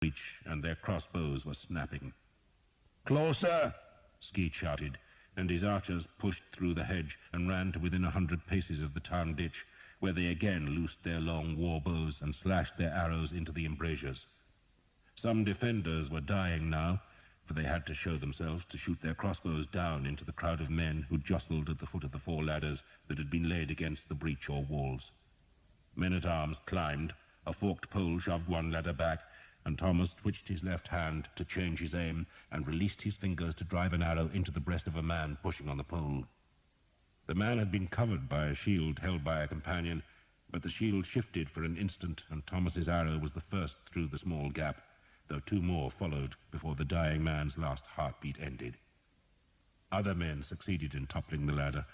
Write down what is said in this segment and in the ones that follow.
breach, and their crossbows were snapping. "Closer!" Skeet shouted, and his archers pushed through the hedge and ran to within 100 paces of the town ditch, where they again loosed their long war bows and slashed their arrows into the embrasures. Some defenders were dying now, for they had to show themselves to shoot their crossbows down into the crowd of men who jostled at the foot of the 4 ladders that had been laid against the breach or walls. Men-at-arms climbed, a forked pole shoved one ladder back, and Thomas twitched his left hand to change his aim and released his fingers to drive an arrow into the breast of a man pushing on the pole. The man had been covered by a shield held by a companion, but the shield shifted for an instant, and Thomas's arrow was the first through the small gap, though 2 more followed before the dying man's last heartbeat ended. Other men succeeded in toppling the ladder.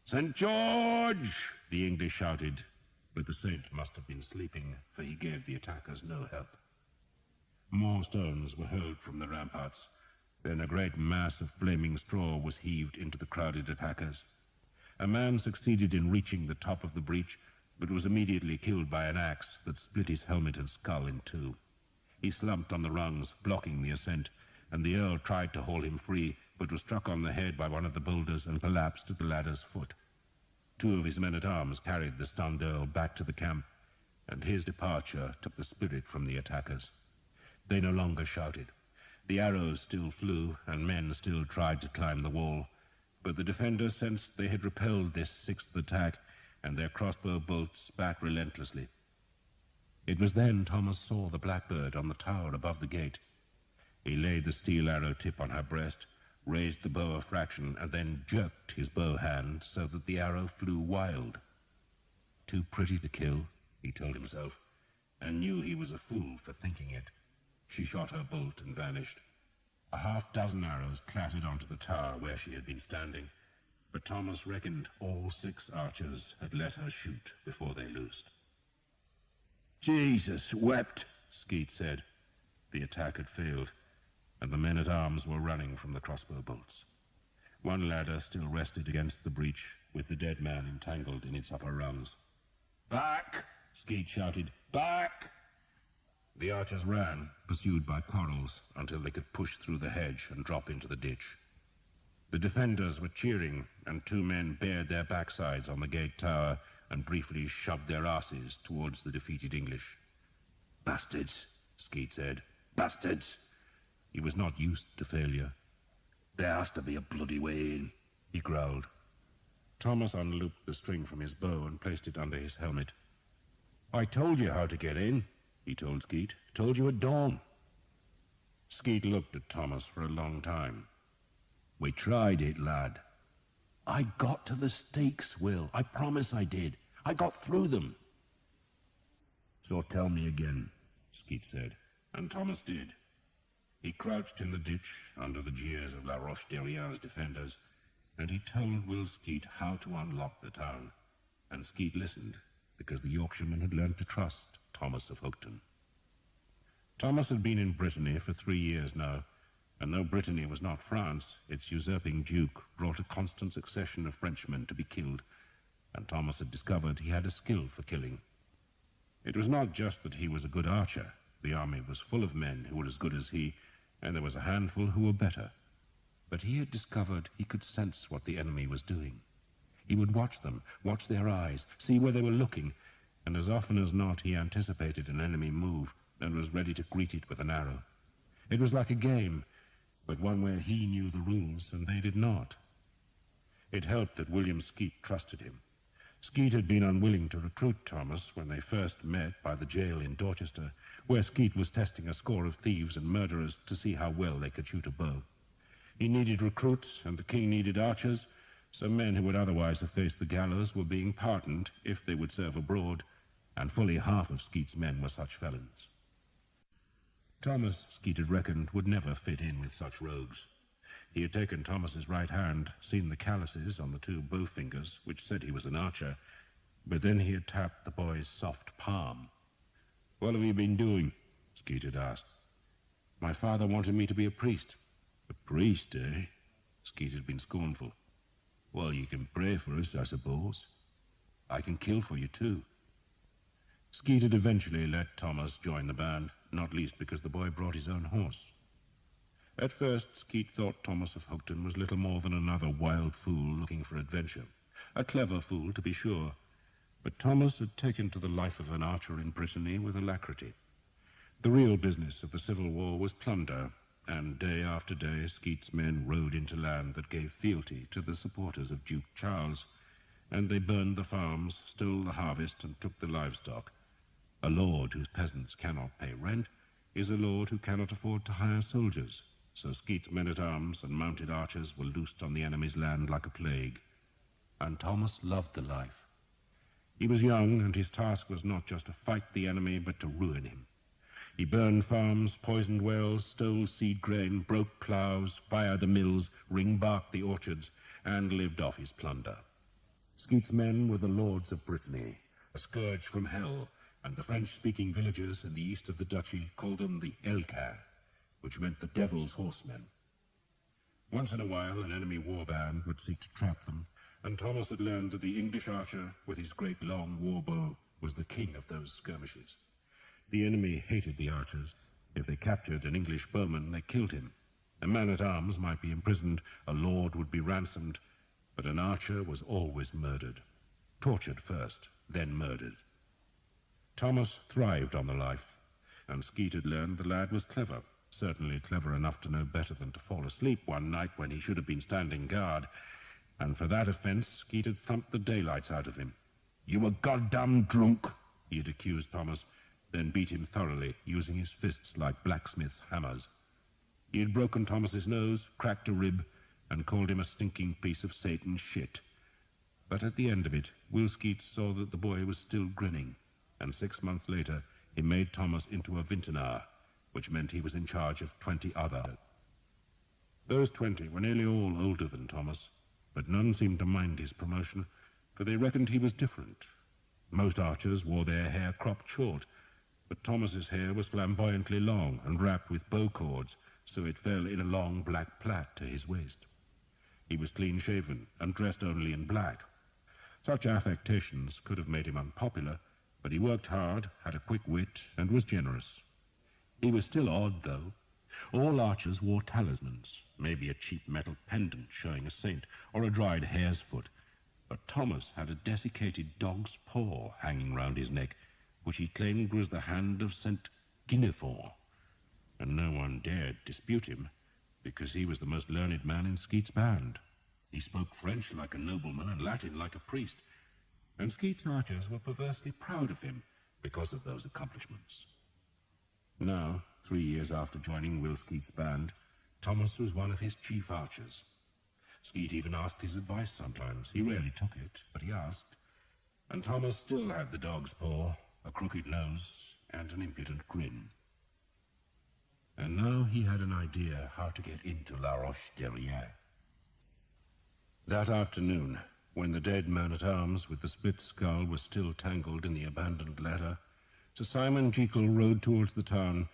"St. George!" the English shouted, but the saint must have been sleeping, for he gave the attackers no help. More stones were hurled from the ramparts. Then a great mass of flaming straw was heaved into the crowded attackers. A man succeeded in reaching the top of the breach, but was immediately killed by an axe that split his helmet and skull in 2. He slumped on the rungs, blocking the ascent, and the Earl tried to haul him free, but was struck on the head by one of the boulders and collapsed at the ladder's foot. 2 of his men-at-arms carried the stunned Earl back to the camp, and his departure took the spirit from the attackers. They no longer shouted. The arrows still flew, and men still tried to climb the wall, but the defenders sensed they had repelled this 6th attack, and their crossbow bolts spat relentlessly. It was then Thomas saw the blackbird on the tower above the gate. He laid the steel arrow tip on her breast, raised the bow a fraction, and then jerked his bow hand so that the arrow flew wild. Too pretty to kill, he told himself, and knew he was a fool for thinking it. She shot her bolt and vanished. A 6 arrows clattered onto the tower where she had been standing, but Thomas reckoned all 6 archers had let her shoot before they loosed. "Jesus wept," Skeet said. The attack had failed, and the men-at-arms were running from the crossbow bolts. One ladder still rested against the breach, with the dead man entangled in its upper rungs. "Back!" Skeet shouted. "Back!" The archers ran, pursued by quarrels, until they could push through the hedge and drop into the ditch. The defenders were cheering, and 2 men bared their backsides on the gate tower and briefly shoved their asses towards the defeated English. "Bastards," Skeet said. "Bastards." He was not used to failure. "There has to be a bloody way in," he growled. Thomas unlooped the string from his bow and placed it under his helmet. "I told you how to get in," he told Skeet. "Told you at dawn." Skeet looked at Thomas for a long time. "We tried it, lad." "I got to the stakes, Will. I promise I did. I got through them." "So tell me again," Skeet said, and Thomas did. He crouched in the ditch under the jeers of La Roche-Derrien's defenders, and he told Will Skeet how to unlock the town, and Skeet listened, because the Yorkshireman had learned to trust Thomas of Hookton. Thomas had been in Brittany for 3 years now, and though Brittany was not France, its usurping duke brought a constant succession of Frenchmen to be killed, and Thomas had discovered he had a skill for killing. It was not just that he was a good archer. The army was full of men who were as good as he, and there was a handful who were better. But he had discovered he could sense what the enemy was doing. He would watch them, watch their eyes, see where they were looking, and as often as not he anticipated an enemy move and was ready to greet it with an arrow. It was like a game, but one where he knew the rules and they did not. It helped that William Skeet trusted him. Skeet had been unwilling to recruit Thomas when they first met by the jail in Dorchester, where Skeet was testing a score of thieves and murderers to see how well they could shoot a bow. He needed recruits, and the king needed archers, so men who would otherwise have faced the gallows were being pardoned if they would serve abroad, and fully half of Skeet's men were such felons. Thomas, Skeet had reckoned, would never fit in with such rogues. He had taken Thomas's right hand, seen the calluses on the 2 bow fingers, which said he was an archer, but then he had tapped the boy's soft palm. "What have you been doing?" Skeet had asked. "My father wanted me to be a priest." "A priest, eh?" Skeet had been scornful. "Well, you can pray for us, I suppose. I can kill for you, too." Skeet had eventually let Thomas join the band, not least because the boy brought his own horse. At first, Skeet thought Thomas of Hookton was little more than another wild fool looking for adventure. A clever fool, to be sure, but Thomas had taken to the life of an archer in Brittany with alacrity. The real business of the Civil War was plunder, and day after day Skeet's men rode into land that gave fealty to the supporters of Duke Charles, and they burned the farms, stole the harvest, and took the livestock. A lord whose peasants cannot pay rent is a lord who cannot afford to hire soldiers, so Skeet's men-at-arms and mounted archers were loosed on the enemy's land like a plague. And Thomas loved the life. He was young, and his task was not just to fight the enemy, but to ruin him. He burned farms, poisoned wells, stole seed grain, broke ploughs, fired the mills, ring-barked the orchards, and lived off his plunder. Skeet's men were the lords of Brittany, a scourge from hell, and the French-speaking villagers in the east of the duchy called them the Elcar, which meant the devil's horsemen. Once in a while, an enemy war band would seek to trap them, and Thomas had learned that the English archer, with his great long war bow, was the king of those skirmishes. The enemy hated the archers. If they captured an English bowman, they killed him. A man-at-arms might be imprisoned, a lord would be ransomed, but an archer was always murdered. Tortured first, then murdered. Thomas thrived on the life, and Skeet had learned the lad was clever, certainly clever enough to know better than to fall asleep one night when he should have been standing guard, and for that offense Skeet had thumped the daylights out of him. "You were goddamn drunk," he had accused Thomas, then beat him thoroughly, using his fists like blacksmith's hammers. He had broken Thomas's nose, cracked a rib, and called him a stinking piece of Satan's shit. But at the end of it, Will Skeet saw that the boy was still grinning, and 6 months later he made Thomas into a vintner, which meant he was in charge of 20 other. Those 20 were nearly all older than Thomas, but none seemed to mind his promotion, for they reckoned he was different. Most archers wore their hair cropped short, but Thomas's hair was flamboyantly long and wrapped with bow cords, so it fell in a long black plait to his waist. He was clean-shaven and dressed only in black. Such affectations could have made him unpopular, but he worked hard, had a quick wit, and was generous. He was still odd, though. All archers wore talismans, maybe a cheap metal pendant showing a saint, or a dried hare's foot, but Thomas had a desiccated dog's paw hanging round his neck, which he claimed was the hand of St. Guinevere, and no one dared dispute him, because he was the most learned man in Skeet's band. He spoke French like a nobleman and Latin like a priest, and Skeet's archers were perversely proud of him because of those accomplishments. Now, 3 years after joining Will Skeet's band, Thomas was one of his chief archers. Skeet even asked his advice sometimes. He rarely took it, but he asked, and Thomas still had the dog's paw, a crooked nose, and an impudent grin. And now he had an idea how to get into La Roche-Derrien. That afternoon, when the dead man-at-arms with the split skull was still tangled in the abandoned ladder, Sir Simon Jekyll rode towards the town,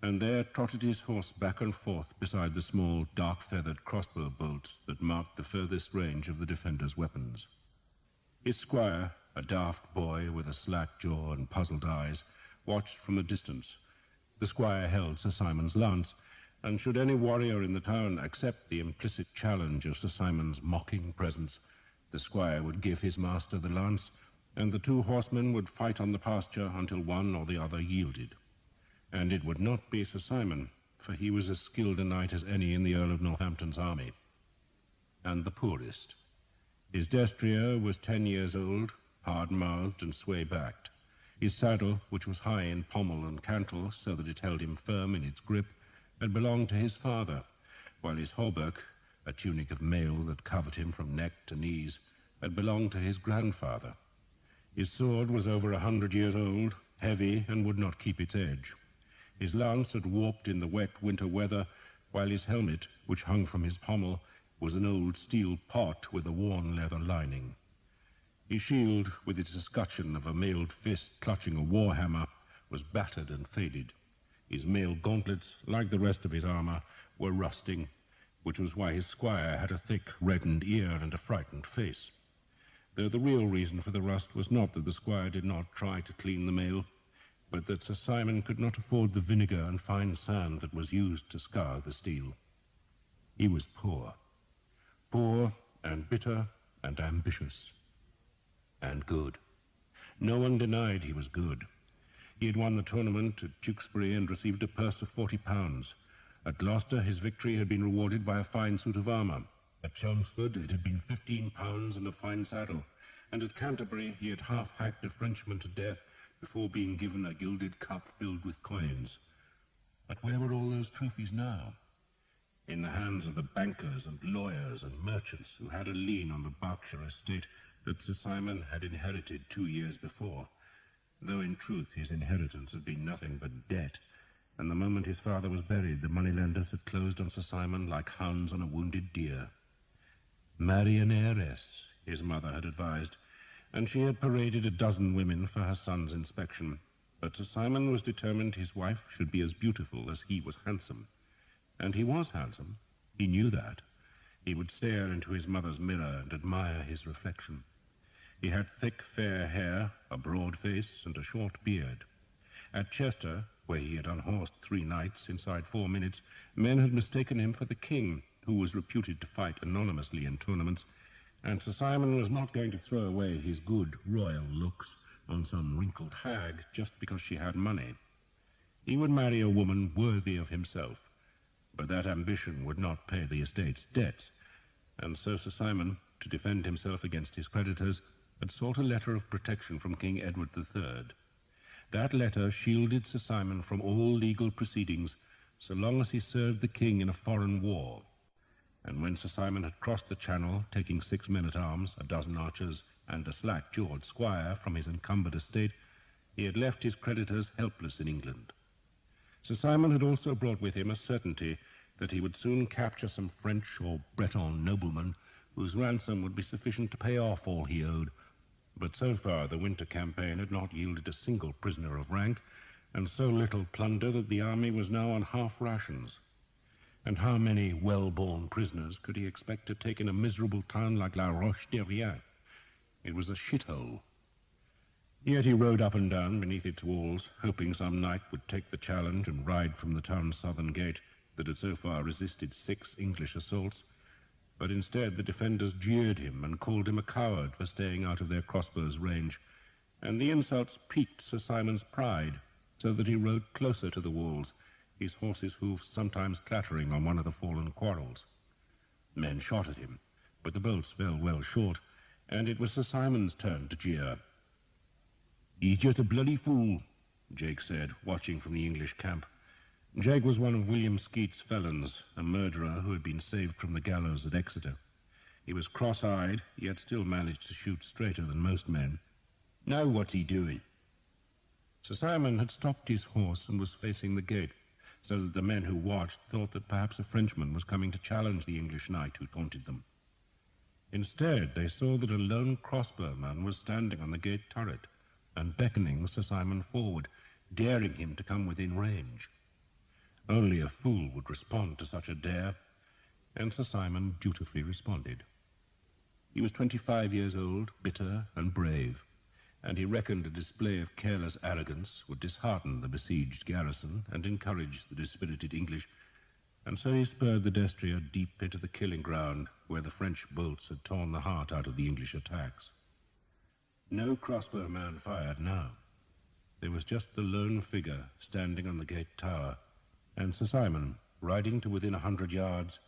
and there trotted his horse back and forth beside the small, dark-feathered crossbow bolts that marked the furthest range of the defenders' weapons. His squire, a daft boy with a slack jaw and puzzled eyes, watched from a distance. The squire held Sir Simon's lance, and should any warrior in the town accept the implicit challenge of Sir Simon's mocking presence, the squire would give his master the lance, and the two horsemen would fight on the pasture until one or the other yielded. And it would not be Sir Simon, for he was as skilled a knight as any in the Earl of Northampton's army. And the poorest. His destrier was 10 years old, hard-mouthed and sway-backed. His saddle, which was high in pommel and cantle so that it held him firm in its grip, had belonged to his father, while his hauberk, a tunic of mail that covered him from neck to knees, had belonged to his grandfather. His sword was over 100 years old, heavy, and would not keep its edge. His lance had warped in the wet winter weather, while his helmet, which hung from his pommel, was an old steel pot with a worn leather lining. His shield, with its escutcheon of a mailed fist clutching a war hammer, was battered and faded. His mail gauntlets, like the rest of his armor, were rusting, which was why his squire had a thick, reddened ear and a frightened face. though the real reason for the rust was not that the squire did not try to clean the mail, but that Sir Simon could not afford the vinegar and fine sand that was used to scour the steel. He was poor and bitter and ambitious, and good. No one denied he was good. He had won the tournament at Tewkesbury and received a purse of £40. At Gloucester his victory had been rewarded by a fine suit of armour. At Chelmsford it had been £15 and a fine saddle, and at Canterbury he had half-hacked a Frenchman to death before being given a gilded cup filled with coins. But where were all those trophies now? In the hands of the bankers and lawyers and merchants who had a lien on the Berkshire estate that Sir Simon had inherited 2 years before, though in truth his inheritance had been nothing but debt, and the moment his father was buried the moneylenders had closed on Sir Simon like hounds on a wounded deer. Marry an heiress, his mother had advised, and she had paraded a dozen women for her son's inspection, but Sir Simon was determined his wife should be as beautiful as he was handsome. And he was handsome. He knew that. He would stare into his mother's mirror and admire his reflection. He had thick, fair hair, a broad face, and a short beard. At Chester, where he had unhorsed 3 knights inside 4 minutes, men had mistaken him for the king, who was reputed to fight anonymously in tournaments, and Sir Simon was not going to throw away his good royal looks on some wrinkled hag just because she had money. He would marry a woman worthy of himself, but that ambition would not pay the estate's debts, and so Sir Simon, to defend himself against his creditors, had sought a letter of protection from King Edward III. That letter shielded Sir Simon from all legal proceedings so long as he served the king in a foreign war. And when Sir Simon had crossed the Channel, taking 6 men-at-arms, a dozen archers, and a slack-jawed squire from his encumbered estate, he had left his creditors helpless in England. Sir Simon had also brought with him a certainty that he would soon capture some French or Breton nobleman whose ransom would be sufficient to pay off all he owed. But so far the winter campaign had not yielded a single prisoner of rank, and so little plunder that the army was now on half rations. And how many well-born prisoners could he expect to take in a miserable town like La Roche-Derrien? It was a shithole. Yet he rode up and down beneath its walls, hoping some knight would take the challenge and ride from the town's southern gate that had so far resisted 6 English assaults. But instead the defenders jeered him and called him a coward for staying out of their crossbows' range, and the insults piqued Sir Simon's pride, so that he rode closer to the walls, his horse's hoofs sometimes clattering on one of the fallen quarrels. Men shot at him, but the bolts fell well short, and it was Sir Simon's turn to jeer. "He's just a bloody fool," Jake said, watching from the English camp. Jake was one of William Skeet's felons, a murderer who had been saved from the gallows at Exeter. He was cross-eyed, yet still managed to shoot straighter than most men. "Now what's he doing?" Sir Simon had stopped his horse and was facing the gate, so that the men who watched thought that perhaps a Frenchman was coming to challenge the English knight who taunted them. Instead, they saw that a lone crossbowman was standing on the gate turret and beckoning Sir Simon forward, daring him to come within range. Only a fool would respond to such a dare, and Sir Simon dutifully responded. He was 25 years old, bitter and brave, and he reckoned a display of careless arrogance would dishearten the besieged garrison and encourage the dispirited English, and so he spurred the destrier deep into the killing ground where the French bolts had torn the heart out of the English attacks. No crossbowman fired now. There was just the lone figure standing on the gate tower, and Sir Simon, riding to within 100 yards,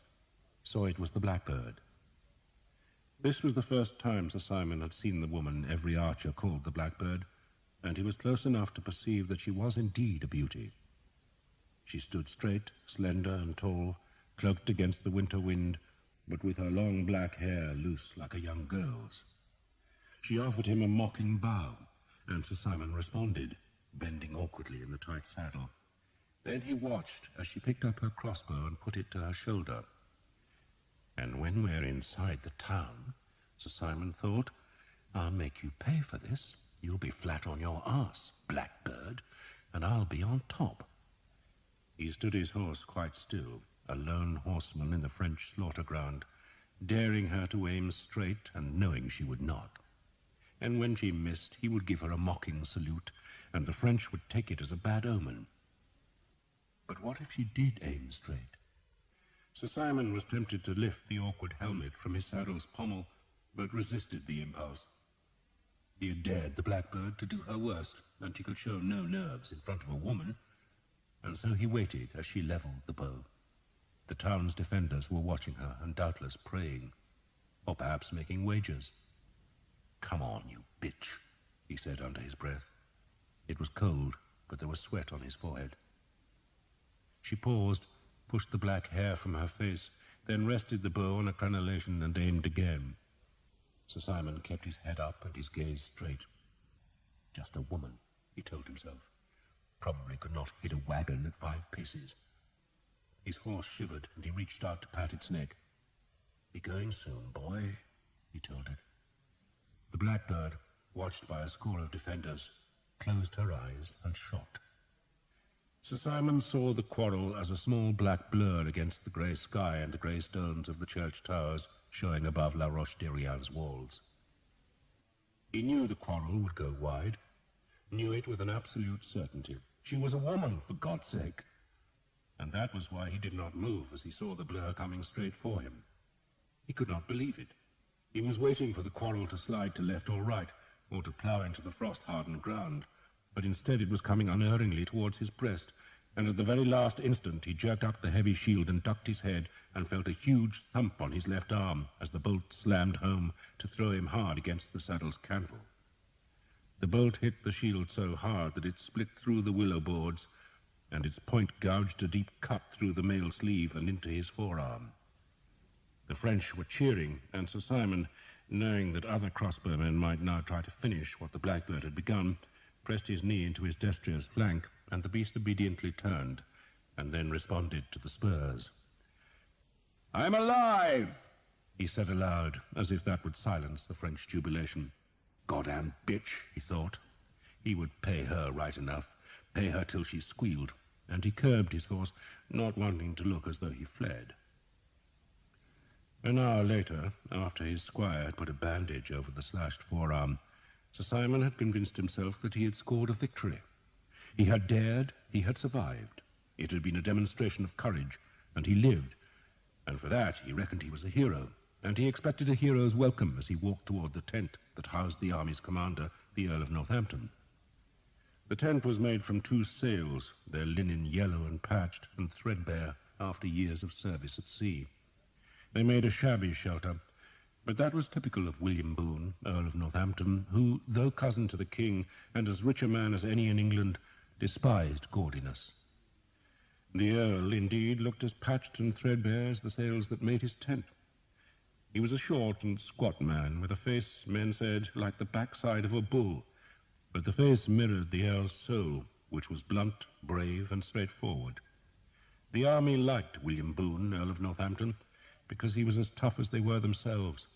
saw it was the Blackbird. This was the first time Sir Simon had seen the woman every archer called the Blackbird, and he was close enough to perceive that she was indeed a beauty. She stood straight, slender and tall, cloaked against the winter wind, but with her long black hair loose like a young girl's. She offered him a mocking bow, and Sir Simon responded, bending awkwardly in the tight saddle. Then he watched as she picked up her crossbow and put it to her shoulder. "And when we're inside the town," Sir Simon thought, "I'll make you pay for this. You'll be flat on your arse, Blackbird, and I'll be on top." He stood his horse quite still, a lone horseman in the French slaughter ground, daring her to aim straight and knowing she would not. and when she missed, he would give her a mocking salute, and the French would take it as a bad omen. But what if she did aim straight? Sir Simon was tempted to lift the awkward helmet from his saddle's pommel, but resisted the impulse. He had dared the blackbird to do her worst, and he could show no nerves in front of a woman, and so he waited as she levelled the bow. The town's defenders were watching her and doubtless praying, or perhaps making wagers. "Come on, you bitch," he said under his breath. It was cold, but there was sweat on his forehead. She paused, pushed the black hair from her face, then rested the bow on a crenellation and aimed again. Sir Simon kept his head up and his gaze straight. Just a woman, he told himself. Probably could not hit a wagon at 5 paces. His horse shivered, and he reached out to pat its neck. "Be going soon, boy," he told it. The blackbird, watched by a score of defenders, closed her eyes and shot. Sir Simon saw the quarrel as a small black blur against the grey sky and the grey stones of the church towers showing above La Roche-Derrian's walls. He knew the quarrel would go wide, knew it with an absolute certainty. She was a woman, for God's sake! And that was why he did not move as he saw the blur coming straight for him. He could not believe it. He was waiting for the quarrel to slide to left or right, or to plough into the frost-hardened ground, but instead it was coming unerringly towards his breast, and at the very last instant he jerked up the heavy shield and ducked his head and felt a huge thump on his left arm as the bolt slammed home to throw him hard against the saddle's cantle. The bolt hit the shield so hard that it split through the willow boards, and its point gouged a deep cut through the mail sleeve and into his forearm. The French were cheering, and Sir Simon, knowing that other crossbowmen might now try to finish what the blackbird had begun, pressed his knee into his destrier's flank, and the beast obediently turned, and then responded to the spurs. "I'm alive!" he said aloud, as if that would silence the French jubilation. "Goddamn bitch," he thought. He would pay her right enough, pay her till she squealed, and he curbed his horse, not wanting to look as though he fled. An hour later, after his squire had put a bandage over the slashed forearm, Sir Simon had convinced himself that he had scored a victory. He had dared, he had survived. It had been a demonstration of courage, and he lived, and for that he reckoned he was a hero, and he expected a hero's welcome as he walked toward the tent that housed the army's commander, the Earl of Northampton. The tent was made from 2 sails, their linen yellow and patched and threadbare after years of service at sea. They made a shabby shelter, but that was typical of William Boone, Earl of Northampton, who, though cousin to the king and as rich a man as any in England, despised gaudiness. The Earl, indeed, looked as patched and threadbare as the sails that made his tent. He was a short and squat man, with a face, men said, like the backside of a bull, but the face mirrored the Earl's soul, which was blunt, brave, and straightforward. The army liked William Boone, Earl of Northampton, because he was as tough as they were themselves.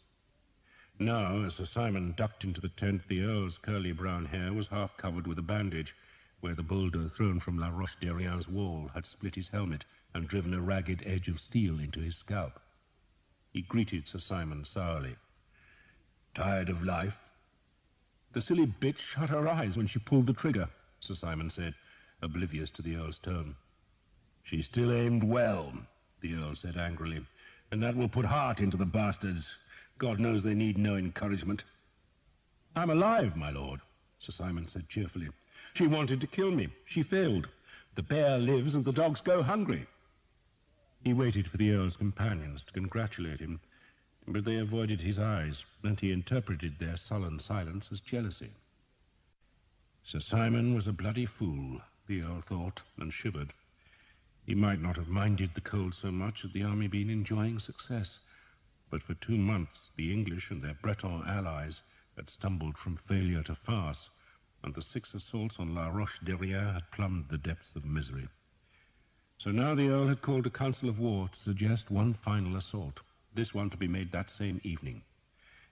Now, as Sir Simon ducked into the tent, the Earl's curly brown hair was half covered with a bandage, where the boulder thrown from La Roche-Derrian's wall had split his helmet and driven a ragged edge of steel into his scalp. He greeted Sir Simon sourly. "Tired of life?" "The silly bitch shut her eyes when she pulled the trigger," Sir Simon said, oblivious to the Earl's tone. "She still aimed well," the Earl said angrily, "and that will put heart into the bastards. God knows they need no encouragement." "I'm alive, my lord," Sir Simon said cheerfully. "She wanted to kill me. She failed. The bear lives and the dogs go hungry." He waited for the Earl's companions to congratulate him, but they avoided his eyes, and he interpreted their sullen silence as jealousy. Sir Simon was a bloody fool, the Earl thought, and shivered. He might not have minded the cold so much had the army been enjoying success, but for 2 months the English and their Breton allies had stumbled from failure to farce, and the 6 assaults on La Roche-Derrian had plumbed the depths of misery. So now the Earl had called a council of war to suggest one final assault, this one to be made that same evening.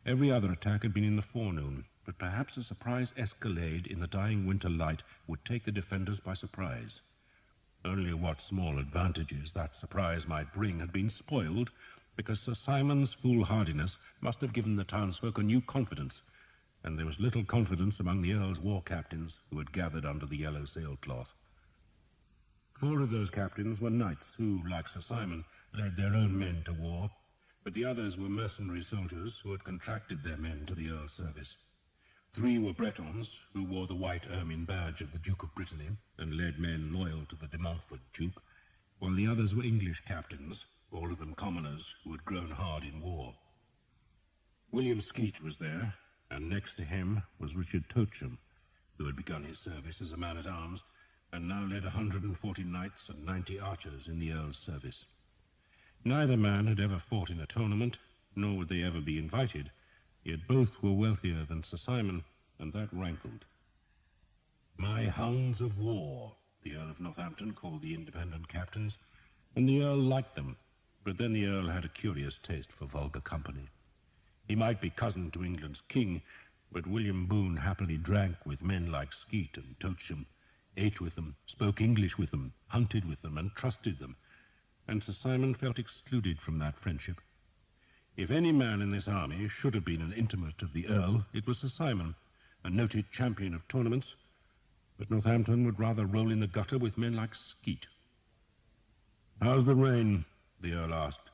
Every other attack had been in the forenoon, but perhaps a surprise escalade in the dying winter light would take the defenders by surprise. Only what small advantages that surprise might bring had been spoiled, because Sir Simon's foolhardiness must have given the townsfolk a new confidence, and there was little confidence among the Earl's war captains who had gathered under the yellow sailcloth. 4 of those captains were knights who, like Sir Simon, led their own men to war, but the others were mercenary soldiers who had contracted their men to the Earl's service. 3 were Bretons, who wore the white ermine badge of the Duke of Brittany and led men loyal to the de Montfort Duke, while the others were English captains, all of them commoners who had grown hard in war. William Skeet was there, and next to him was Richard Tocham, who had begun his service as a man-at-arms and now led 140 knights and 90 archers in the Earl's service. Neither man had ever fought in a tournament, nor would they ever be invited, yet both were wealthier than Sir Simon, and that rankled. "My hounds of war," the Earl of Northampton called the independent captains, and the Earl liked them, but then the Earl had a curious taste for vulgar company. He might be cousin to England's king, but William Boone happily drank with men like Skeet and Tocham, ate with them, spoke English with them, hunted with them, and trusted them, and Sir Simon felt excluded from that friendship. If any man in this army should have been an intimate of the Earl, it was Sir Simon, a noted champion of tournaments, but Northampton would rather roll in the gutter with men like Skeet. "How's the rain?" the Earl asked.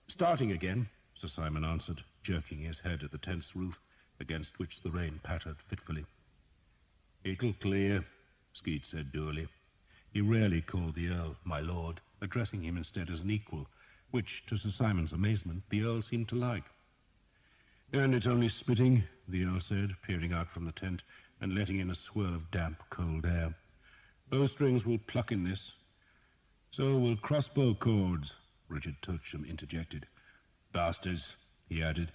"Starting again," Sir Simon answered, jerking his head at the tent's roof, against which the rain pattered fitfully. "It'll clear," Skeet said dourly. He rarely called the Earl my lord, addressing him instead as an equal, which, to Sir Simon's amazement, the Earl seemed to like. "And it's only spitting," the Earl said, peering out from the tent and letting in a swirl of damp, cold air. "Bowstrings will pluck in this." "So will crossbow cords," Richard Tocham interjected. "Bastards," he added.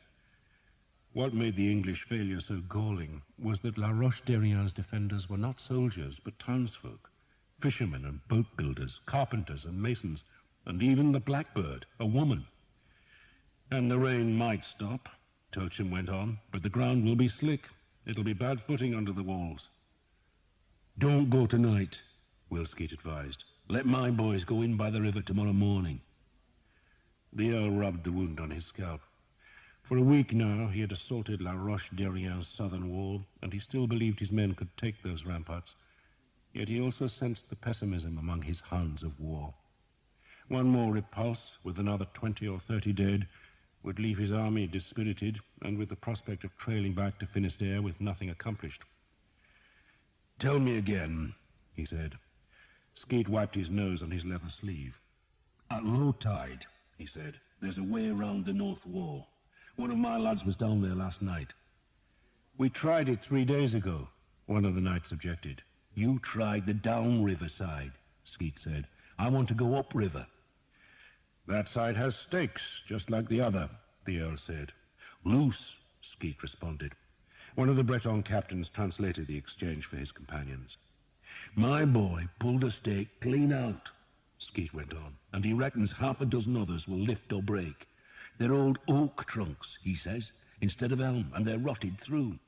What made the English failure so galling was that La Roche-Derrien's defenders were not soldiers, but townsfolk, fishermen and boat builders, carpenters and masons, and even the Blackbird, a woman. "And the rain might stop," Tocham went on, "but the ground will be slick. It'll be bad footing under the walls." "Don't go tonight," Will Skeet advised. "Let my boys go in by the river tomorrow morning." The Earl rubbed the wound on his scalp. For a week now he had assaulted La Roche-Derrien's southern wall, and he still believed his men could take those ramparts. Yet he also sensed the pessimism among his hounds of war. One more repulse, with another 20 or 30 dead, would leave his army dispirited and with the prospect of trailing back to Finisterre with nothing accomplished. "Tell me again," he said. Skeet wiped his nose on his leather sleeve. "At low tide," he said, "there's a way round the north wall. One of my lads was down there last night." "We tried it 3 days ago," one of the knights objected. "You tried the downriver side," Skeet said. "I want to go upriver." "That side has stakes, just like the other," the Earl said. "Loose," Skeet responded. One of the Breton captains translated the exchange for his companions. "My boy pulled a stake clean out," Skeet went on, "and he reckons half a dozen others will lift or break. They're old oak trunks, he says, instead of elm, and they're rotted through."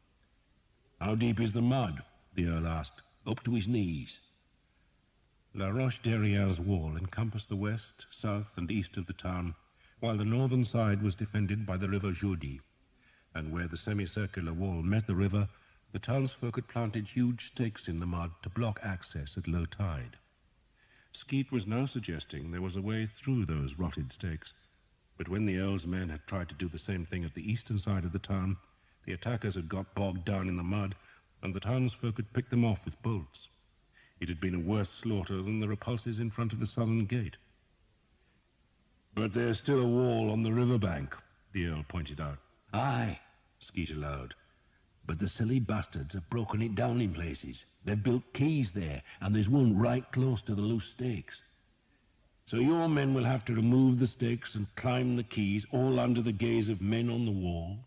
"How deep is the mud?" the Earl asked. "Up to his knees." La Roche-Derrien's wall encompassed the west, south, and east of the town, while the northern side was defended by the river Joudie, and where the semicircular wall met the river, the townsfolk had planted huge stakes in the mud to block access at low tide. Skeet was now suggesting there was a way through those rotted stakes, but when the Earl's men had tried to do the same thing at the eastern side of the town, the attackers had got bogged down in the mud, and the townsfolk had picked them off with bolts. It had been a worse slaughter than the repulses in front of the southern gate. "But there's still a wall on the riverbank," the Earl pointed out. "Aye," Skeet allowed, "but the silly bastards have broken it down in places. They've built quays there, and there's one right close to the loose stakes. So your men will have to remove the stakes and climb the quays, all under the gaze of men on the wall?"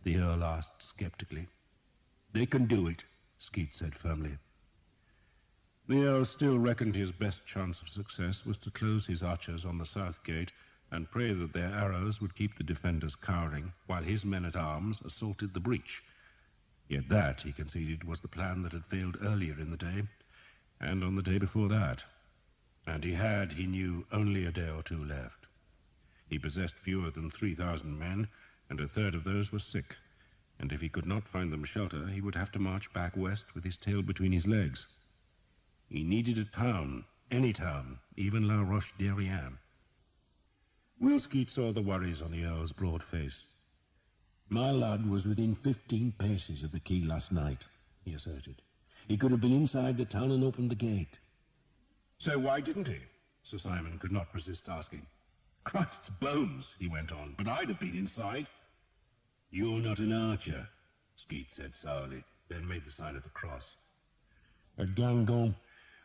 the Earl asked skeptically. "They can do it," Skeet said firmly. The Earl still reckoned his best chance of success was to close his archers on the south gate and pray that their arrows would keep the defenders cowering, while his men-at-arms assaulted the breach. Yet that, he conceded, was the plan that had failed earlier in the day, and on the day before that. And he had, he knew, only a day or two left. He possessed fewer than 3,000 men, and a third of those were sick, and if he could not find them shelter, he would have to march back west with his tail between his legs. He needed a town, any town, even La Roche-Derrien. Will Skeet saw the worries on the Earl's broad face. "My lad was within 15 paces of the quay last night," he asserted. "He could have been inside the town and opened the gate." "So why didn't he?" Sir Simon could not resist asking. "Christ's bones," he went on, "but I'd have been inside." "You're not an archer," Skeet said sourly, then made the sign of the cross. At Gangon,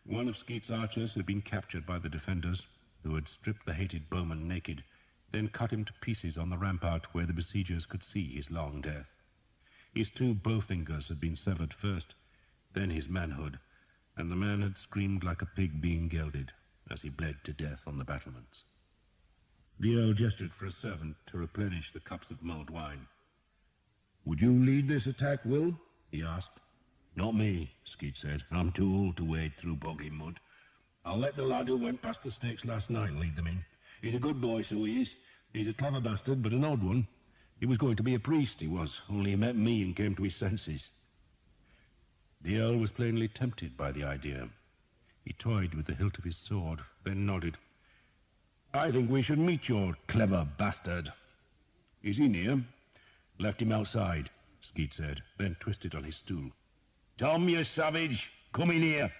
one of Skeet's archers had been captured by the defenders, who had stripped the hated bowman naked, then cut him to pieces on the rampart where the besiegers could see his long death. His 2 bow fingers had been severed first, then his manhood, and the man had screamed like a pig being gelded as he bled to death on the battlements. The Earl gestured for a servant to replenish the cups of mulled wine. "Would you lead this attack, Will?" he asked. "Not me," Skeet said. "I'm too old to wade through boggy mud. I'll let the lad who went past the stakes last night lead them in. He's a good boy, so he is. He's a clever bastard, but an odd one. He was going to be a priest, he was, only he met me and came to his senses." The Earl was plainly tempted by the idea. He toyed with the hilt of his sword, then nodded. "I think we should meet your clever bastard." "Is he near?" "Left him outside," Skeet said, then twisted on his stool. "Tom, you savage! Come in here!"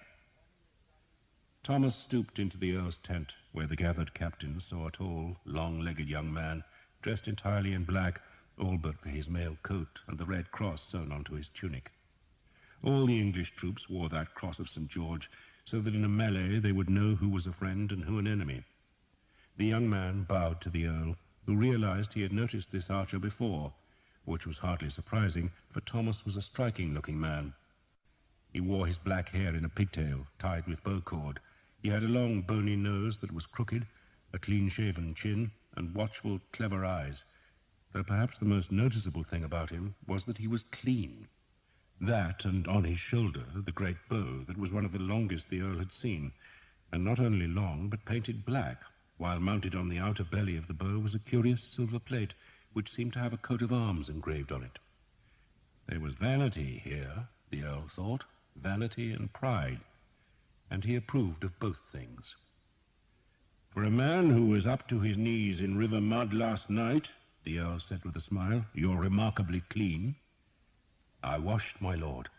Thomas stooped into the Earl's tent, where the gathered captains saw a tall, long-legged young man, dressed entirely in black, all but for his mail coat and the red cross sewn onto his tunic. All the English troops wore that cross of St. George, so that in a melee they would know who was a friend and who an enemy. The young man bowed to the Earl, who realized he had noticed this archer before, which was hardly surprising, for Thomas was a striking-looking man. He wore his black hair in a pigtail, tied with bowcord. He had a long, bony nose that was crooked, a clean-shaven chin, and watchful, clever eyes, though perhaps the most noticeable thing about him was that he was clean. That, and on his shoulder, the great bow that was one of the longest the Earl had seen, and not only long, but painted black, while mounted on the outer belly of the bow was a curious silver plate, which seemed to have a coat of arms engraved on it. There was vanity here, the Earl thought, vanity and pride, and he approved of both things. "For a man who was up to his knees in river mud last night," the Earl said with a smile, "you're remarkably clean." "I washed, my lord."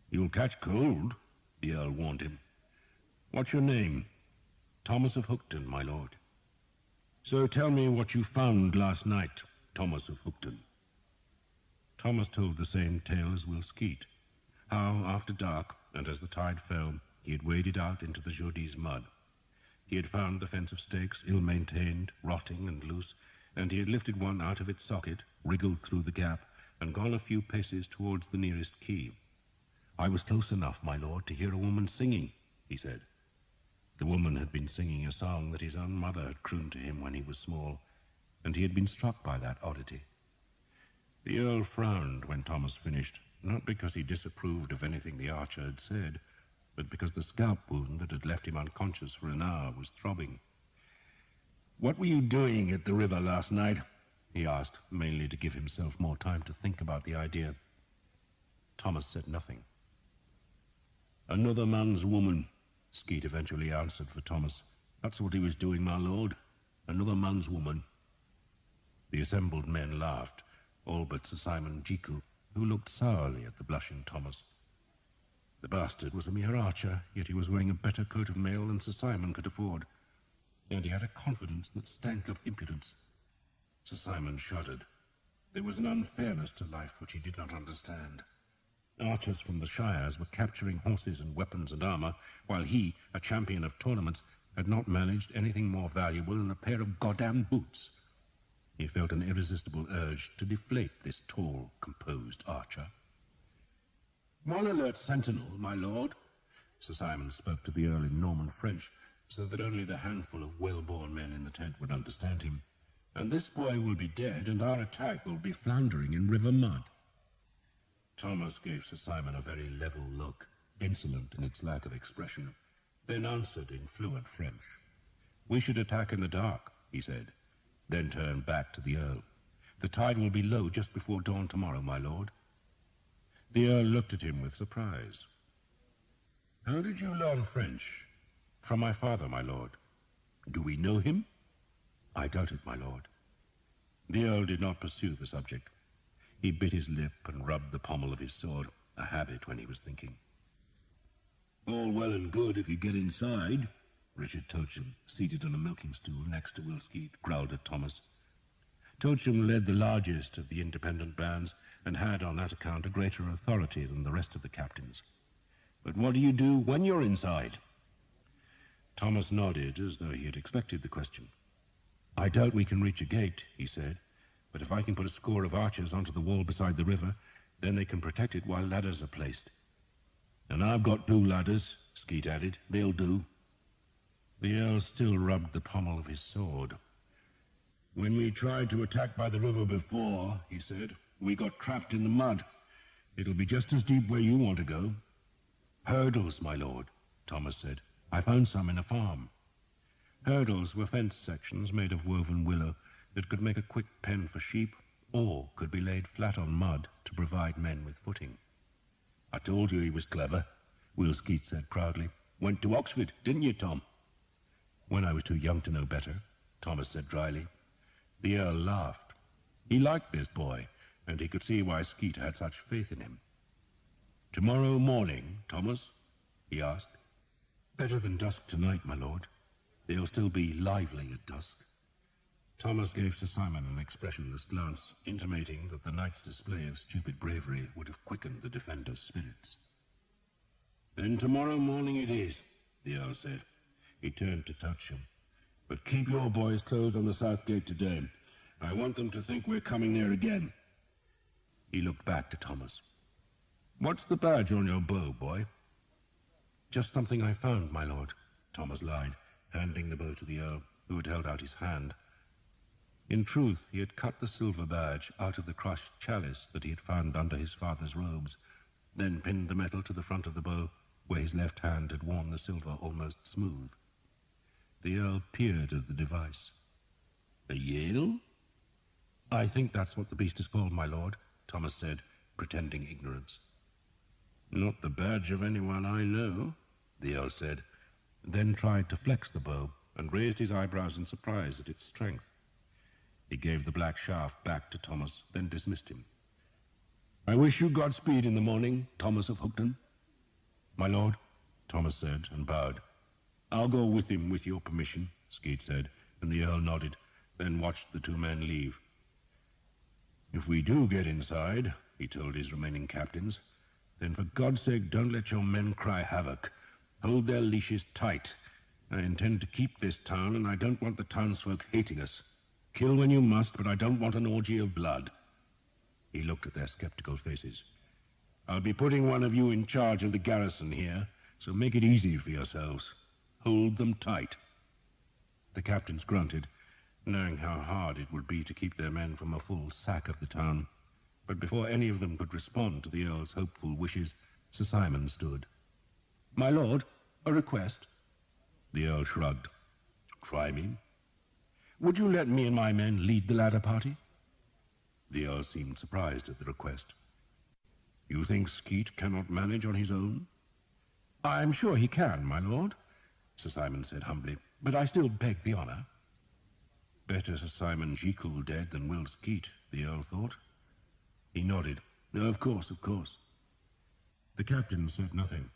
"You'll catch cold," the Earl warned him. "What's your name?" "Thomas of Hookton, my lord." "So tell me what you found last night, Thomas of Hookton." Thomas told the same tale as Will Skeet, how, after dark, and as the tide fell, he had waded out into the Jaudi's mud. He had found the fence of stakes ill-maintained, rotting and loose, and he had lifted one out of its socket, wriggled through the gap, and gone a few paces towards the nearest quay. "I was close enough, my lord, to hear a woman singing," he said. The woman had been singing a song that his own mother had crooned to him when he was small, and he had been struck by that oddity. The Earl frowned when Thomas finished, not because he disapproved of anything the archer had said, but because the scalp wound that had left him unconscious for an hour was throbbing. "What were you doing at the river last night?" he asked, mainly to give himself more time to think about the idea. Thomas said nothing. "Another man's woman," Skeet eventually answered for Thomas. "That's what he was doing, my lord. Another man's woman." The assembled men laughed, all but Sir Simon Jekyll, who looked sourly at the blushing Thomas. The bastard was a mere archer, yet he was wearing a better coat of mail than Sir Simon could afford, and he had a confidence that stank of impudence. Sir Simon shuddered. There was an unfairness to life which he did not understand. Archers from the shires were capturing horses and weapons and armor, while he, a champion of tournaments, had not managed anything more valuable than a pair of goddamn boots. He felt an irresistible urge to deflate this tall, composed archer. "One alert sentinel, my lord." Sir Simon spoke to the Earl in Norman French, so that only the handful of well-born men in the tent would understand him. "And this boy will be dead, and our attack will be floundering in river mud." Thomas gave Sir Simon a very level look, insolent in its lack of expression, then answered in fluent French. "We should attack in the dark," he said, then turned back to the Earl. The tide will be low just before dawn tomorrow, my lord. The Earl looked at him with surprise. How did you learn French? From my father, my lord. Do we know him? I doubt it, my lord. The Earl did not pursue the subject. He bit his lip and rubbed the pommel of his sword, a habit when he was thinking. All well and good if you get inside, Richard Tocham, seated on a milking stool next to Will Skeet, growled at Thomas. Tocham led the largest of the independent bands and had on that account a greater authority than the rest of the captains. But what do you do when you're inside? Thomas nodded as though he had expected the question. I doubt we can reach a gate, he said, but if I can put a score of archers onto the wall beside the river, then they can protect it while ladders are placed. And I've got 2 ladders, Skeet added. They'll do. The Earl still rubbed the pommel of his sword. When we tried to attack by the river before, he said, we got trapped in the mud. It'll be just as deep where you want to go. Hurdles, my lord, Thomas said. I found some in a farm. Hurdles were fence sections made of woven willow that could make a quick pen for sheep or could be laid flat on mud to provide men with footing. I told you he was clever, Will Skeet said proudly. Went to Oxford, didn't you, Tom? When I was too young to know better, Thomas said dryly. The Earl laughed. He liked this boy, and he could see why Skeet had such faith in him. Tomorrow morning, Thomas? He asked. Better than dusk tonight, my lord. They'll still be lively at dusk. Thomas gave Sir Simon an expressionless glance, intimating that the night's display of stupid bravery would have quickened the defenders' spirits. Then tomorrow morning it is, the Earl said. He turned to Tocham. But keep your boys closed on the south gate today. I want them to think we're coming there again. He looked back to Thomas. What's the badge on your bow, boy? Just something I found, my lord, Thomas lied, handing the bow to the Earl, who had held out his hand. In truth, he had cut the silver badge out of the crushed chalice that he had found under his father's robes, then pinned the metal to the front of the bow, where his left hand had worn the silver almost smooth. The Earl peered at the device. A Yale? I think that's what the beast is called, my lord, Thomas said, pretending ignorance. Not the badge of anyone I know, the Earl said, then tried to flex the bow and raised his eyebrows in surprise at its strength. He gave the black shaft back to Thomas, then dismissed him. I wish you Godspeed in the morning, Thomas of Hookton. My lord, Thomas said, and bowed. I'll go with him with your permission, Skeet said, and the Earl nodded, then watched the 2 men leave. If we do get inside, he told his remaining captains, then for God's sake don't let your men cry havoc. Hold their leashes tight. I intend to keep this town, and I don't want the townsfolk hating us. Kill when you must, but I don't want an orgy of blood. He looked at their skeptical faces. I'll be putting one of you in charge of the garrison here, so make it easy for yourselves. Hold them tight. The captains grunted, knowing how hard it would be to keep their men from a full sack of the town. But before any of them could respond to the Earl's hopeful wishes, Sir Simon stood. My lord, a request. The Earl shrugged. Try me. Would you let me and my men lead the ladder party? The Earl seemed surprised at the request. You think Skeet cannot manage on his own? I'm sure he can, my lord, Sir Simon said humbly, but I still beg the honour. Better Sir Simon Jekyll dead than Will Skeet, the Earl thought. He nodded. Of course, of course. The captain said nothing.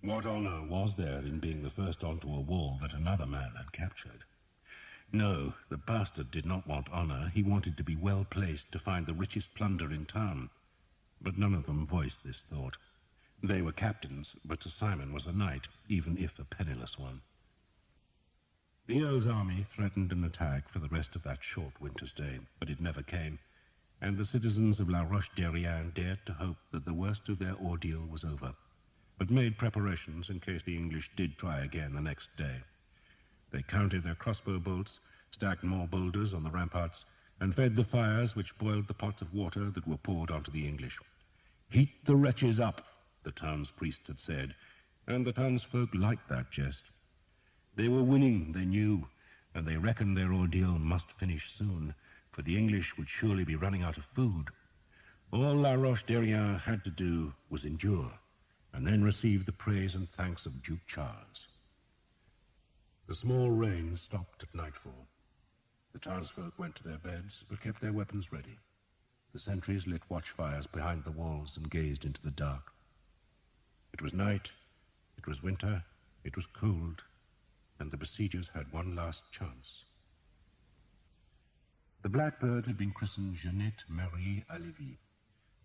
What honour was there in being the first onto a wall that another man had captured? No, the bastard did not want honour. He wanted to be well placed to find the richest plunder in town. But none of them voiced this thought. They were captains, but Sir Simon was a knight, even if a penniless one. The Earl's army threatened an attack for the rest of that short winter's day, but it never came, and the citizens of La Roche-Derrien dared to hope that the worst of their ordeal was over, but made preparations in case the English did try again the next day. They counted their crossbow bolts, stacked more boulders on the ramparts, and fed the fires which boiled the pots of water that were poured onto the English. Heat the wretches up, the town's priest had said, and the townsfolk liked that jest. They were winning, they knew, and they reckoned their ordeal must finish soon, for the English would surely be running out of food. All La Roche-Derrien had to do was endure, and then receive the praise and thanks of Duke Charles. The small rain stopped at nightfall. The townsfolk went to their beds, but kept their weapons ready. The sentries lit watchfires behind the walls and gazed into the dark. It was night, it was winter, it was cold, and the besiegers had one last chance. The Blackbird had been christened Jeannette Marie Alévi,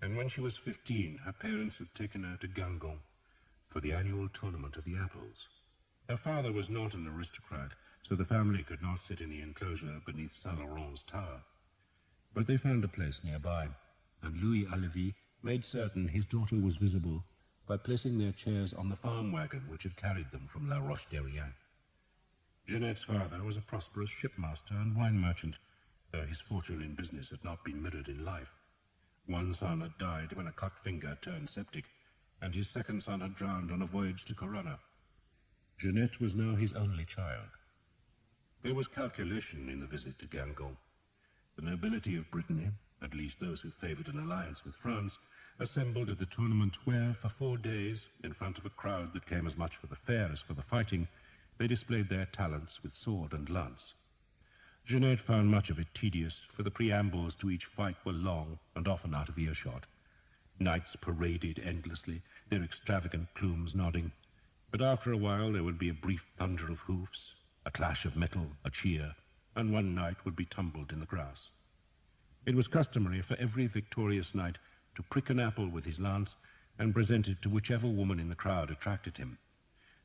and when she was 15, her parents had taken her to Guingamp for the annual tournament of the apples. Her father was not an aristocrat, so the family could not sit in the enclosure beneath Saint-Laurent's tower. But they found a place nearby, and Louis Alévi made certain his daughter was visible by placing their chairs on the farm wagon which had carried them from La Roche-Derrien. Jeanette's father was a prosperous shipmaster and wine merchant, though his fortune in business had not been mirrored in life. One son had died when a cut finger turned septic, and his second son had drowned on a voyage to Corunna. Jeanette was now his only child. There was calculation in the visit to Guingamp. The nobility of Brittany, at least those who favoured an alliance with France, assembled at the tournament where, for 4 days, in front of a crowd that came as much for the fair as for the fighting, they displayed their talents with sword and lance. Jeanette found much of it tedious, for the preambles to each fight were long and often out of earshot. Knights paraded endlessly, their extravagant plumes nodding, but after a while there would be a brief thunder of hoofs, a clash of metal, a cheer, and one knight would be tumbled in the grass. It was customary for every victorious knight to prick an apple with his lance and present it to whichever woman in the crowd attracted him,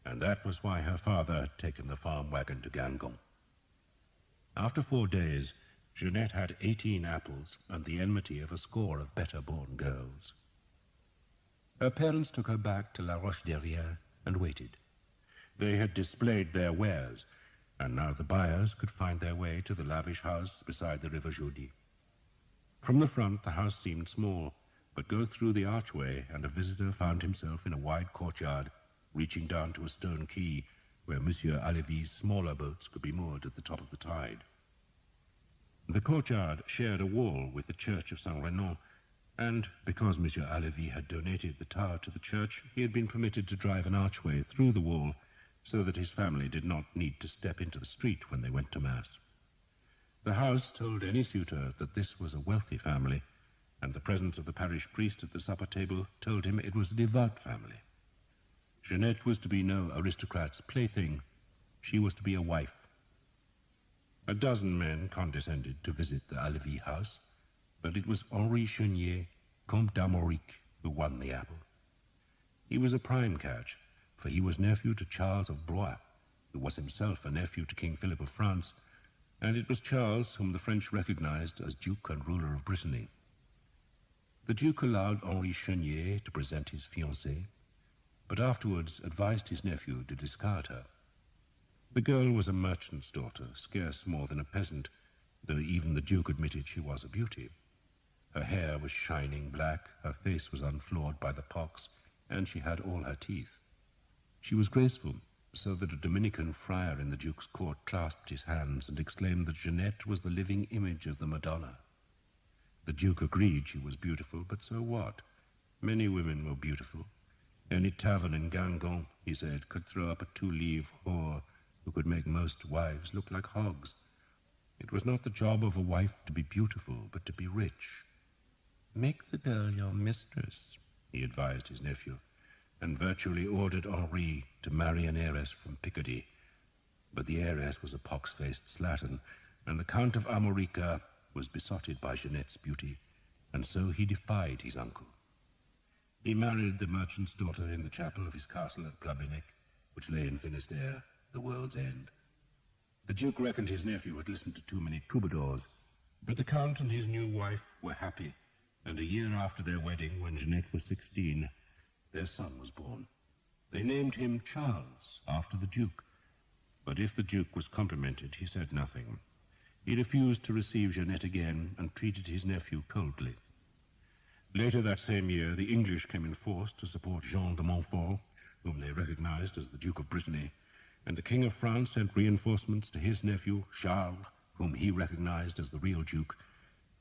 and that was why her father had taken the farm wagon to Guingamp. After 4 days, Jeanette had 18 apples and the enmity of a score of better-born girls. Her parents took her back to La Roche-Derrien and waited. They had displayed their wares, and now the buyers could find their way to the lavish house beside the River Jaudy. From the front, the house seemed small, but go through the archway, and a visitor found himself in a wide courtyard, reaching down to a stone quay, where Monsieur Alévi's smaller boats could be moored at the top of the tide. The courtyard shared a wall with the church of Saint-Renan, and because Monsieur Alévi had donated the tower to the church, he had been permitted to drive an archway through the wall, so that his family did not need to step into the street when they went to Mass. The house told any suitor that this was a wealthy family, and the presence of the parish priest at the supper table told him it was a devout family. Jeanette was to be no aristocrat's plaything. She was to be a wife. A dozen men condescended to visit the Alévi house, but it was Henri Chenier, Comte d'Armorique, who won the apple. He was a prime catch, for he was nephew to Charles of Blois, who was himself a nephew to King Philip of France, and it was Charles whom the French recognized as Duke and ruler of Brittany. The Duke allowed Henri Chenier to present his fiancée, but afterwards advised his nephew to discard her. The girl was a merchant's daughter, scarce more than a peasant, though even the Duke admitted she was a beauty. Her hair was shining black, her face was unflawed by the pox, and she had all her teeth. She was graceful, so that a Dominican friar in the Duke's court clasped his hands and exclaimed that Jeanette was the living image of the Madonna. The Duke agreed she was beautiful, but so what? Many women were beautiful. Any tavern in Guingamp, he said, could throw up a 2-livre whore who could make most wives look like hogs. It was not the job of a wife to be beautiful, but to be rich. "Make the girl your mistress," he advised his nephew, and virtually ordered Henri to marry an heiress from Picardy. But the heiress was a pox-faced slattern, and the Count of Armorica was besotted by Jeanette's beauty, and so he defied his uncle. He married the merchant's daughter in the chapel of his castle at Plabennec, which lay in Finistère, the world's end. The Duke reckoned his nephew had listened to too many troubadours, but the Count and his new wife were happy, and a year after their wedding, when Jeanette was 16, their son was born. They named him Charles, after the Duke, but if the Duke was complimented, he said nothing. He refused to receive Jeanette again and treated his nephew coldly. Later that same year, the English came in force to support Jean de Montfort, whom they recognized as the Duke of Brittany, and the King of France sent reinforcements to his nephew, Charles, whom he recognized as the real Duke,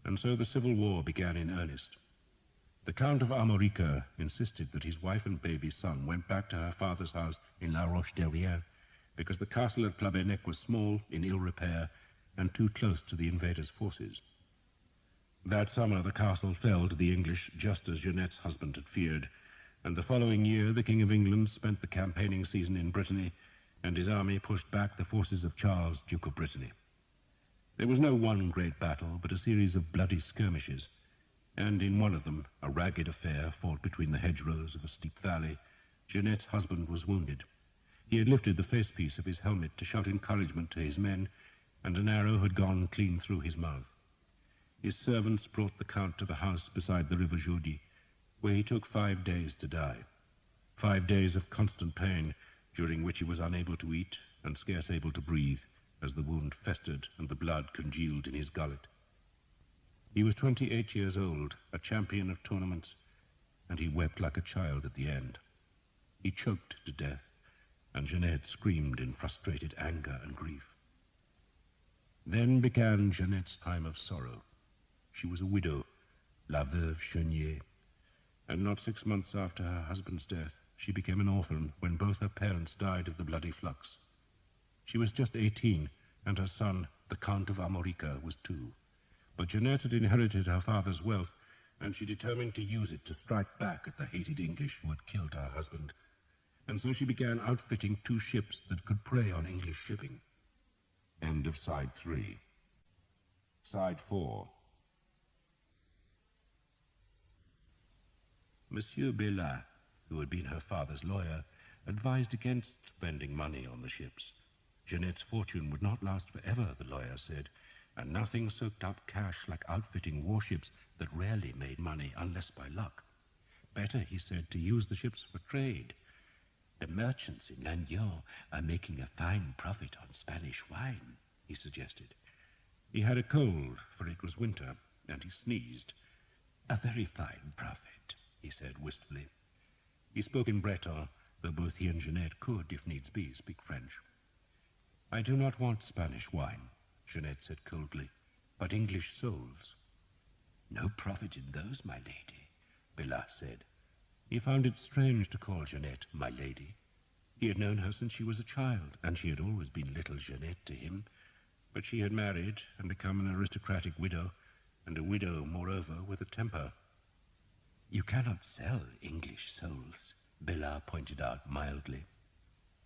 and so the civil war began in earnest. The Count of Armorica insisted that his wife and baby son went back to her father's house in La Roche-Derrière because the castle at Plabennec was small, in ill repair, and too close to the invaders' forces. That summer the castle fell to the English just as Jeanette's husband had feared, and the following year the King of England spent the campaigning season in Brittany, and his army pushed back the forces of Charles, Duke of Brittany. There was no one great battle, but a series of bloody skirmishes, and in one of them, a ragged affair fought between the hedgerows of a steep valley, Jeanette's husband was wounded. He had lifted the facepiece of his helmet to shout encouragement to his men, and an arrow had gone clean through his mouth. His servants brought the Count to the house beside the river Jaudy, where he took 5 days to die. 5 days of constant pain, during which he was unable to eat and scarce able to breathe, as the wound festered and the blood congealed in his gullet. He was 28 years old, a champion of tournaments, and he wept like a child at the end. He choked to death, and Jeanette screamed in frustrated anger and grief. Then began Jeanette's time of sorrow. She was a widow, la veuve Chenier, and not 6 months after her husband's death, she became an orphan when both her parents died of the bloody flux. She was just 18, and her son, the Count of Armorica, was 2. But Jeanette had inherited her father's wealth, and she determined to use it to strike back at the hated English who had killed her husband. And so she began outfitting 2 ships that could prey on English shipping. End of Side 3. Side 4. Monsieur Bellin, who had been her father's lawyer, advised against spending money on the ships. Jeanette's fortune would not last forever, the lawyer said, and nothing soaked up cash like outfitting warships that rarely made money unless by luck. Better, he said, to use the ships for trade. The merchants in Lannion are making a fine profit on Spanish wine, he suggested. He had a cold, for it was winter, and he sneezed. A very fine profit, he said wistfully. He spoke in Breton, though both he and Jeanette could, if needs be, speak French. I do not want Spanish wine, Jeanette said coldly, but English souls. No profit in those, my lady, Bellin said. He found it strange to call Jeanette my lady. He had known her since she was a child, and she had always been little Jeanette to him, but she had married and become an aristocratic widow, and a widow, moreover, with a temper. You cannot sell English souls, Bellin pointed out mildly.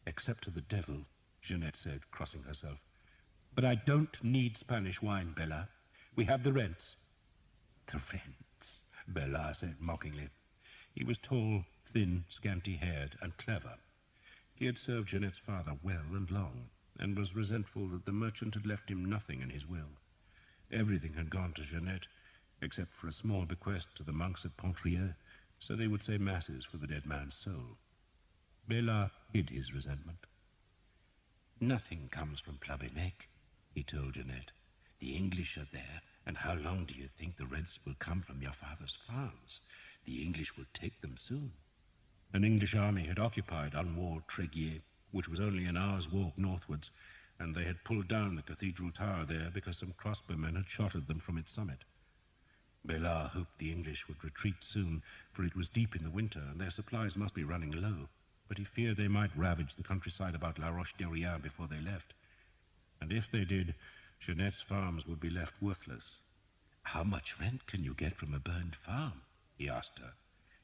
Except to the devil, Jeanette said, crossing herself. But I don't need Spanish wine, Bellin. We have the rents. The rents, Bellin said mockingly. He was tall, thin, scanty-haired, and clever. He had served Jeanette's father well and long, and was resentful that the merchant had left him nothing in his will. Everything had gone to Jeanette, except for a small bequest to the monks at Pontrier, so they would say masses for the dead man's soul. Bellin hid his resentment. Nothing comes from Plabennec, he told Jeanette. The English are there, and how long do you think the rents will come from your father's farms? The English will take them soon. An English army had occupied unwalled Tréguier, which was only an hour's walk northwards, and they had pulled down the cathedral tower there because some crossbowmen had shot at them from its summit. Bellin hoped the English would retreat soon, for it was deep in the winter, and their supplies must be running low, but he feared they might ravage the countryside about La Roche-Derrière before they left. And if they did, Jeanette's farms would be left worthless. How much rent can you get from a burned farm? He asked her.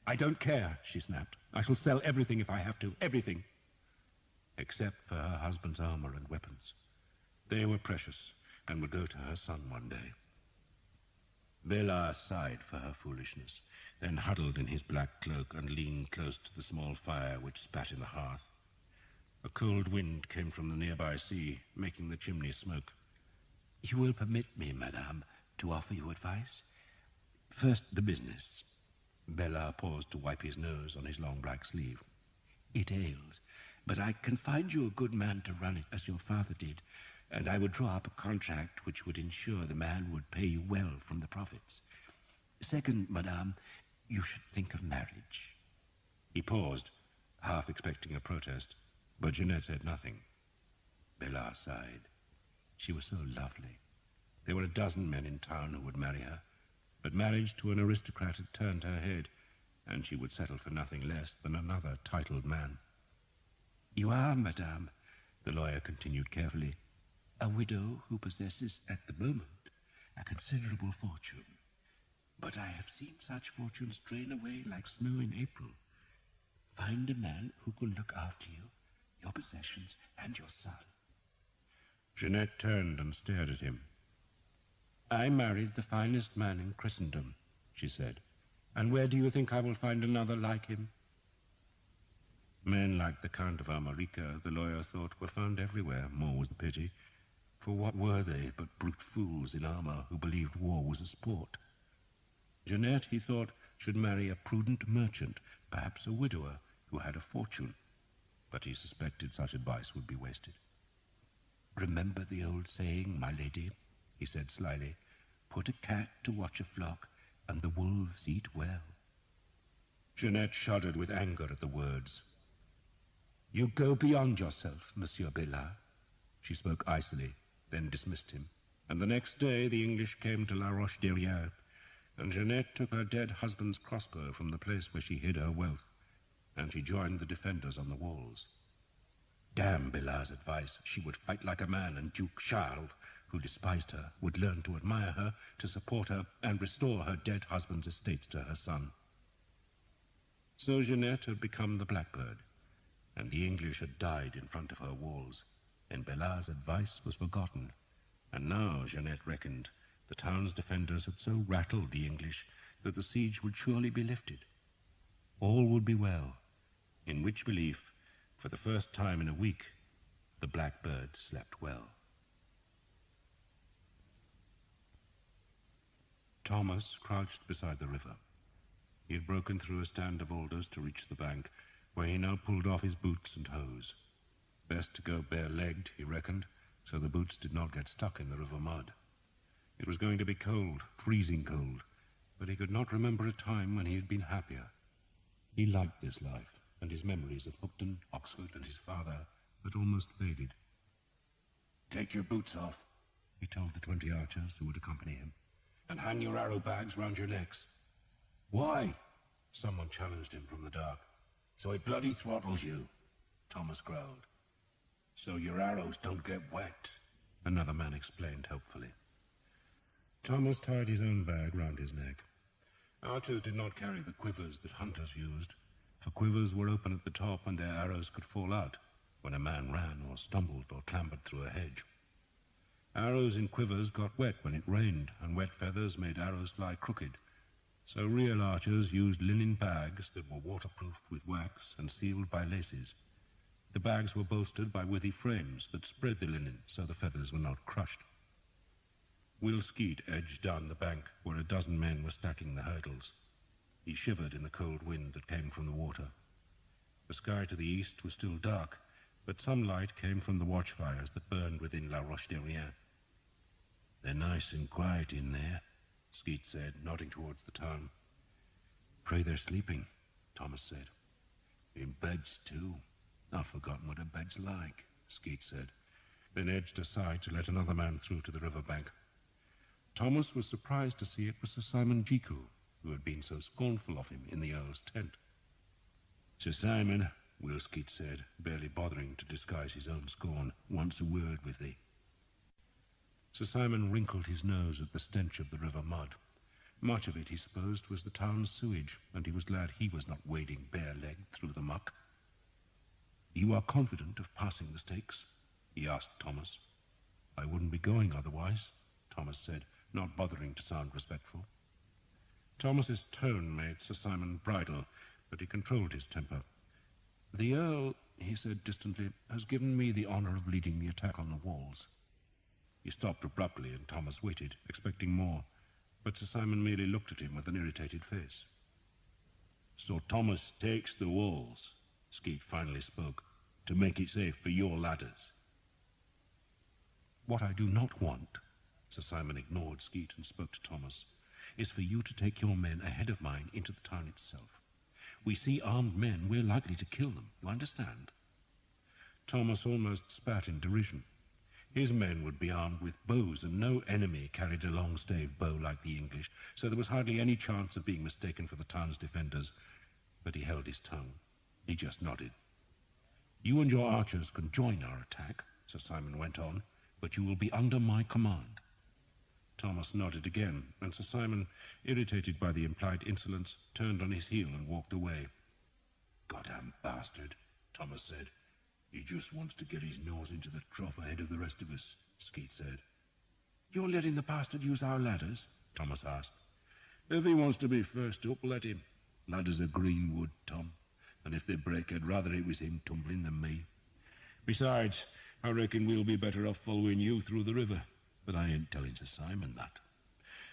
I don't care, she snapped. I shall sell everything if I have to, everything. Except for her husband's armor and weapons. They were precious, and would go to her son one day. Bellin sighed for her foolishness, then huddled in his black cloak and leaned close to the small fire which spat in the hearth. A cold wind came from the nearby sea, making the chimney smoke. You will permit me, madame, to offer you advice? First, the business. Bellin paused to wipe his nose on his long black sleeve. It ails, but I can find you a good man to run it as your father did, and I would draw up a contract which would ensure the man would pay you well from the profits. Second, madame, you should think of marriage. He paused, half expecting a protest, but Jeanette said nothing. Bellin sighed. She was so lovely. There were a dozen men in town who would marry her, but marriage to an aristocrat had turned her head, and she would settle for nothing less than another titled man. "You are, madame," the lawyer continued carefully, "a widow who possesses at the moment a considerable fortune. But I have seen such fortunes drain away like snow in April. Find a man who can look after you, your possessions, and your son." Jeanette turned and stared at him. "I married the finest man in Christendom," she said, "and where do you think I will find another like him?" Men like the Count of Armorica, the lawyer thought, were found everywhere, more was the pity, for what were they but brute fools in armour who believed war was a sport? Jeanette, he thought, should marry a prudent merchant, perhaps a widower, who had a fortune, but he suspected such advice would be wasted. "Remember the old saying, my lady," he said slyly, "put a cat to watch a flock, and the wolves eat well." Jeanette shuddered with anger at the words. "You go beyond yourself, Monsieur Bellard." She spoke icily, then dismissed him, and the next day the English came to La Roche-Derrien, and Jeanette took her dead husband's crossbow from the place where she hid her wealth, and she joined the defenders on the walls. Damn Bellard's advice. She would fight like a man, and Duke Charles, who despised her, would learn to admire her, to support her, and restore her dead husband's estates to her son. So Jeanette had become the blackbird, and the English had died in front of her walls, and Bellard's advice was forgotten. And now, Jeanette reckoned, the town's defenders had so rattled the English that the siege would surely be lifted. All would be well, in which belief, for the first time in a week, the blackbird slept well. Thomas crouched beside the river. He had broken through a stand of alders to reach the bank, where he now pulled off his boots and hose. Best to go bare-legged, he reckoned, so the boots did not get stuck in the river mud. It was going to be cold, freezing cold, but he could not remember a time when he had been happier. He liked this life, and his memories of Hookton, Oxford, and his father had almost faded. "Take your boots off," he told the 20 archers who would accompany him, "and hang your arrow bags round your necks." "Why?" someone challenged him from the dark. "So it bloody throttles you," Thomas growled. "So your arrows don't get wet," another man explained helpfully. Thomas tied his own bag round his neck. Archers did not carry the quivers that hunters used, for quivers were open at the top and their arrows could fall out when a man ran or stumbled or clambered through a hedge. Arrows in quivers got wet when it rained, and wet feathers made arrows fly crooked, so real archers used linen bags that were waterproofed with wax and sealed by laces. The bags were bolstered by withy frames that spread the linen so the feathers were not crushed. Will Skeet edged down the bank where a dozen men were stacking the hurdles. He shivered in the cold wind that came from the water. The sky to the east was still dark, but some light came from the watchfires that burned within La Roche-Derrien. "They're nice and quiet in there," Skeet said, nodding towards the town. "Pray they're sleeping," Thomas said. "In beds, too. I've forgotten what a bed's like," Skeet said, then edged aside to let another man through to the river bank. Thomas was surprised to see it was Sir Simon Jekyll, who had been so scornful of him in the Earl's tent. "Sir Simon," Will Skeet said, barely bothering to disguise his own scorn, "wants a word with thee." Sir Simon wrinkled his nose at the stench of the river mud. Much of it, he supposed, was the town's sewage, and he was glad he was not wading bare-legged through the muck. "You are confident of passing the stakes?" he asked Thomas. "I wouldn't be going otherwise," Thomas said, not bothering to sound respectful. Thomas's tone made Sir Simon bridle, but he controlled his temper. "The Earl," he said distantly, "has given me the honour of leading the attack on the walls." He stopped abruptly, and Thomas waited, expecting more, but Sir Simon merely looked at him with an irritated face. "So Thomas takes the walls," Skeet finally spoke, "to make it safe for your ladders." "What I do not want," Sir Simon ignored Skeet and spoke to Thomas, "is for you to take your men ahead of mine into the town itself. We see armed men, we're likely to kill them, you understand?" Thomas almost spat in derision. His men would be armed with bows, and no enemy carried a long-stave bow like the English, so there was hardly any chance of being mistaken for the town's defenders. But he held his tongue. He just nodded. "You and your archers can join our attack," Sir Simon went on, "but you will be under my command." Thomas nodded again, and Sir Simon, irritated by the implied insolence, turned on his heel and walked away. "Goddamn bastard," Thomas said. "He just wants to get his nose into the trough ahead of the rest of us," Skeet said. "You're letting the bastard use our ladders?" Thomas asked. "If he wants to be first up, let him. Ladders are green wood, Tom, and if they break, I'd rather it was him tumbling than me. Besides, I reckon we'll be better off following you through the river, but I ain't telling Sir Simon that."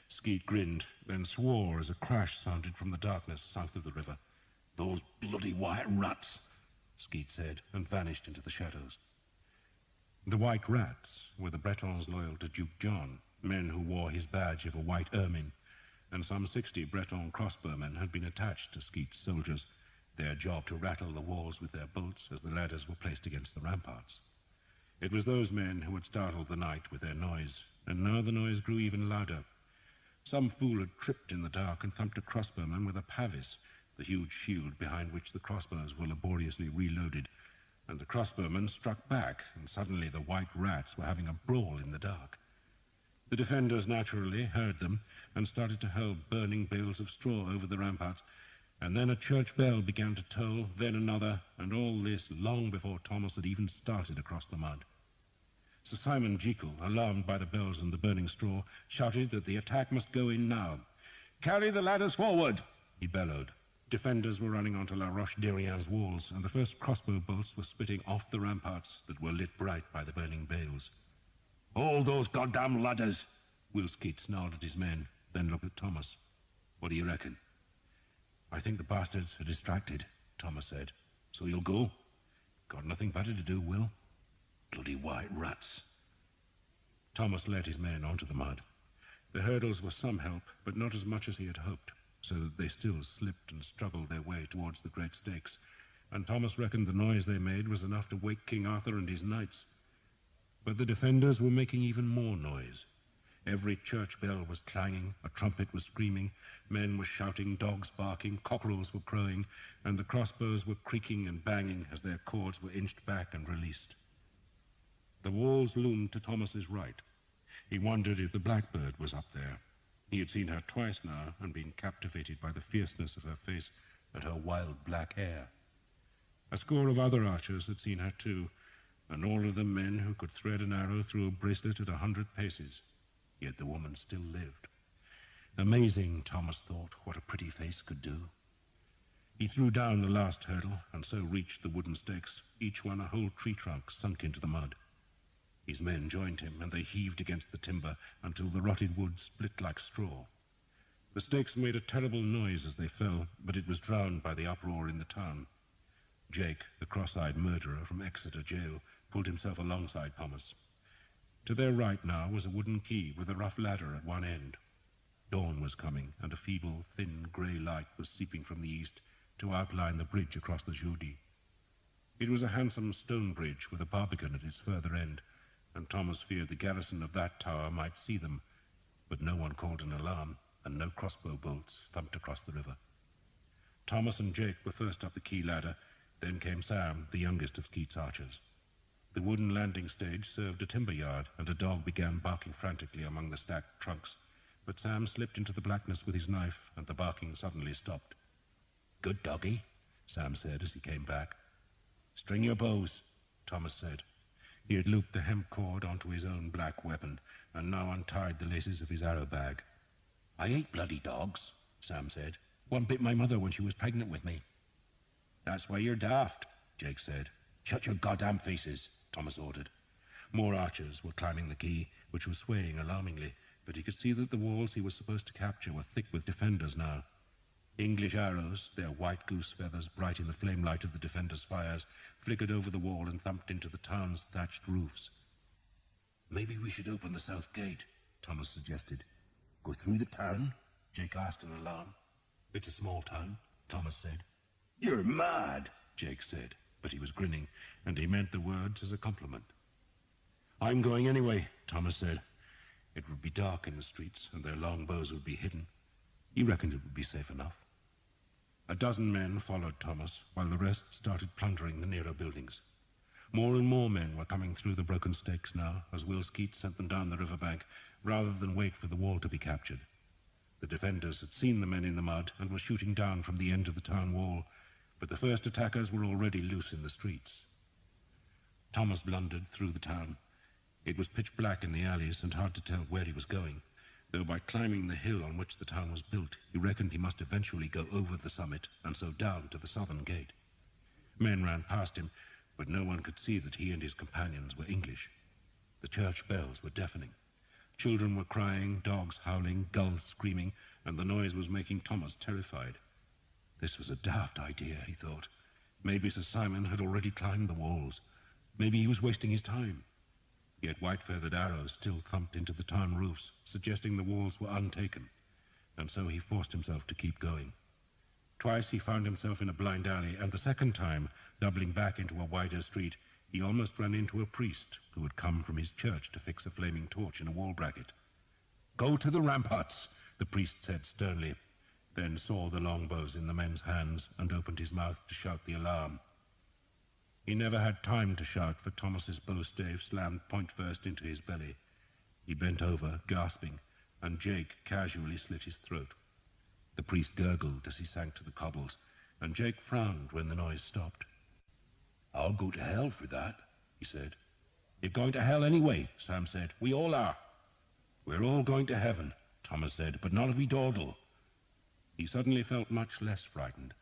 Skeet grinned, then swore as a crash sounded from the darkness south of the river. "Those bloody white rats," Skeet said, and vanished into the shadows. The White Rats were the Bretons loyal to Duke John, men who wore his badge of a white ermine, and some 60 Breton crossbowmen had been attached to Skeet's soldiers, their job to rattle the walls with their bolts as the ladders were placed against the ramparts. It was those men who had startled the night with their noise, and now the noise grew even louder. Some fool had tripped in the dark and thumped a crossbowman with a pavis, the huge shield behind which the crossbows were laboriously reloaded, and the crossbowmen struck back, and suddenly the White Rats were having a brawl in the dark. The defenders naturally heard them and started to hurl burning bales of straw over the ramparts, and then a church bell began to toll, then another, and all this long before Thomas had even started across the mud. Sir Simon Jekyll, alarmed by the bells and the burning straw, shouted that the attack must go in now. "Carry the ladders forward," he bellowed. Defenders were running onto La Roche-Derrien's walls, and the first crossbow bolts were spitting off the ramparts that were lit bright by the burning bales. "Hold those goddamn ladders!" Will Skeet snarled at his men, then looked at Thomas. "What do you reckon?" "I think the bastards are distracted," Thomas said. "So you'll go?" "Got nothing better to do, Will." "Bloody white rats." Thomas led his men onto the mud. The hurdles were some help, but not as much as he had hoped, so that they still slipped and struggled their way towards the great stakes, and Thomas reckoned the noise they made was enough to wake King Arthur and his knights. But the defenders were making even more noise. Every church bell was clanging, a trumpet was screaming, men were shouting, dogs barking, cockerels were crowing, and the crossbows were creaking and banging as their cords were inched back and released. The walls loomed to Thomas's right. He wondered if the Blackbird was up there. He had seen her twice now and been captivated by the fierceness of her face and her wild black hair. A score of other archers had seen her too, and all of them men who could thread an arrow through a bracelet at 100 paces. Yet the woman still lived. Amazing, Thomas thought, what a pretty face could do. He threw down the last hurdle and so reached the wooden stakes, each one a whole tree trunk sunk into the mud. His men joined him, and they heaved against the timber until the rotted wood split like straw. The stakes made a terrible noise as they fell, but it was drowned by the uproar in the town. Jake, the cross-eyed murderer from Exeter jail, pulled himself alongside Thomas. To their right now was a wooden quay with a rough ladder at one end. Dawn was coming, and a feeble, thin, grey light was seeping from the east to outline the bridge across the Jeudi. It was a handsome stone bridge with a barbican at its further end, and Thomas feared the garrison of that tower might see them, but no one called an alarm, and no crossbow bolts thumped across the river. Thomas and Jake were first up the quay ladder, then came Sam, the youngest of Skeet's archers. The wooden landing stage served a timber yard, and a dog began barking frantically among the stacked trunks, but Sam slipped into the blackness with his knife, and the barking suddenly stopped. "Good doggy," Sam said as he came back. "String your bows," Thomas said. He had looped the hemp cord onto his own black weapon, and now untied the laces of his arrow bag. "I hate bloody dogs," Sam said. "One bit my mother when she was pregnant with me." "That's why you're daft," Jake said. "Shut your goddamn faces," Thomas ordered. More archers were climbing the quay, which was swaying alarmingly, but he could see that the walls he was supposed to capture were thick with defenders now. English arrows, their white goose feathers bright in the flame light of the defenders' fires, flickered over the wall and thumped into the town's thatched roofs. "Maybe we should open the south gate," Thomas suggested. "Go through the town?" Jake asked in alarm. "It's a small town," Thomas said. "You're mad," Jake said, but he was grinning, and he meant the words as a compliment. "I'm going anyway," Thomas said. It would be dark in the streets, and their long bows would be hidden. He reckoned it would be safe enough. A dozen men followed Thomas, while the rest started plundering the nearer buildings. More and more men were coming through the broken stakes now, as Will Skeet sent them down the riverbank, rather than wait for the wall to be captured. The defenders had seen the men in the mud and were shooting down from the end of the town wall, but the first attackers were already loose in the streets. Thomas blundered through the town. It was pitch black in the alleys and hard to tell where he was going, though by climbing the hill on which the town was built, he reckoned he must eventually go over the summit and so down to the southern gate. Men ran past him, but no one could see that he and his companions were English. The church bells were deafening. Children were crying, dogs howling, gulls screaming, and the noise was making Thomas terrified. This was a daft idea, he thought. Maybe Sir Simon had already climbed the walls. Maybe he was wasting his time. Yet white-feathered arrows still thumped into the town roofs, suggesting the walls were untaken, and so he forced himself to keep going. Twice he found himself in a blind alley, and the second time, doubling back into a wider street, he almost ran into a priest who had come from his church to fix a flaming torch in a wall bracket. "Go to the ramparts," the priest said sternly, then saw the longbows in the men's hands and opened his mouth to shout the alarm. He never had time to shout, for Thomas's bow-stave slammed point first into his belly. He bent over, gasping, and Jake casually slit his throat. The priest gurgled as he sank to the cobbles, and Jake frowned when the noise stopped. "I'll go to hell for that," he said. "You're going to hell anyway," Sam said. "We all are." "We're all going to heaven," Thomas said, "but not if we dawdle." He suddenly felt much less frightened,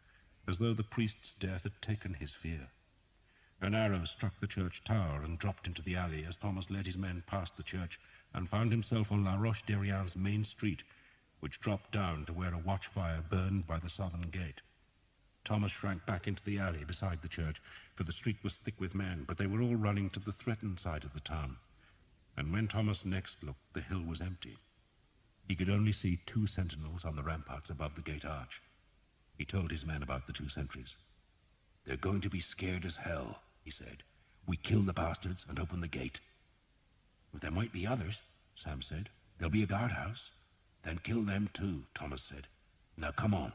as though the priest's death had taken his fear. An arrow struck the church tower and dropped into the alley as Thomas led his men past the church and found himself on La Roche-Derrien's main street, which dropped down to where a watchfire burned by the southern gate. Thomas shrank back into the alley beside the church, for the street was thick with men, but they were all running to the threatened side of the town. And when Thomas next looked, the hill was empty. He could only see 2 sentinels on the ramparts above the gate arch. He told his men about the 2 sentries. "They're going to be scared as hell," he said. "We kill the bastards and open the gate." "But there might be others," Sam said. "There'll be a guardhouse." "Then kill them too," Thomas said. "Now come on."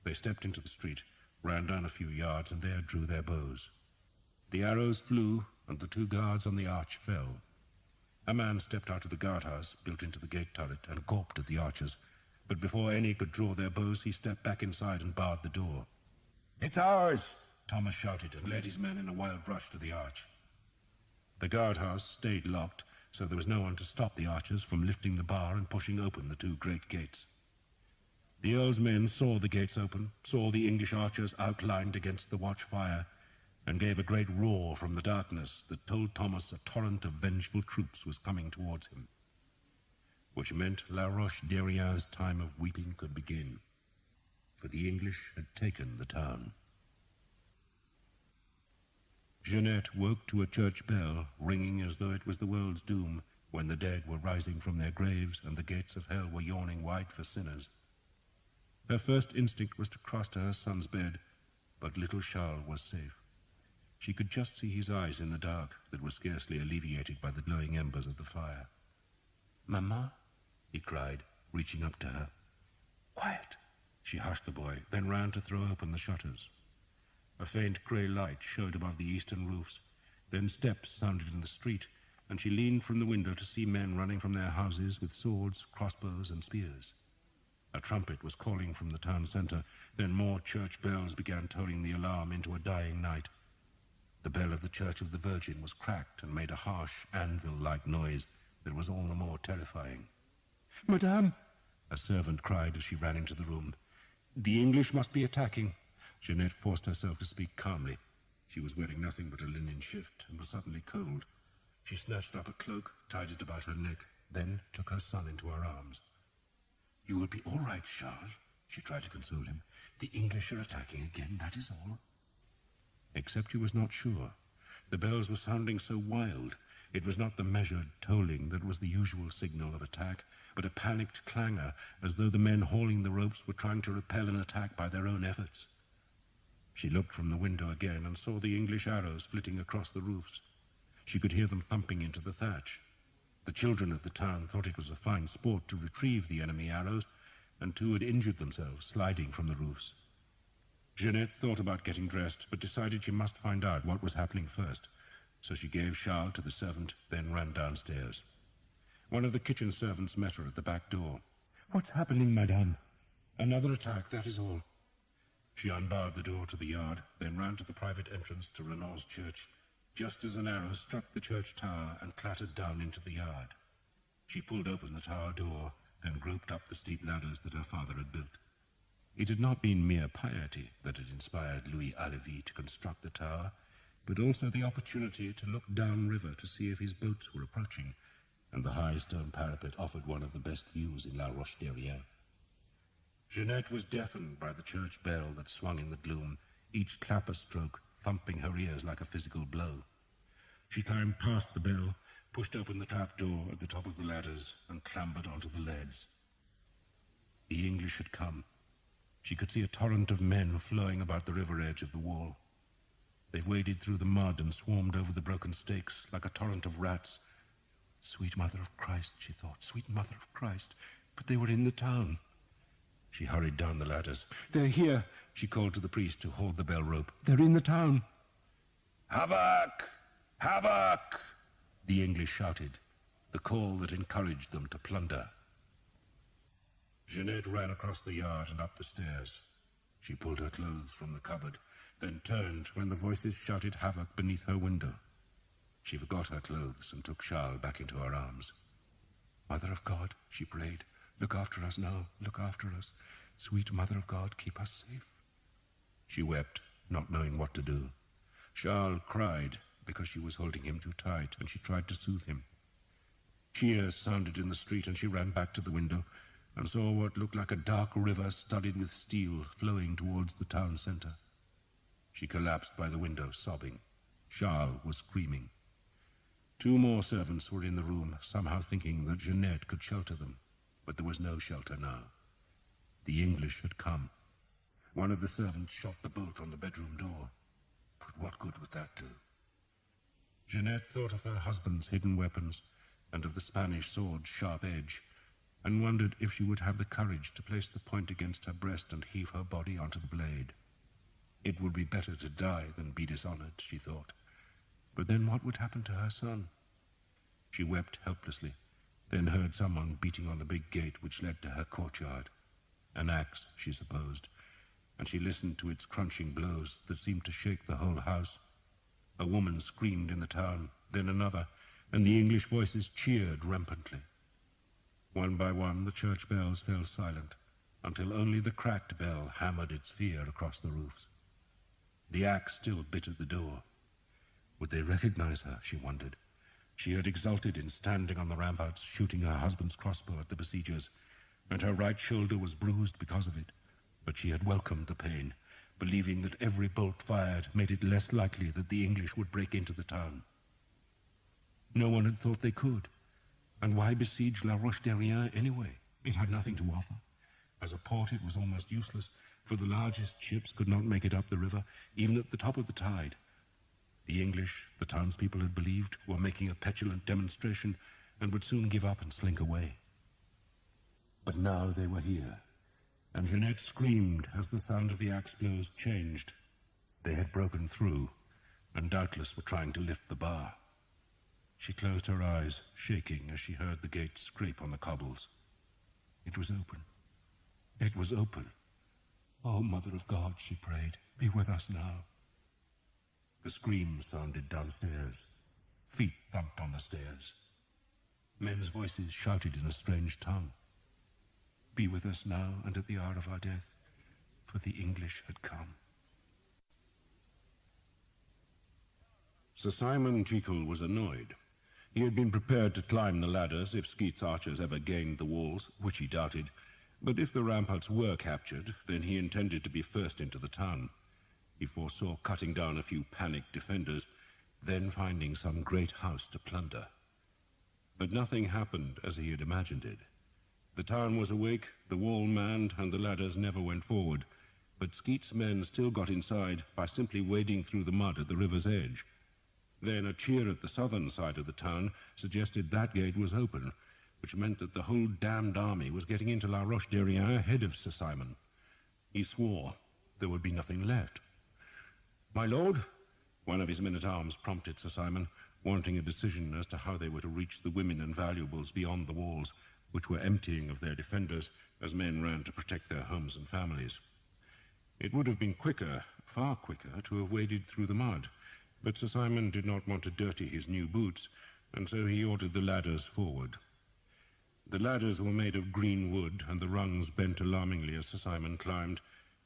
They stepped into the street, ran down a few yards, and there drew their bows. The arrows flew, and the 2 guards on the arch fell. A man stepped out of the guardhouse, built into the gate turret, and gawped at the archers, but before any could draw their bows, he stepped back inside and barred the door. "It's ours!" Thomas shouted, and led his men in a wild rush to the arch. The guardhouse stayed locked, so there was no one to stop the archers from lifting the bar and pushing open the 2 great gates. The Earl's men saw the gates open, saw the English archers outlined against the watchfire, and gave a great roar from the darkness that told Thomas a torrent of vengeful troops was coming towards him, which meant La Roche-Derrien's time of weeping could begin, for the English had taken the town. Jeanette woke to a church bell, ringing as though it was the world's doom, when the dead were rising from their graves and the gates of hell were yawning wide for sinners. Her first instinct was to cross to her son's bed, but little Charles was safe. She could just see his eyes in the dark that were scarcely alleviated by the glowing embers of the fire. "Mama," he cried, reaching up to her. "Quiet," she hushed the boy, then ran to throw open the shutters. A faint grey light showed above the eastern roofs, then steps sounded in the street, and she leaned from the window to see men running from their houses with swords, crossbows, and spears. A trumpet was calling from the town centre, then more church bells began tolling the alarm into a dying night. The bell of the Church of the Virgin was cracked and made a harsh, anvil-like noise that was all the more terrifying. "Madame!" a servant cried as she ran into the room. "The English must be attacking." Jeanette forced herself to speak calmly. She was wearing nothing but a linen shift and was suddenly cold. She snatched up a cloak, tied it about her neck, then took her son into her arms. "You will be all right, Charles," she tried to console him. "The English are attacking again, that is all." Except she was not sure. The bells were sounding so wild. It was not the measured tolling that was the usual signal of attack, but a panicked clangor, as though the men hauling the ropes were trying to repel an attack by their own efforts. She looked from the window again and saw the English arrows flitting across the roofs. She could hear them thumping into the thatch. The children of the town thought it was a fine sport to retrieve the enemy arrows, and two had injured themselves sliding from the roofs. Jeanette thought about getting dressed, but decided she must find out what was happening first, so she gave Charles to the servant, then ran downstairs. One of the kitchen servants met her at the back door. "What's happening, madame?" "Another attack, that is all." She unbarred the door to the yard, then ran to the private entrance to Renan's church, just as an arrow struck the church tower and clattered down into the yard. She pulled open the tower door, then groped up the steep ladders that her father had built. It had not been mere piety that had inspired Louis Halévy to construct the tower, but also the opportunity to look downriver to see if his boats were approaching, and the high stone parapet offered one of the best views in La Roche-Derrien. Jeanette was deafened by the church bell that swung in the gloom, each clapper stroke thumping her ears like a physical blow. She climbed past the bell, pushed open the trap-door at the top of the ladders, and clambered onto the leads. The English had come. She could see a torrent of men flowing about the river edge of the wall. They waded through the mud and swarmed over the broken stakes like a torrent of rats. Sweet Mother of Christ, she thought, sweet Mother of Christ, but they were in the town. She hurried down the ladders. "They're here," she called to the priest who hauled the bell rope. "They're in the town." "Havoc! Havoc!" the English shouted, the call that encouraged them to plunder. Jeanette ran across the yard and up the stairs. She pulled her clothes from the cupboard, then turned when the voices shouted havoc beneath her window. She forgot her clothes and took Charles back into her arms. "Mother of God," she prayed, "look after us now, look after us. Sweet Mother of God, keep us safe." She wept, not knowing what to do. Charles cried because she was holding him too tight, and she tried to soothe him. Cheers sounded in the street, and she ran back to the window and saw what looked like a dark river studded with steel flowing towards the town centre. She collapsed by the window, sobbing. Charles was screaming. Two more servants were in the room, somehow thinking that Jeanette could shelter them, but there was no shelter now. The English had come. One of the servants shot the bolt on the bedroom door. But what good would that do? Jeanette thought of her husband's hidden weapons and of the Spanish sword's sharp edge, and wondered if she would have the courage to place the point against her breast and heave her body onto the blade. It would be better to die than be dishonored, she thought. But then what would happen to her son? She wept helplessly, then heard someone beating on the big gate which led to her courtyard. An axe, she supposed, and she listened to its crunching blows that seemed to shake the whole house. A woman screamed in the town, then another, and the English voices cheered rampantly. One by one, the church bells fell silent, until only the cracked bell hammered its fear across the roofs. The axe still bit at the door. Would they recognize her, she wondered. She had exulted in standing on the ramparts, shooting her husband's crossbow at the besiegers, and her right shoulder was bruised because of it. But she had welcomed the pain, believing that every bolt fired made it less likely that the English would break into the town. No one had thought they could. And why besiege La Roche-Derrien anyway? It had nothing to offer. As a port it was almost useless, for the largest ships could not make it up the river, even at the top of the tide. The English, the townspeople had believed, were making a petulant demonstration and would soon give up and slink away. But now they were here, and Jeanette screamed as the sound of the axe blows changed. They had broken through, and doubtless were trying to lift the bar. She closed her eyes, shaking as she heard the gate scrape on the cobbles. It was open. It was open. "Oh, Mother of God," she prayed, "be with us now." The scream sounded downstairs. Feet thumped on the stairs. Men's voices shouted in a strange tongue. "Be with us now and at the hour of our death, for the English had come." Sir Simon Jekyll was annoyed. He had been prepared to climb the ladders if Skeet's archers ever gained the walls, which he doubted, but if the ramparts were captured, then he intended to be first into the town. He foresaw cutting down a few panicked defenders, then finding some great house to plunder. But nothing happened as he had imagined it. The town was awake, the wall manned, and the ladders never went forward, but Skeet's men still got inside by simply wading through the mud at the river's edge. Then a cheer at the southern side of the town suggested that gate was open, which meant that the whole damned army was getting into La Roche-Derrien ahead of Sir Simon. He swore there would be nothing left. "My lord," one of his men-at-arms prompted Sir Simon, wanting a decision as to how they were to reach the women and valuables beyond the walls, which were emptying of their defenders as men ran to protect their homes and families. It would have been quicker, far quicker, to have waded through the mud, but Sir Simon did not want to dirty his new boots, and so he ordered the ladders forward. The ladders were made of green wood, and the rungs bent alarmingly as Sir Simon climbed,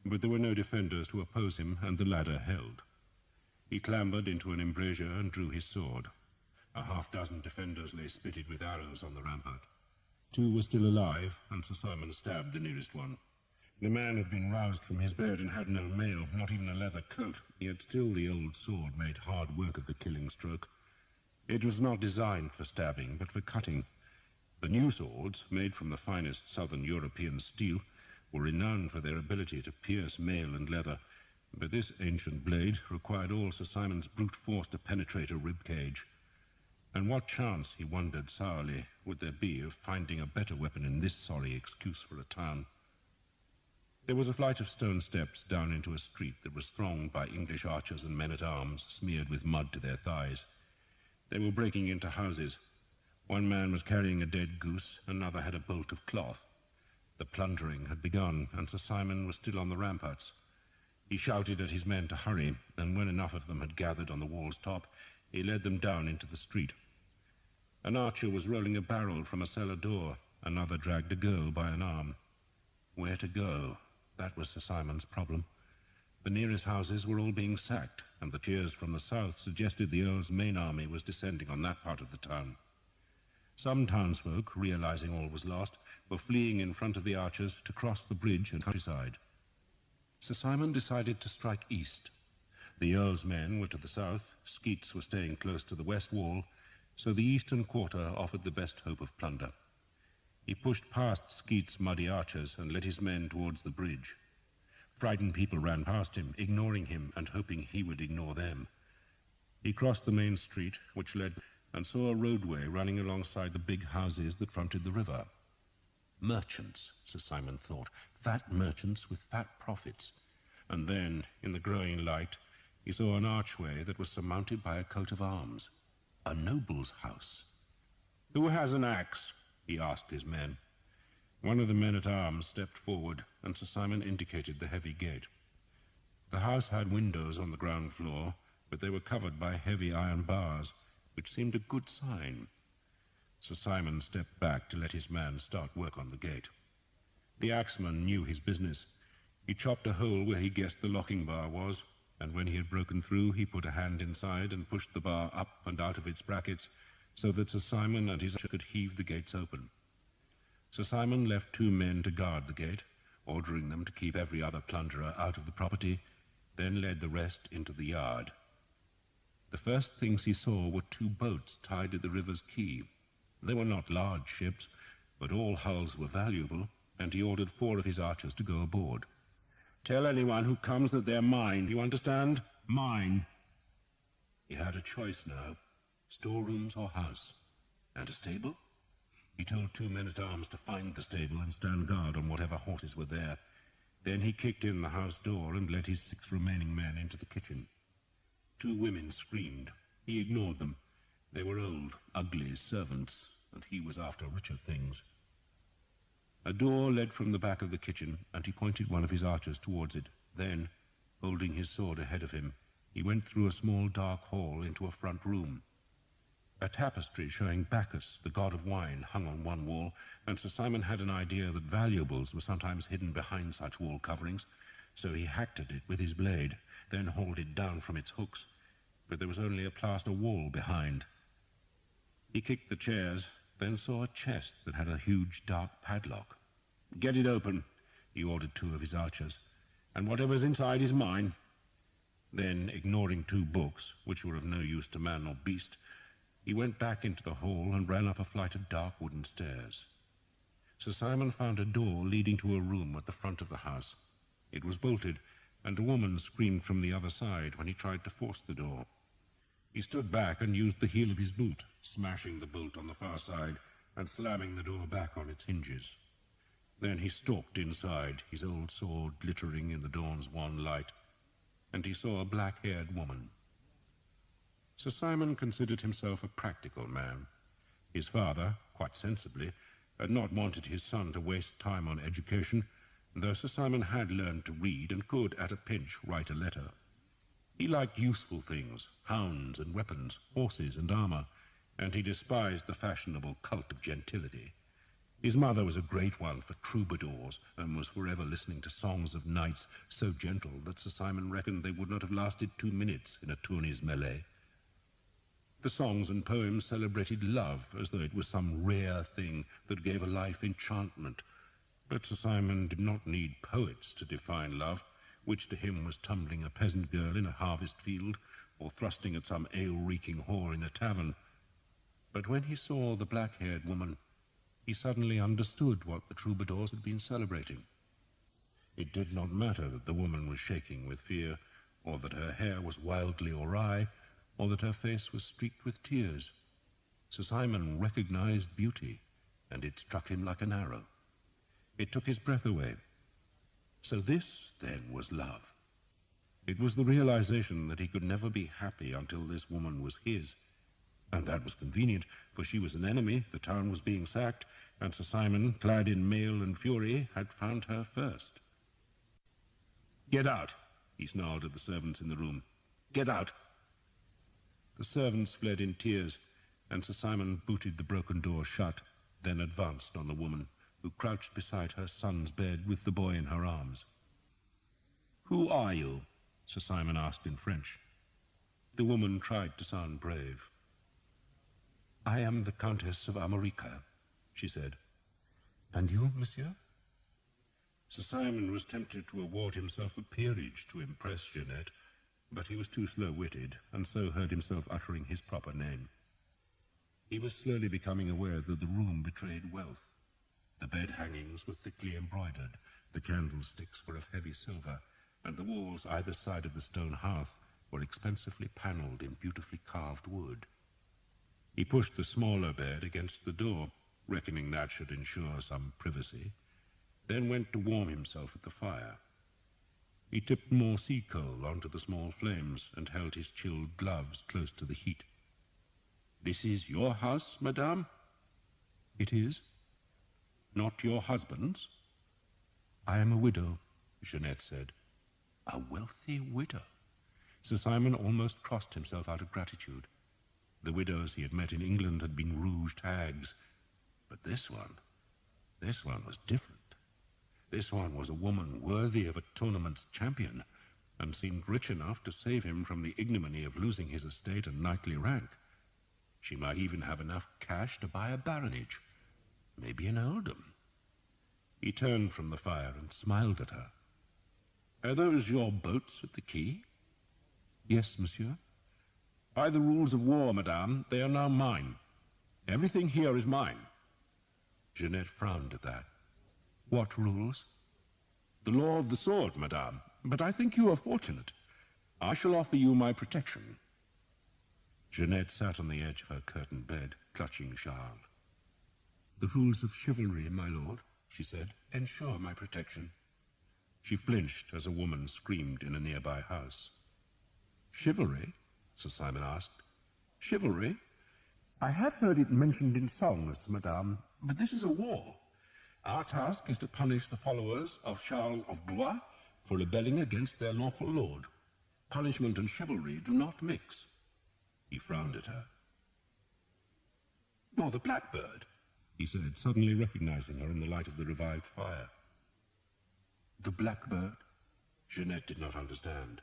but there were no defenders to oppose him, and the ladder held. He clambered into an embrasure and drew his sword. A half-dozen defenders lay spitted with arrows on the rampart. 2 were still alive, and Sir Simon stabbed the nearest one. The man had been roused from his bed and had no mail, not even a leather coat, yet still the old sword made hard work of the killing stroke. It was not designed for stabbing, but for cutting. The new swords, made from the finest southern European steel, were renowned for their ability to pierce mail and leather, but this ancient blade required all Sir Simon's brute force to penetrate a rib cage. And what chance, he wondered sourly, would there be of finding a better weapon in this sorry excuse for a town? There was a flight of stone steps down into a street that was thronged by English archers and men-at-arms, smeared with mud to their thighs. They were breaking into houses. One man was carrying a dead goose, another had a bolt of cloth. The plundering had begun, and Sir Simon was still on the ramparts. He shouted at his men to hurry, and when enough of them had gathered on the wall's top, he led them down into the street. An archer was rolling a barrel from a cellar door. Another dragged a girl by an arm. Where to go? That was Sir Simon's problem. The nearest houses were all being sacked, and the cheers from the south suggested the Earl's main army was descending on that part of the town. Some townsfolk, realizing all was lost, were fleeing in front of the archers to cross the bridge and countryside. Sir Simon decided to strike east. The Earl's men were to the south, Skeets were staying close to the west wall, so the eastern quarter offered the best hope of plunder. He pushed past Skeets' muddy archers and led his men towards the bridge. Frightened people ran past him, ignoring him and hoping he would ignore them. He crossed the main street, which led, and saw a roadway running alongside the big houses that fronted the river. Merchants, Sir Simon thought, fat merchants with fat profits. And then, in the growing light, he saw an archway that was surmounted by a coat of arms. A noble's house. "Who has an axe?" he asked his men. One of the men-at-arms stepped forward, and Sir Simon indicated the heavy gate. The house had windows on the ground floor, but they were covered by heavy iron bars, which seemed a good sign. Sir Simon stepped back to let his man start work on the gate. The axeman knew his business. He chopped a hole where he guessed the locking bar was, and when he had broken through, he put a hand inside and pushed the bar up and out of its brackets so that Sir Simon and his archer could heave the gates open. Sir Simon left 2 men to guard the gate, ordering them to keep every other plunderer out of the property, then led the rest into the yard. The first things he saw were 2 boats tied at the river's quay. They were not large ships, but all hulls were valuable, and he ordered 4 of his archers to go aboard. "Tell anyone who comes that they're mine, you understand? Mine." He had a choice now, storerooms or house. And a stable? He told 2 men-at-arms to find the stable and stand guard on whatever horses were there. Then he kicked in the house door and led his 6 remaining men into the kitchen. 2 women screamed. He ignored them. They were old, ugly servants, and he was after richer things. A door led from the back of the kitchen, and he pointed one of his archers towards it. Then, holding his sword ahead of him, he went through a small dark hall into a front room. A tapestry showing Bacchus, the god of wine, hung on one wall, and Sir Simon had an idea that valuables were sometimes hidden behind such wall coverings, so he hacked at it with his blade, then hauled it down from its hooks, but there was only a plaster wall behind. He kicked the chairs, then saw a chest that had a huge dark padlock. "Get it open," he ordered 2 of his archers, "and whatever's inside is mine." Then, ignoring 2 books, which were of no use to man or beast, he went back into the hall and ran up a flight of dark wooden stairs. Sir Simon found a door leading to a room at the front of the house. It was bolted, and a woman screamed from the other side when he tried to force the door. He stood back and used the heel of his boot, smashing the bolt on the far side and slamming the door back on its hinges. Then he stalked inside, his old sword glittering in the dawn's wan light, and he saw a black-haired woman. Sir Simon considered himself a practical man. His father, quite sensibly, had not wanted his son to waste time on education, though Sir Simon had learned to read and could, at a pinch, write a letter. He liked useful things, hounds and weapons, horses and armour, and he despised the fashionable cult of gentility. His mother was a great one for troubadours, and was forever listening to songs of knights so gentle that Sir Simon reckoned they would not have lasted 2 minutes in a tourney's melee. The songs and poems celebrated love, as though it was some rare thing that gave a life enchantment. But Sir Simon did not need poets to define love, which to him was tumbling a peasant girl in a harvest field, or thrusting at some ale-reeking whore in a tavern. But when he saw the black-haired woman, he suddenly understood what the troubadours had been celebrating. It did not matter that the woman was shaking with fear, or that her hair was wildly awry, or that her face was streaked with tears. Sir Simon recognized beauty, and it struck him like an arrow. It took his breath away. So this, then, was love. It was the realization that he could never be happy until this woman was his. And that was convenient, for she was an enemy, the town was being sacked, and Sir Simon, clad in mail and fury, had found her first. "Get out," he snarled at the servants in the room. "Get out." The servants fled in tears, and Sir Simon booted the broken door shut, then advanced on the woman, who crouched beside her son's bed with the boy in her arms. "Who are you?" Sir Simon asked in French. The woman tried to sound brave. "I am the Countess of Armorica," she said. "And you, monsieur?" Sir Simon was tempted to award himself a peerage to impress Jeanette, but he was too slow-witted, and so heard himself uttering his proper name. He was slowly becoming aware that the room betrayed wealth. The bed hangings were thickly embroidered, the candlesticks were of heavy silver, and the walls either side of the stone hearth were expensively panelled in beautifully carved wood. He pushed the smaller bed against the door, reckoning that should ensure some privacy, then went to warm himself at the fire. He tipped more sea coal onto the small flames and held his chilled gloves close to the heat. "This is your house, madame?" "It is." "Not your husband's?" "I am a widow," Jeanette said. A wealthy widow. Sir Simon almost crossed himself out of gratitude. The widows he had met in England had been rouged hags, but this one was different. This one was a woman worthy of a tournament's champion, and seemed rich enough to save him from the ignominy of losing his estate and knightly rank. She might even have enough cash to buy a baronage, maybe an earldom. He turned from the fire and smiled at her. "Are those your boats at the quay?" "Yes, monsieur." "By the rules of war, madame, they are now mine. Everything here is mine." Jeanette frowned at that. "What rules?" "The law of the sword, madame. But I think you are fortunate. I shall offer you my protection." Jeanette sat on the edge of her curtained bed, clutching Charles. "The rules of chivalry, my lord," she said, "ensure my protection." She flinched as a woman screamed in a nearby house. "Chivalry?" Sir Simon asked. "Chivalry? I have heard it mentioned in songs, madame, but this is a war. Our task is to punish the followers of Charles of Blois for rebelling against their lawful lord. Punishment and chivalry do not mix." He frowned at her. "You're the Blackbird," he said, suddenly recognizing her in the light of the revived fire. "The Blackbird?" Jeanette did not understand.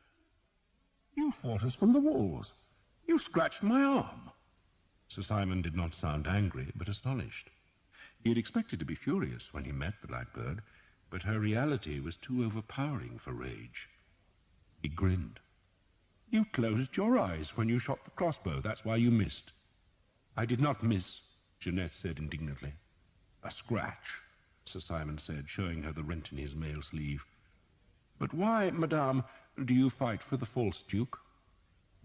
"You fought us from the walls. You scratched my arm." Sir Simon did not sound angry, but astonished. He had expected to be furious when he met the Blackbird, but her reality was too overpowering for rage. He grinned. "You closed your eyes when you shot the crossbow. That's why you missed." "I did not miss," Jeanette said indignantly. "A scratch," Sir Simon said, showing her the rent in his mail sleeve. "But why, madame, do you fight for the false duke?"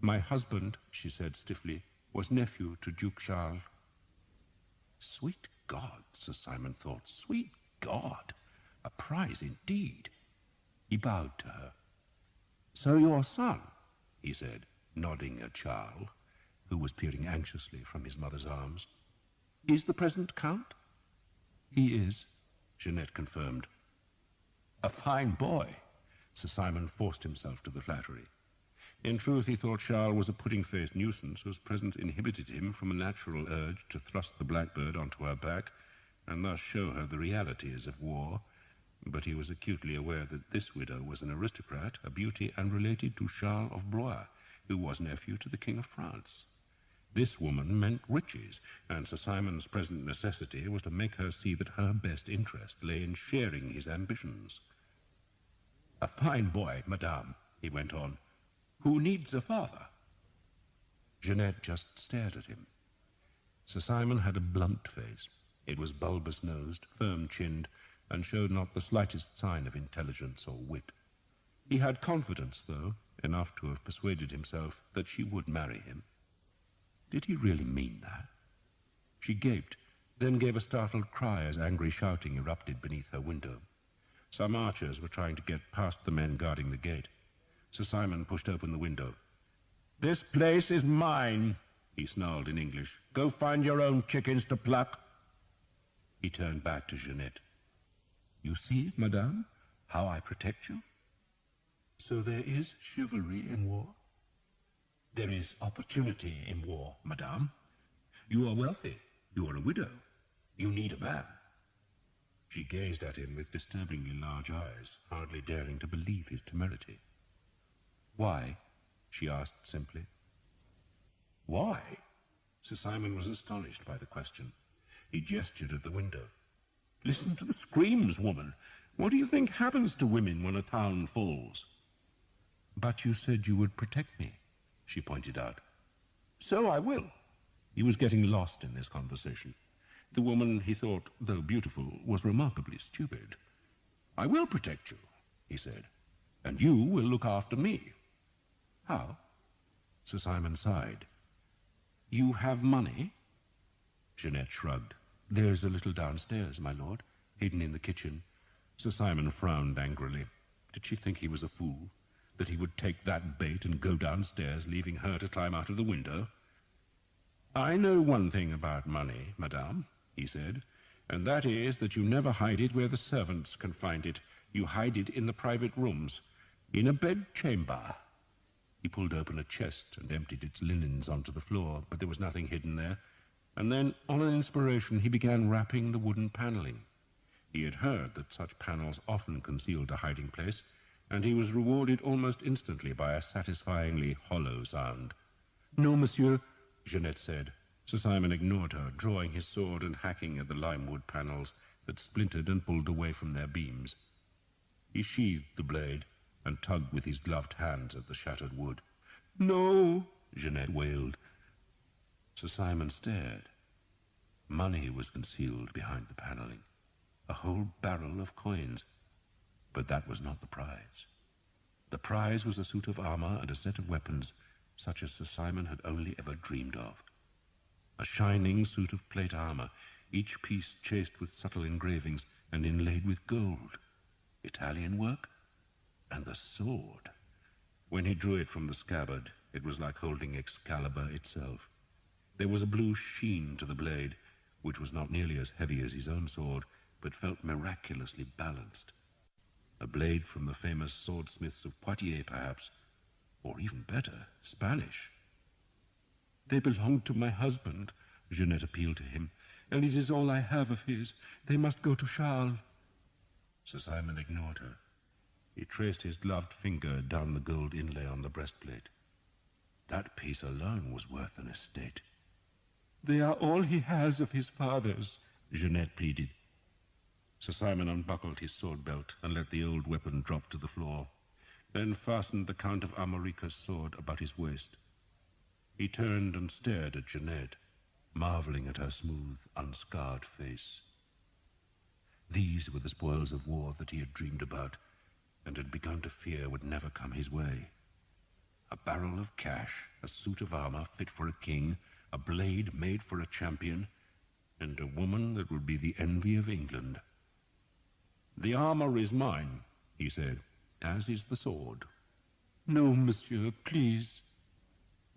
My husband, she said stiffly, was nephew to Duke Charles. Sweet God, Sir Simon thought, sweet God, a prize indeed. He bowed to her. So your son, he said, nodding at Charles, who was peering anxiously from his mother's arms, is the present Count? He is, Jeanette confirmed. A fine boy. Sir Simon forced himself to the flattery. In truth, he thought Charles was a pudding-faced nuisance whose presence inhibited him from a natural urge to thrust the blackbird onto her back and thus show her the realities of war. But he was acutely aware that this widow was an aristocrat, a beauty, and related to Charles of Blois, who was nephew to the King of France. This woman meant riches, and Sir Simon's present necessity was to make her see that her best interest lay in sharing his ambitions. A fine boy, madame, he went on, who needs a father. Jeanette just stared at him. Sir Simon had a blunt face. It was bulbous-nosed, firm-chinned, and showed not the slightest sign of intelligence or wit. He had confidence, though, enough to have persuaded himself that she would marry him. Did he really mean that? She gaped, then gave a startled cry as angry shouting erupted beneath her window. Some archers were trying to get past the men guarding the gate. Sir Simon pushed open the window. "This place is mine," he snarled in English. "Go find your own chickens to pluck." He turned back to Jeanette. "You see, madame, how I protect you? So there is chivalry in war? There is opportunity in war, madame. You are wealthy. You are a widow. You need a man." She gazed at him with disturbingly large eyes, hardly daring to believe his temerity. "Why?" she asked simply. "Why?" Sir Simon was astonished by the question. He gestured at the window. "Listen to the screams, woman. What do you think happens to women when a town falls?" "But you said you would protect me," she pointed out. "So I will." He was getting lost in this conversation. The woman, he thought, though beautiful, was remarkably stupid. "I will protect you," he said, "and you will look after me." "How?" Sir Simon sighed. "You have money?" Jeanette shrugged. "There's a little downstairs, my lord, hidden in the kitchen." Sir Simon frowned angrily. Did she think he was a fool, that he would take that bait and go downstairs, leaving her to climb out of the window? "I know one thing about money, madame," he said, "and that is that you never hide it where the servants can find it. You hide it in the private rooms, in a bedchamber." He pulled open a chest and emptied its linens onto the floor, but there was nothing hidden there. And then, on an inspiration, he began rapping the wooden panelling. He had heard that such panels often concealed a hiding place, and he was rewarded almost instantly by a satisfyingly hollow sound. "No, monsieur," Jeanette said. Sir Simon ignored her, drawing his sword and hacking at the limewood panels that splintered and pulled away from their beams. He sheathed the blade and tugged with his gloved hands at the shattered wood. "No," Jeanette wailed. Sir Simon stared. Money was concealed behind the panelling, a whole barrel of coins. But that was not the prize. The prize was a suit of armor and a set of weapons, such as Sir Simon had only ever dreamed of. A shining suit of plate armor, each piece chased with subtle engravings and inlaid with gold. Italian work? And the sword! When he drew it from the scabbard, it was like holding Excalibur itself. There was a blue sheen to the blade, which was not nearly as heavy as his own sword, but felt miraculously balanced. A blade from the famous swordsmiths of Poitiers, perhaps, or even better, Spanish. "They belong to my husband," Jeanette appealed to him, "and it is all I have of his. They must go to Charles." Sir Simon ignored her. He traced his gloved finger down the gold inlay on the breastplate. That piece alone was worth an estate. "They are all he has of his father's," Jeanette pleaded. Sir Simon unbuckled his sword belt and let the old weapon drop to the floor, then fastened the Count of Armorica's sword about his waist. He turned and stared at Jeanette, marveling at her smooth, unscarred face. These were the spoils of war that he had dreamed about and had begun to fear would never come his way. A barrel of cash, a suit of armor fit for a king, a blade made for a champion, and a woman that would be the envy of England. "The armor is mine," he said, "as is the sword." "No, monsieur, please."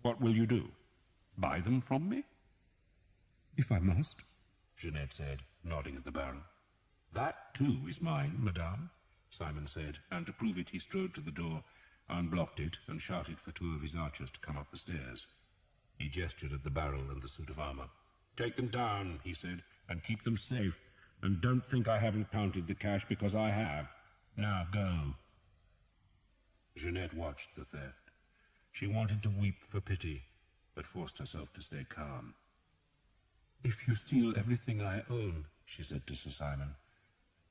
"What will you do? Buy them from me?" "If I must," Jeanette said, nodding at the barrel. "That, too, is mine, madame," Simon said, and to prove it he strode to the door, unblocked it, and shouted for 2 of his archers to come up the stairs. He gestured at the barrel and the suit of armor. "Take them down," he said, "and keep them safe, and don't think I haven't counted the cash, because I have. Now go." Jeanette watched the theft. She wanted to weep for pity, but forced herself to stay calm. "If you steal everything I own," she said to Sir Simon,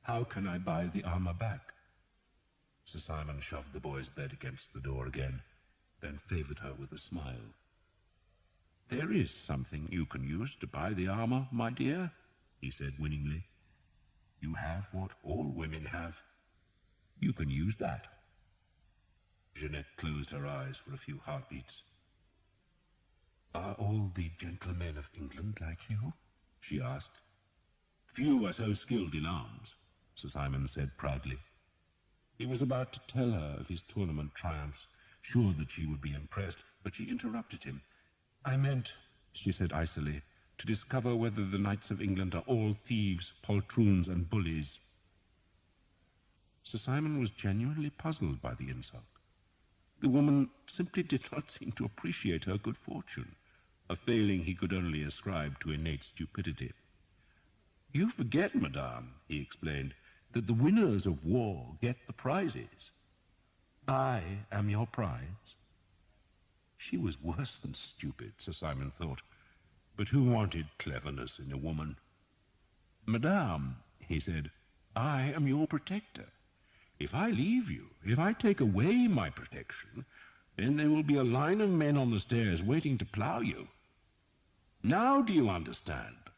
"how can I buy the armor back?" Sir Simon shoved the boy's bed against the door again, then favored her with a smile. "There is something you can use to buy the armor, my dear," he said winningly. "You have what all women have. You can use that." Jeanette closed her eyes for a few heartbeats. "Are all the gentlemen of England like you?" she asked. "Few are so skilled in arms," Sir Simon said proudly. He was about to tell her of his tournament triumphs, sure that she would be impressed, but she interrupted him. "I meant," she said icily, "to discover whether the knights of England are all thieves, poltroons, and bullies." Sir Simon was genuinely puzzled by the insult. The woman simply did not seem to appreciate her good fortune, a failing he could only ascribe to innate stupidity. "You forget, madame," he explained, "that the winners of war get the prizes. I am your prize." She was worse than stupid, Sir Simon thought, but who wanted cleverness in a woman? "Madame," he said, "I am your protector. If I leave you, if I take away my protection, then there will be a line of men on the stairs waiting to plough you. Now do you understand?"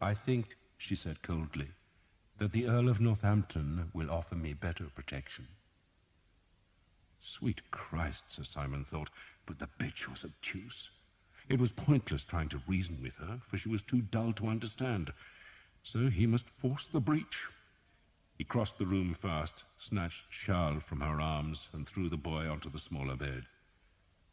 "I think," she said coldly, "that the Earl of Northampton will offer me better protection." Sweet Christ, Sir Simon thought, but the bitch was obtuse. It was pointless trying to reason with her, for she was too dull to understand. So he must force the breach. He crossed the room fast, snatched Charles from her arms, and threw the boy onto the smaller bed.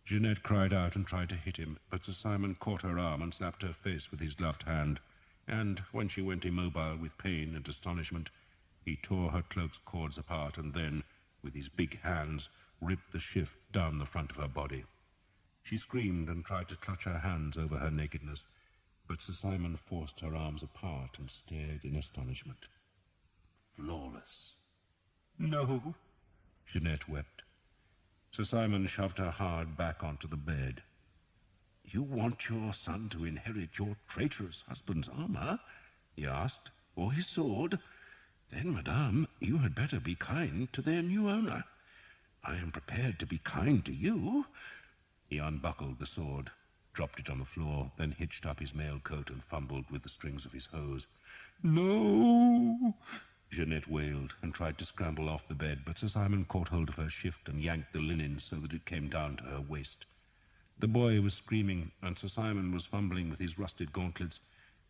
Jeanette cried out and tried to hit him, but Sir Simon caught her arm and slapped her face with his gloved hand, and when she went immobile with pain and astonishment, he tore her cloak's cords apart and then, with his big hands, ripped the shift down the front of her body. She screamed and tried to clutch her hands over her nakedness, but Sir Simon forced her arms apart and stared in astonishment. Flawless. "No," Jeanette wept. Sir Simon shoved her hard back onto the bed. "You want your son to inherit your traitorous husband's armor?" he asked, "or his sword? Then, madame, you had better be kind to their new owner. I am prepared to be kind to you." He unbuckled the sword, dropped it on the floor, then hitched up his mail coat and fumbled with the strings of his hose. "No!" Jeanette wailed and tried to scramble off the bed, but Sir Simon caught hold of her shift and yanked the linen so that it came down to her waist. The boy was screaming, and Sir Simon was fumbling with his rusted gauntlets,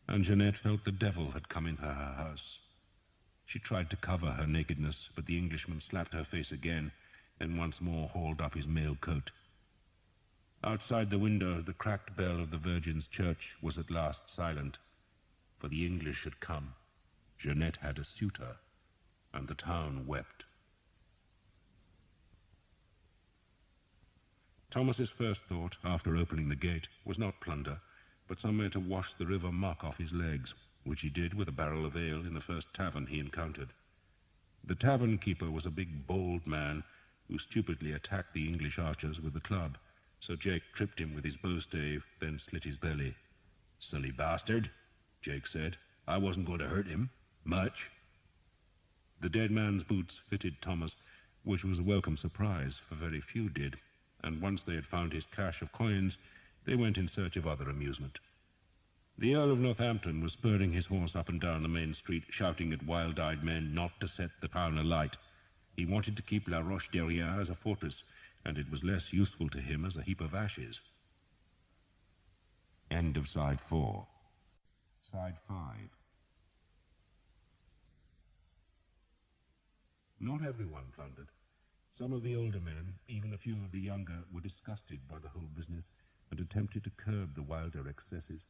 and Jeanette felt the devil had come into her house. She tried to cover her nakedness, but the Englishman slapped her face again, and once more hauled up his mail coat. Outside the window, the cracked bell of the Virgin's church was at last silent, for the English had come. Jeanette had a suitor, and the town wept. Thomas's first thought, after opening the gate, was not plunder, but somewhere to wash the river muck off his legs, which he did with a barrel of ale in the first tavern he encountered. The tavern keeper was a big, bold man who stupidly attacked the English archers with a club, so Jake tripped him with his bowstave, then slit his belly. "Silly bastard," Jake said. "I wasn't going to hurt him. Much." The dead man's boots fitted Thomas, which was a welcome surprise, for very few did, and once they had found his cache of coins, they went in search of other amusement. The Earl of Northampton was spurring his horse up and down the main street, shouting at wild-eyed men not to set the town alight. He wanted to keep La Roche-Derrien as a fortress, and it was less useful to him as a heap of ashes. End of Side 4. Side 5. Not everyone plundered. Some of the older men, even a few of the younger, were disgusted by the whole business and attempted to curb the wilder excesses,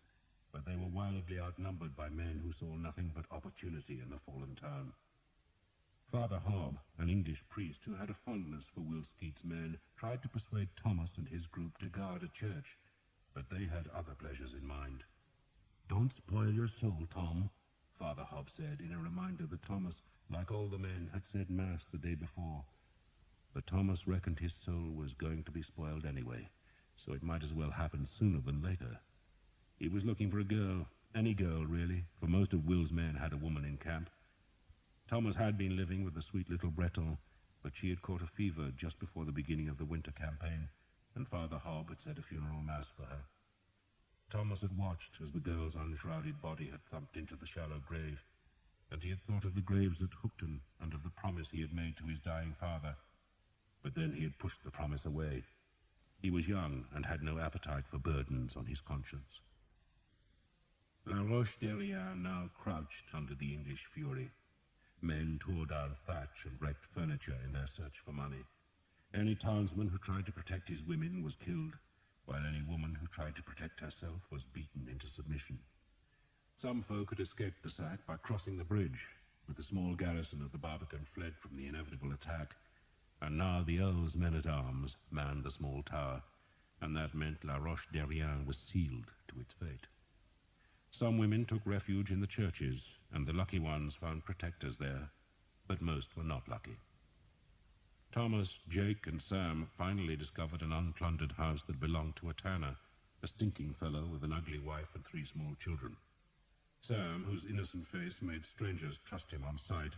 but they were wildly outnumbered by men who saw nothing but opportunity in the fallen town. Father Hobb, an English priest who had a fondness for Will Skeet's men, tried to persuade Thomas and his group to guard a church, but they had other pleasures in mind. "Don't spoil your soul, Tom," Father Hobb said, in a reminder that Thomas, like all the men, had said Mass the day before. But Thomas reckoned his soul was going to be spoiled anyway, so it might as well happen sooner than later. He was looking for a girl, any girl really, for most of Will's men had a woman in camp. Thomas had been living with the sweet little Breton, but she had caught a fever just before the beginning of the winter campaign, and Father Hobb had said a funeral mass for her. Thomas had watched as the girl's unshrouded body had thumped into the shallow grave, and he had thought of the graves at Hookton and of the promise he had made to his dying father. But then he had pushed the promise away. He was young and had no appetite for burdens on his conscience. La Roche-Derrien now crouched under the English fury. Men tore down thatch and wrecked furniture in their search for money. Any townsman who tried to protect his women was killed, while any woman who tried to protect herself was beaten into submission. Some folk had escaped the sack by crossing the bridge, but the small garrison of the Barbican fled from the inevitable attack, and now the Earl's men-at-arms manned the small tower, and that meant La Roche-Derrien was sealed to its fate. Some women took refuge in the churches, and the lucky ones found protectors there, but most were not lucky. Thomas, Jake, and Sam finally discovered an unplundered house that belonged to a tanner, a stinking fellow with an ugly wife and 3 small children. Sam, whose innocent face made strangers trust him on sight,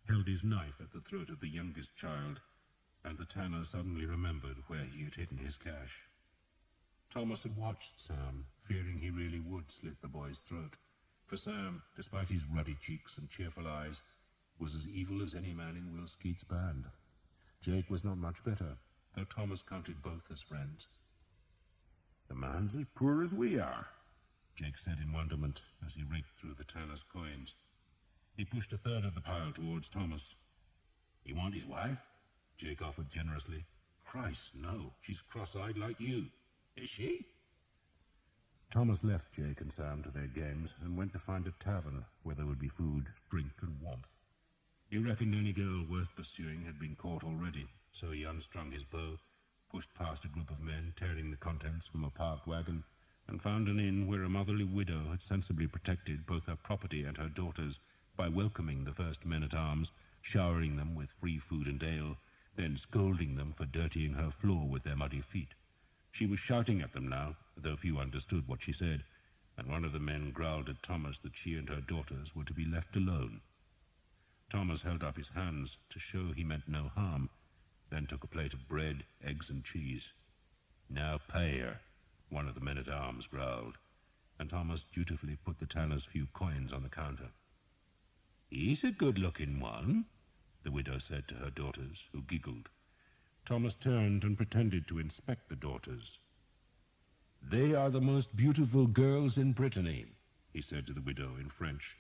held his knife at the throat of the youngest child, and the tanner suddenly remembered where he had hidden his cash. Thomas had watched Sam, fearing he really would slit the boy's throat, for Sam, despite his ruddy cheeks and cheerful eyes, was as evil as any man in Will Skeet's band. Jake was not much better, though Thomas counted both as friends. "The man's as poor as we are," Jake said in wonderment as he raked through the tanner's coins. He pushed a third of the pile towards Thomas. "You want his wife?" Jake offered generously. "Christ, no. She's cross-eyed like you. Is she?" Thomas left Jake and Sam to their games and went to find a tavern where there would be food, drink, and warmth. He reckoned any girl worth pursuing had been caught already, so he unstrung his bow, pushed past a group of men tearing the contents from a parked wagon, and found an inn where a motherly widow had sensibly protected both her property and her daughters by welcoming the first men-at-arms, showering them with free food and ale, then scolding them for dirtying her floor with their muddy feet. She was shouting at them now, though few understood what she said, and one of the men growled at Thomas that she and her daughters were to be left alone. Thomas held up his hands to show he meant no harm, then took a plate of bread, eggs, and cheese. "Now pay her," one of the men-at-arms growled, and Thomas dutifully put the tanner's few coins on the counter. "He's a good-looking one," the widow said to her daughters, who giggled. Thomas turned and pretended to inspect the daughters. "They are the most beautiful girls in Brittany," he said to the widow in French,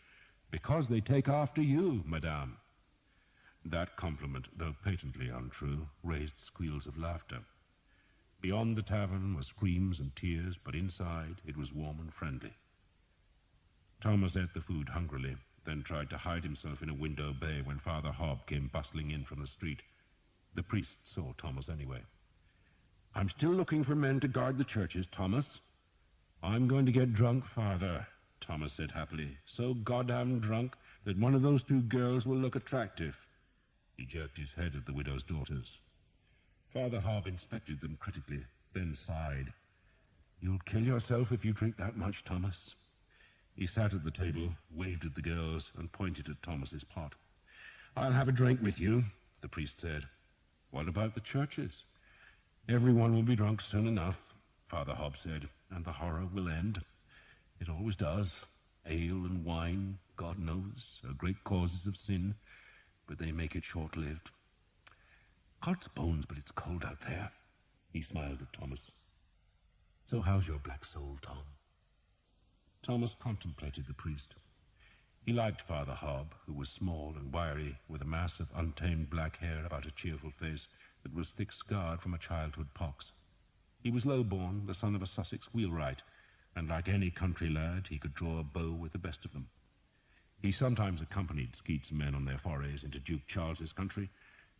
"because they take after you, madame." That compliment, though patently untrue, raised squeals of laughter. Beyond the tavern were screams and tears, but inside it was warm and friendly. Thomas ate the food hungrily, then tried to hide himself in a window bay when Father Hobb came bustling in from the street. The priest saw Thomas anyway. "I'm still looking for men to guard the churches, Thomas." "I'm going to get drunk, Father," Thomas said happily, "so goddamn drunk that one of those 2 girls will look attractive." He jerked his head at the widow's daughters. Father Hobb inspected them critically, then sighed. "You'll kill yourself if you drink that much, Thomas." He sat at the table, waved at the girls, and pointed at Thomas's pot. "I'll have a drink with you," the priest said. "What about the churches?" "Everyone will be drunk soon enough," Father Hobb said, "and the horror will end. It always does. Ale and wine, God knows, are great causes of sin, but they make it short-lived. God's bones, but it's cold out there. He smiled at Thomas. "So how's your black soul, Tom?" Thomas contemplated the priest. He liked Father Hobb, who was small and wiry, with a mass of untamed black hair about a cheerful face that was thick-scarred from a childhood pox. He was low-born, the son of a Sussex wheelwright, and like any country lad, he could draw a bow with the best of them. He sometimes accompanied Skeet's men on their forays into Duke Charles's country,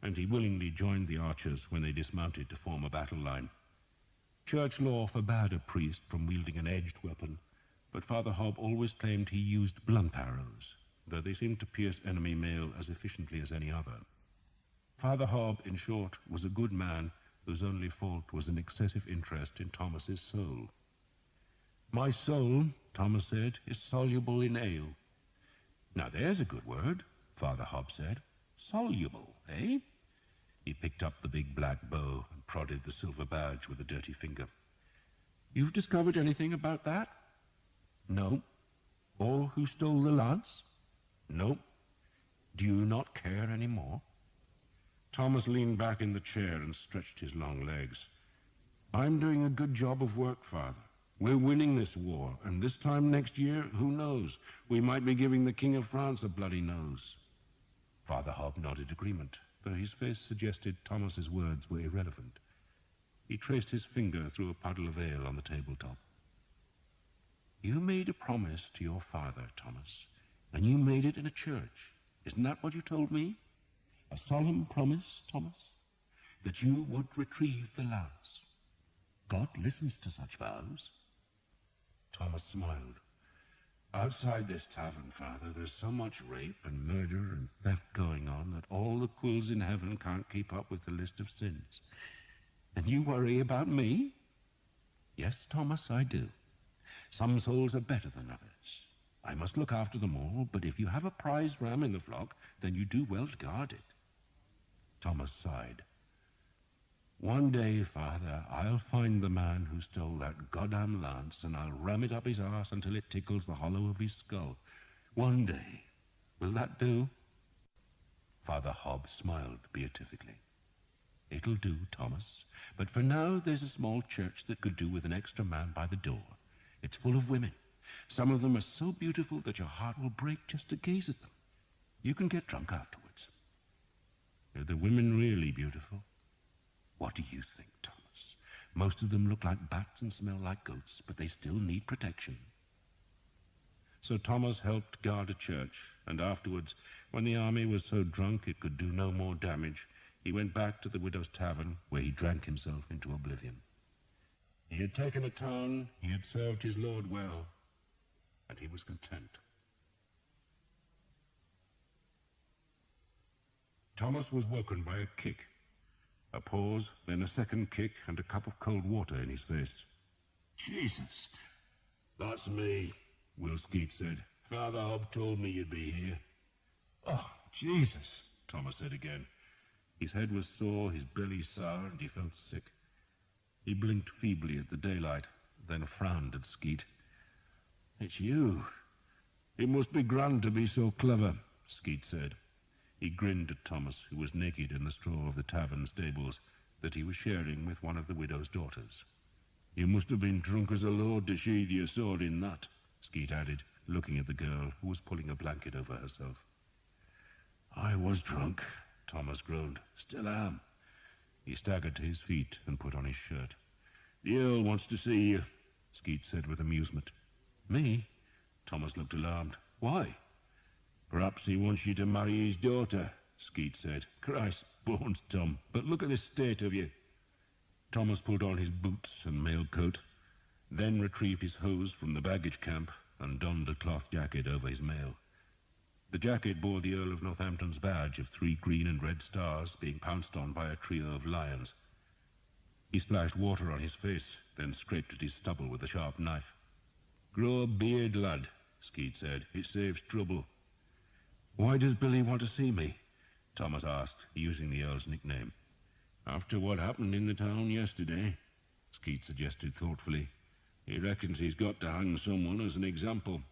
and he willingly joined the archers when they dismounted to form a battle line. Church law forbade a priest from wielding an edged weapon, but Father Hobb always claimed he used blunt arrows, though they seemed to pierce enemy mail as efficiently as any other. Father Hobb, in short, was a good man whose only fault was an excessive interest in Thomas's soul. "My soul," Thomas said, "is soluble in ale." "Now there's a good word," Father Hobb said. "Soluble, eh?" He picked up the big black bow and prodded the silver badge with a dirty finger. "You've discovered anything about that?" "No." "Or who stole the lance?" "No." "Do you not care any more?" Thomas leaned back in the chair and stretched his long legs. "I'm doing a good job of work, Father. We're winning this war, and this time next year, who knows? We might be giving the King of France a bloody nose." Father Hobb nodded agreement, though his face suggested Thomas's words were irrelevant. He traced his finger through a puddle of ale on the tabletop. "You made a promise to your father, Thomas, and you made it in a church. Isn't that what you told me? A solemn promise, Thomas, that you would retrieve the lance. God listens to such vows." Thomas smiled. "Outside this tavern, Father, there's so much rape and murder and theft going on that all the quills in heaven can't keep up with the list of sins. And you worry about me?" "Yes, Thomas, I do. Some souls are better than others. I must look after them all, but if you have a prize ram in the flock, then you do well to guard it." Thomas sighed. "One day, Father, I'll find the man who stole that goddamn lance, and I'll ram it up his arse until it tickles the hollow of his skull. One day. Will that do?" Father Hobb smiled beatifically. "It'll do, Thomas. But for now, there's a small church that could do with an extra man by the door. It's full of women. Some of them are so beautiful that your heart will break just to gaze at them. You can get drunk afterwards." "Are the women really beautiful?" "What do you think, Thomas? Most of them look like bats and smell like goats, but they still need protection." So Thomas helped guard a church, and afterwards, when the army was so drunk it could do no more damage, he went back to the widow's tavern, where he drank himself into oblivion. He had taken a town, he had served his lord well, and he was content. Thomas was woken by a kick. A pause, then a second kick, and a cup of cold water in his face. "Jesus!" "That's me," Will Skeet said. "Father Hobb told me you'd be here." "Oh, Jesus!" Thomas said again. His head was sore, his belly sour, and he felt sick. He blinked feebly at the daylight, then frowned at Skeet. "It's you. It must be grand to be so clever," Skeet said. He grinned at Thomas, who was naked in the straw of the tavern stables that he was sharing with one of the widow's daughters. "You must have been drunk as a lord to sheathe your sword in that," Skeet added, looking at the girl, who was pulling a blanket over herself. "I was drunk," Thomas groaned. "Still am." He staggered to his feet and put on his shirt. "The Earl wants to see you," Skeet said with amusement. "Me?" Thomas looked alarmed. "Why?" "Perhaps he wants you to marry his daughter," Skeet said. "Christ bones, Tom, but look at the state of you." Thomas pulled on his boots and mail coat, then retrieved his hose from the baggage camp and donned a cloth jacket over his mail. The jacket bore the Earl of Northampton's badge of 3 green and red stars, being pounced on by a trio of lions. He splashed water on his face, then scraped at his stubble with a sharp knife. "Grow a beard, lad," Skeet said. "It saves trouble." "Why does Billy want to see me?" Thomas asked, using the Earl's nickname. "After what happened in the town yesterday," Skeet suggested thoughtfully. "He reckons he's got to hang someone as an example.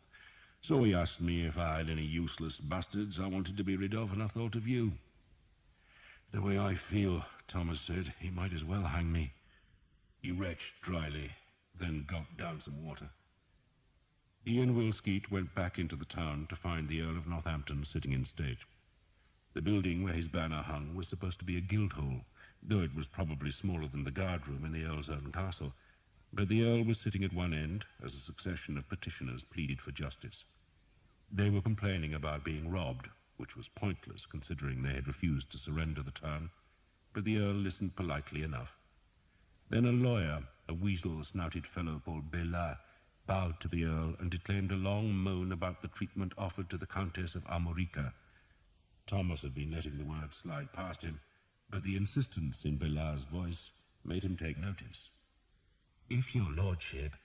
So he asked me if I had any useless bastards I wanted to be rid of, and I thought of you." "The way I feel," Thomas said, "he might as well hang me." He retched dryly, then gulped down some water. He and Will Skeet went back into the town to find the Earl of Northampton sitting in state. The building where his banner hung was supposed to be a guildhall, though it was probably smaller than the guardroom in the Earl's own castle. But the Earl was sitting at one end as a succession of petitioners pleaded for justice. They were complaining about being robbed, which was pointless considering they had refused to surrender the town, but the Earl listened politely enough. Then a lawyer, a weasel-snouted fellow called Bela, bowed to the Earl and declaimed a long moan about the treatment offered to the Countess of Armorica. Thomas had been letting the word slide past him, but the insistence in Bela's voice made him take notice. "If your lordship,"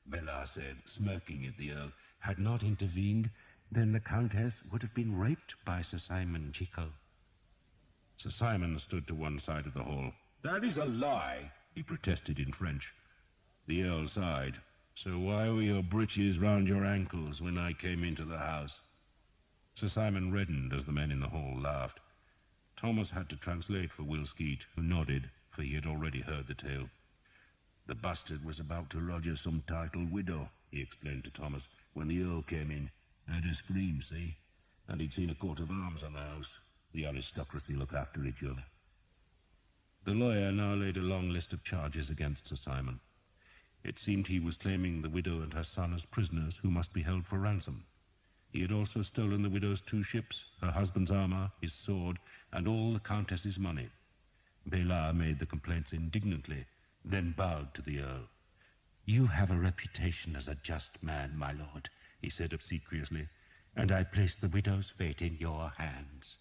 Bela said, smirking at the Earl, "had not intervened, then the Countess would have been raped by Sir Simon Chico." Sir Simon stood to one side of the hall. "That is a lie," he protested in French. The Earl sighed. "So why were your breeches round your ankles when I came into the house?" Sir Simon reddened as the men in the hall laughed. Thomas had to translate for Will Skeet, who nodded, for he had already heard the tale. "The bastard was about to lodge some titled widow," he explained to Thomas, "when the Earl came in. Had a scream, see? And he'd seen a coat of arms on the house. The aristocracy look after each other." The lawyer now laid a long list of charges against Sir Simon. It seemed he was claiming the widow and her son as prisoners who must be held for ransom. He had also stolen the widow's 2 ships, her husband's armor, his sword, and all the Countess's money. Bela made the complaints indignantly, then bowed to the Earl. "You have a reputation as a just man, my lord," he said obsequiously, "and I place the widow's fate in your hands."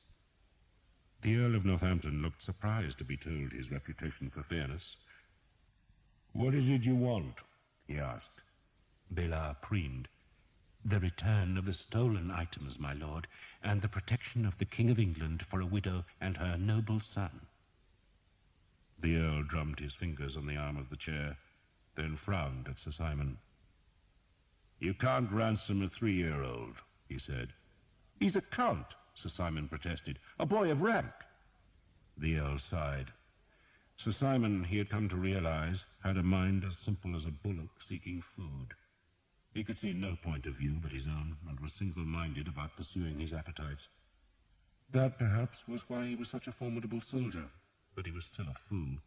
The Earl of Northampton looked surprised to be told his reputation for fairness. "What is it you want?" he asked. Bela preened. "The return of the stolen items, my lord, and the protection of the King of England for a widow and her noble son." The Earl drummed his fingers on the arm of the chair, then frowned at Sir Simon. "You can't ransom a 3-year-old, he said. "He's a count," Sir Simon protested, "a boy of rank." The Earl sighed. Sir Simon, he had come to realize, had a mind as simple as a bullock seeking food. He could see no point of view but his own, and was single-minded about pursuing his appetites. That, perhaps, was why he was such a formidable soldier, but he was still a fool.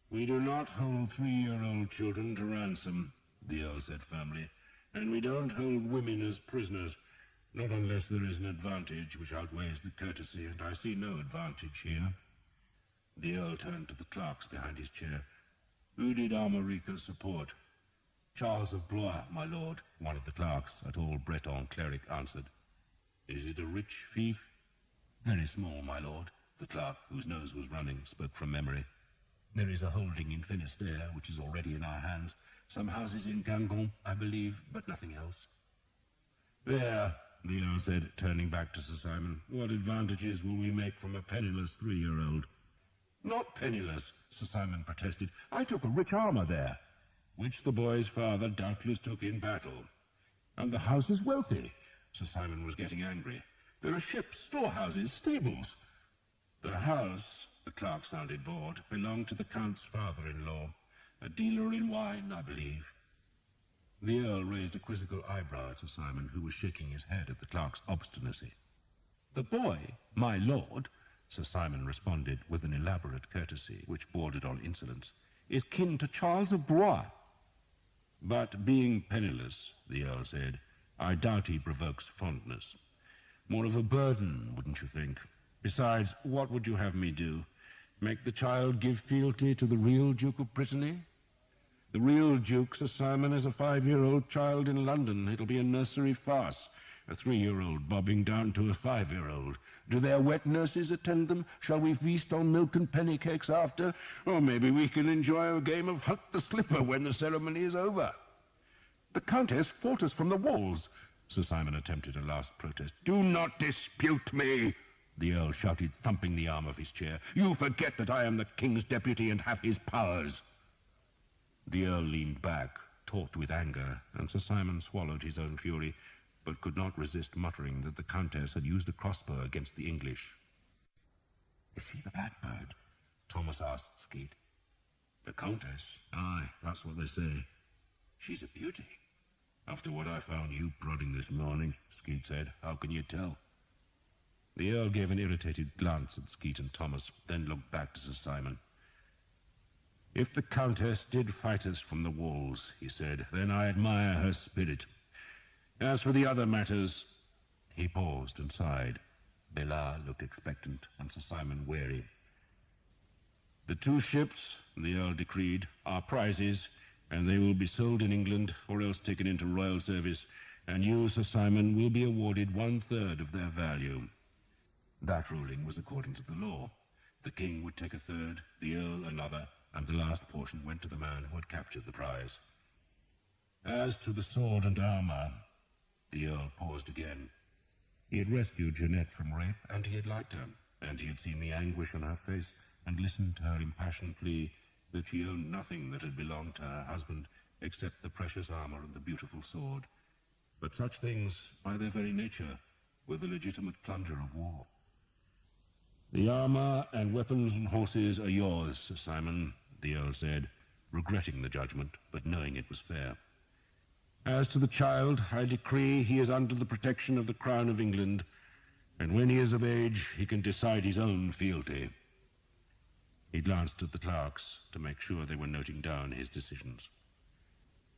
"We do not hold 3-year-old children to ransom," the Earl said firmly, "and we don't hold women as prisoners, not unless there is an advantage which outweighs the courtesy, and I see no advantage here." The Earl turned to the clerks behind his chair. "Who did Armorica support?" "Charles of Blois, my lord," one of the clerks, a tall Breton cleric, answered. "Is it a rich fief?" "Very small, my lord," the clerk, whose nose was running, spoke from memory. "There is a holding in Finisterre, which is already in our hands. Some houses in Gangon, I believe, but nothing else." "There," the Earl said, turning back to Sir Simon. "What advantages will we make from a penniless 3-year-old?" "Not penniless," Sir Simon protested. "I took a rich armor there." "Which the boy's father doubtless took in battle. And the house is wealthy." Sir Simon was getting angry. "There are ships, storehouses, stables." "The house," the clerk sounded bored, "belonged to the Count's father-in-law, a dealer in wine, I believe." The Earl raised a quizzical eyebrow at Sir Simon, who was shaking his head at the clerk's obstinacy. "The boy, my lord," Sir Simon responded with an elaborate courtesy which bordered on insolence, "is kin to Charles of Blois." "But being penniless," the Earl said, "I doubt he provokes fondness. More of a burden, wouldn't you think? Besides, what would you have me do? Make the child give fealty to the real Duke of Brittany? The real Duke, Sir Simon, is a 5-year-old child in London. It'll be a nursery farce. A 3-year-old bobbing down to a 5-year-old. Do their wet nurses attend them? Shall we feast on milk and penny cakes after? Or maybe we can enjoy a game of Hunt the Slipper when the ceremony is over." "The Countess fought us from the walls," Sir Simon attempted a last protest. "Do not dispute me," the Earl shouted, thumping the arm of his chair. "You forget that I am the King's deputy and have his powers." The Earl leaned back, taut with anger, and Sir Simon swallowed his own fury, but could not resist muttering that the Countess had used a crossbow against the English. "Is she the Blackbird?" Thomas asked Skeet. The Countess? Aye, that's what they say. She's a beauty. After what I found you prodding this morning, Skeet said, how can you tell? The Earl gave an irritated glance at Skeet and Thomas, then looked back to Sir Simon. If the Countess did fight us from the walls, he said, then I admire her spirit. As for the other matters... He paused and sighed. Bellard looked expectant, and Sir Simon wary. The 2 ships, the Earl decreed, are prizes, and they will be sold in England or else taken into royal service, and you, Sir Simon, will be awarded 1/3 of their value. That ruling was according to the law. The king would take 1/3, the Earl another, and the last portion went to the man who had captured the prize. As to the sword and armour, the Earl paused again. He had rescued Jeanette from rape, and he had liked her, and he had seen the anguish on her face, and listened to her impassioned plea that she owned nothing that had belonged to her husband except the precious armour and the beautiful sword. But such things, by their very nature, were the legitimate plunder of war. The armour and weapons and horses are yours, Sir Simon, the Earl said, regretting the judgment, but knowing it was fair. As to the child, I decree he is under the protection of the Crown of England, and when he is of age, he can decide his own fealty. He glanced at the clerks to make sure they were noting down his decisions.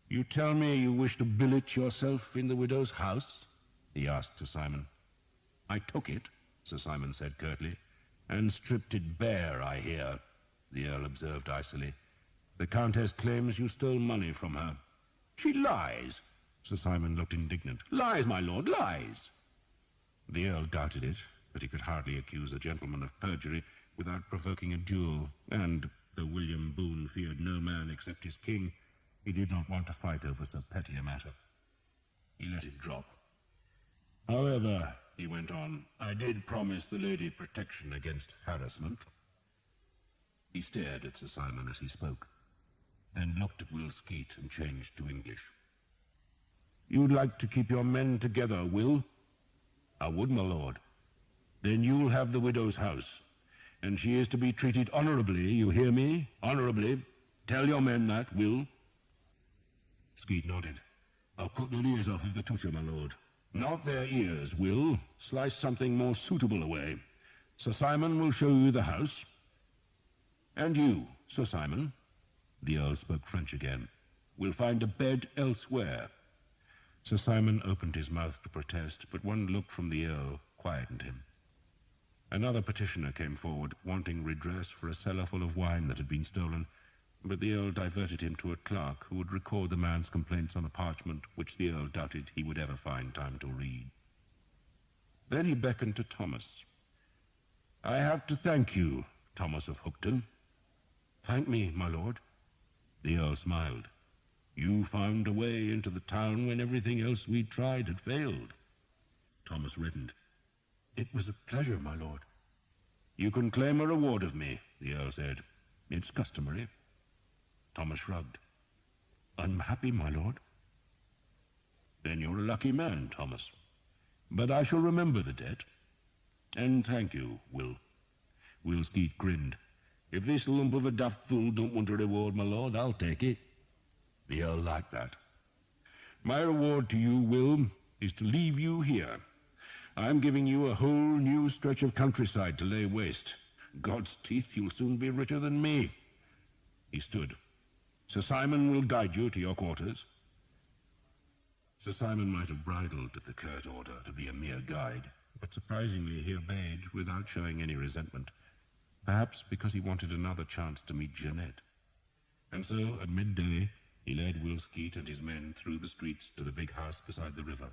You tell me you wish to billet yourself in the widow's house? He asked Sir Simon. I took it, Sir Simon said curtly, and stripped it bare, I hear, the Earl observed icily. The Countess claims you stole money from her. She lies. Sir Simon looked indignant. Lies, my lord, lies. The Earl doubted it, but he could hardly accuse a gentleman of perjury without provoking a duel, and, though William Boone feared no man except his king, he did not want to fight over so petty a matter. He let it drop. However, he went on, I did promise the lady protection against harassment. He stared at Sir Simon as he spoke, then looked at Will Skeet and changed to English. You'd like to keep your men together, Will? I would, my lord. Then you'll have the widow's house, and she is to be treated honourably, you hear me? Honourably. Tell your men that, Will. Skeet nodded. I'll cut their ears off if they touch her, my lord. Not their ears, Will. Slice something more suitable away. Sir Simon will show you the house. And you, Sir Simon, the Earl spoke French again, will find a bed elsewhere. Sir Simon opened his mouth to protest, but one look from the Earl quietened him. Another petitioner came forward, wanting redress for a cellar full of wine that had been stolen, but the Earl diverted him to a clerk who would record the man's complaints on a parchment which the Earl doubted he would ever find time to read. Then he beckoned to Thomas. I have to thank you, Thomas of Hookton. Thank me, my lord. The Earl smiled. You found a way into the town when everything else we'd tried had failed. Thomas reddened. It was a pleasure, my lord. You can claim a reward of me, the Earl said. It's customary. Thomas shrugged. I'm happy, my lord. Then you're a lucky man, Thomas. But I shall remember the debt. And thank you, Will. Will Skeet grinned. If this lump of a daft fool don't want a reward, my lord, I'll take it. The Earl liked that. My reward to you, Will, is to leave you here. I'm giving you a whole new stretch of countryside to lay waste. God's teeth, you'll soon be richer than me. He stood. Sir Simon will guide you to your quarters. Sir Simon might have bridled at the curt order to be a mere guide, but surprisingly he obeyed without showing any resentment, perhaps because he wanted another chance to meet Jeanette. And so, at midday, he led Will Skeet and his men through the streets to the big house beside the river.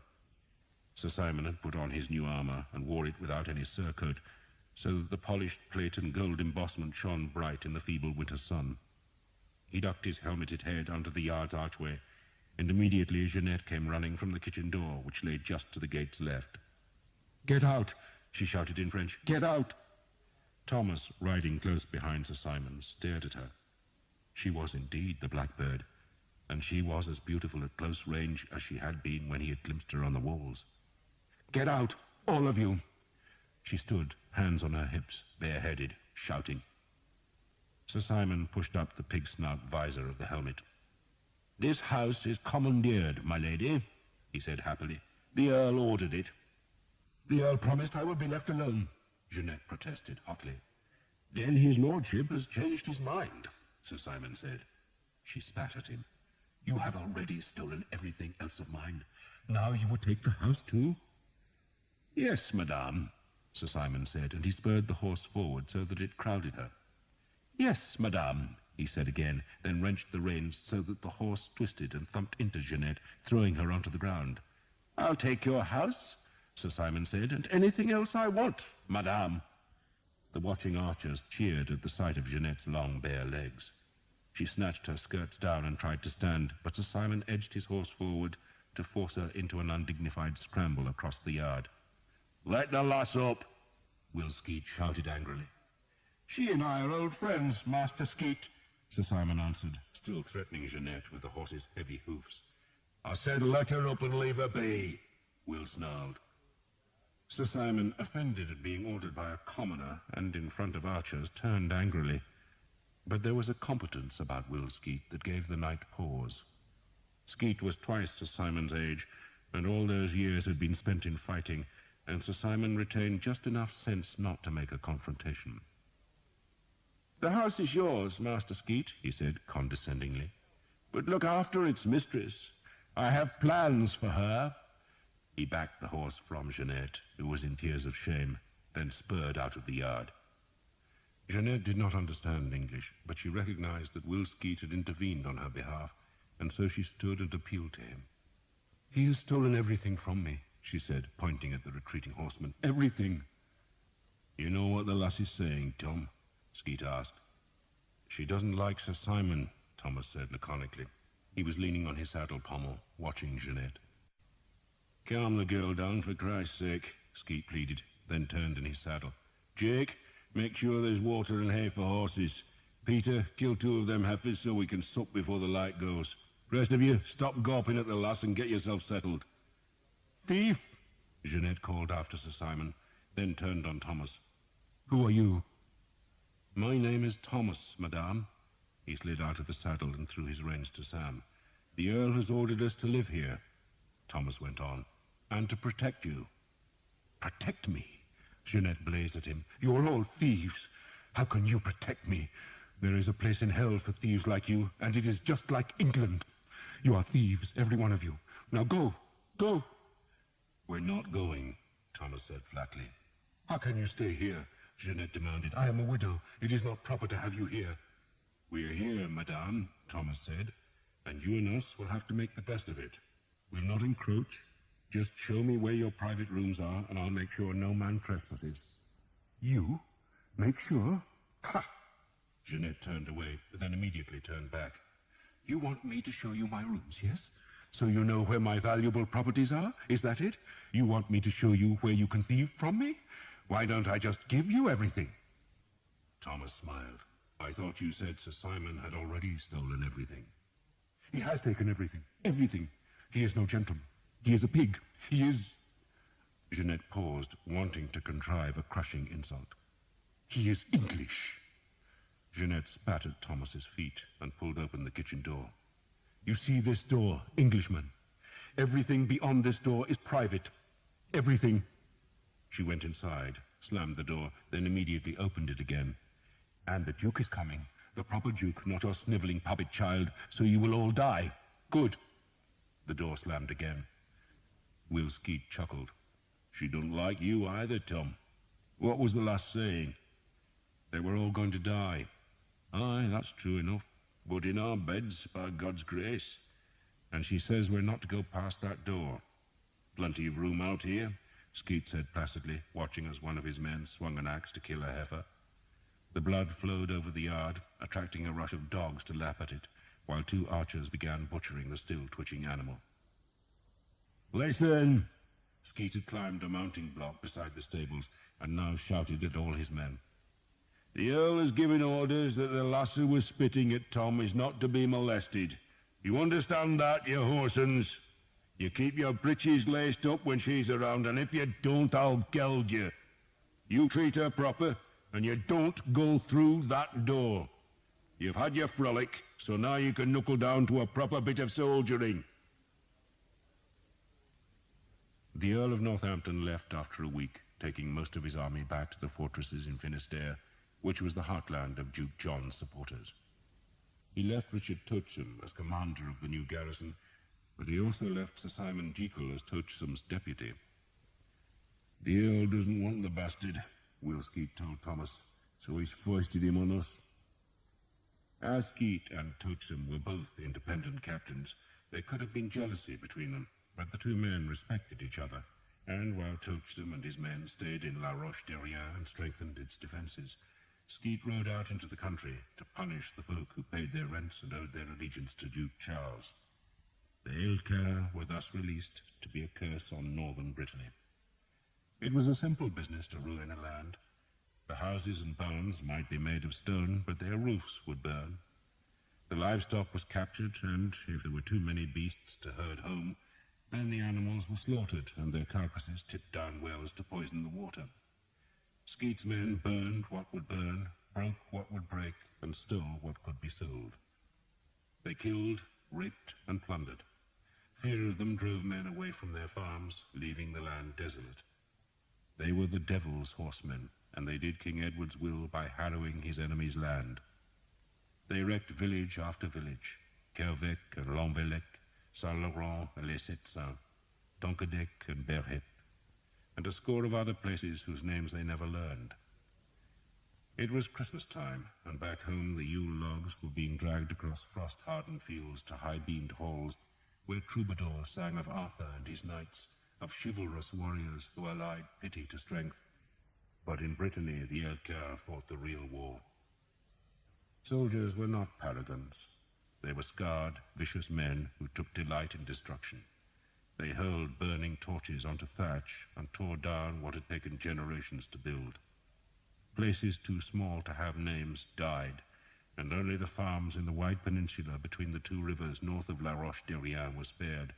Sir Simon had put on his new armour and wore it without any surcoat, so that the polished plate and gold embossment shone bright in the feeble winter sun. He ducked his helmeted head under the yard's archway, and immediately Jeanette came running from the kitchen door, which lay just to the gate's left. "Get out!" she shouted in French. "Get out!" Thomas, riding close behind Sir Simon, stared at her. She was indeed the Blackbird, and she was as beautiful at close range as she had been when he had glimpsed her on the walls. "Get out, all of you!" She stood, hands on her hips, bareheaded, shouting. Sir Simon pushed up the pig-snout visor of the helmet. "This house is commandeered, my lady," he said happily. "The Earl ordered it." "The Earl promised I would be left alone," Jeanette protested hotly. "Then his lordship has changed his mind," Sir Simon said. She spat at him. "You have already stolen everything else of mine. Now you would take the house too?" "Yes, madame," Sir Simon said, and he spurred the horse forward so that it crowded her. "Yes, madame," he said again, then wrenched the reins so that the horse twisted and thumped into Jeanette, throwing her onto the ground. "I'll take your house," Sir Simon said, "and anything else I want, madame." The watching archers cheered at the sight of Jeanette's long, bare legs. She snatched her skirts down and tried to stand, but Sir Simon edged his horse forward to force her into an undignified scramble across the yard. "Let the lass up!" Will Skeet shouted angrily. "She and I are old friends, Master Skeet," Sir Simon answered, still threatening Jeanette with the horse's heavy hoofs. "I said let her up and leave her be," Will snarled. Sir Simon, offended at being ordered by a commoner and in front of archers, turned angrily. But there was a competence about Will Skeet that gave the knight pause. Skeet was twice Sir Simon's age, and all those years had been spent in fighting, and Sir Simon retained just enough sense not to make a confrontation. "The house is yours, Master Skeet," he said condescendingly. "But look after its mistress. I have plans for her." He backed the horse from Jeanette, who was in tears of shame, then spurred out of the yard. Jeanette did not understand English, but she recognized that Will Skeet had intervened on her behalf, and so she stood and appealed to him. "He has stolen everything from me," she said, pointing at the retreating horseman. "Everything." "You know what the lass is saying, Tom?" Skeet asked. "She doesn't like Sir Simon," Thomas said laconically. He was leaning on his saddle pommel, watching Jeanette. "Calm the girl down, for Christ's sake," Skeet pleaded, then turned in his saddle. "Jake, make sure there's water and hay for horses. Peter, kill 2 of them heifers so we can sup before the light goes. Rest of you, stop gawping at the lass and get yourself settled." "Thief!" Jeanette called after Sir Simon, then turned on Thomas. "Who are you?" "My name is Thomas, madame." He slid out of the saddle and threw his reins to Sam. "The Earl has ordered us to live here," Thomas went on, "and to protect you." "Protect me?" Jeanette blazed at him. "You're all thieves. How can you protect me? There is a place in hell for thieves like you, and it is just like England. You are thieves, every one of you. Now go, go." "We're not going," Thomas said flatly. "How can you stay here?" Jeanette demanded. "I am a widow. It is not proper to have you here." "We're here, madame," Thomas said, "and you and us will have to make the best of it. We'll not encroach. Just show me where your private rooms are, and I'll make sure no man trespasses." "You? Make sure? Ha!" Jeanette turned away, but then immediately turned back. "You want me to show you my rooms, yes? So you know where my valuable properties are? Is that it? You want me to show you where you can thieve from me? Why don't I just give you everything?" Thomas smiled. "I thought you said Sir Simon had already stolen everything." "He has taken everything. Everything. He is no gentleman. He is a pig. He is—" Jeanette paused, wanting to contrive a crushing insult. "He is English." Jeanette spat at Thomas's feet and pulled open the kitchen door. "You see this door, Englishman? Everything beyond this door is private. Everything." She went inside, slammed the door, then immediately opened it again. "And the Duke is coming. The proper Duke, not your snivelling puppet child, so you will all die. Good." The door slammed again. Will Skeet chuckled. "She don't like you either, Tom. What was the last saying?" "They were all going to die." "Aye, that's true enough. But in our beds, by God's grace. And she says we're not to go past that door." "Plenty of room out here," Skeet said placidly, watching as one of his men swung an axe to kill a heifer. The blood flowed over the yard, attracting a rush of dogs to lap at it, while 2 archers began butchering the still twitching animal. "Listen!" Skeet had climbed a mounting block beside the stables and now shouted at all his men. "The Earl has given orders that the lass who was spitting at Tom is not to be molested. You understand that, you horsens? You keep your breeches laced up when she's around, and if you don't, I'll geld you. You treat her proper, and you don't go through that door. You've had your frolic, so now you can knuckle down to a proper bit of soldiering. The Earl of Northampton left after a week, taking most of his army back to the fortresses in Finisterre, which was the heartland of Duke John's supporters. He left Richard Toucham as commander of the new garrison, but he also left Sir Simon Jekyll as Toucham's deputy. The Earl doesn't want the bastard, Will Skeet told Thomas, so he's foisted him on us. As Skeet and Toucham were both independent captains, there could have been jealousy between them, but the two men respected each other, and while Toucham and his men stayed in La Roche-Derrien and strengthened its defences, Skeet rode out into the country to punish the folk who paid their rents and owed their allegiance to Duke Charles. The Aelcar were thus released to be a curse on northern Brittany. It was a simple business to ruin a land. The houses and barns might be made of stone, but their roofs would burn. The livestock was captured, and if there were too many beasts to herd home, then the animals were slaughtered and their carcasses tipped down wells to poison the water. Skeet's men burned what would burn, broke what would break, and stole what could be sold. They killed, raped, and plundered. Fear of them drove men away from their farms, leaving the land desolate. They were the devil's horsemen, and they did King Edward's will by harrowing his enemy's land. They wrecked village after village, Kervec and Lanvelec, Saint-Laurent and Les Sept-Saints, Tonquedec and Berhep, and a score of other places whose names they never learned. It was Christmas time, and back home the Yule logs were being dragged across frost-hardened fields to high-beamed halls, where troubadours sang of Arthur and his knights, of chivalrous warriors who allied pity to strength. But in Brittany the Aelcar fought the real war. Soldiers were not paragons. They were scarred, vicious men who took delight in destruction. They hurled burning torches onto thatch and tore down what had taken generations to build. Places too small to have names died, and only the farms in the wide peninsula between the two rivers north of La Roche-Derrien were spared,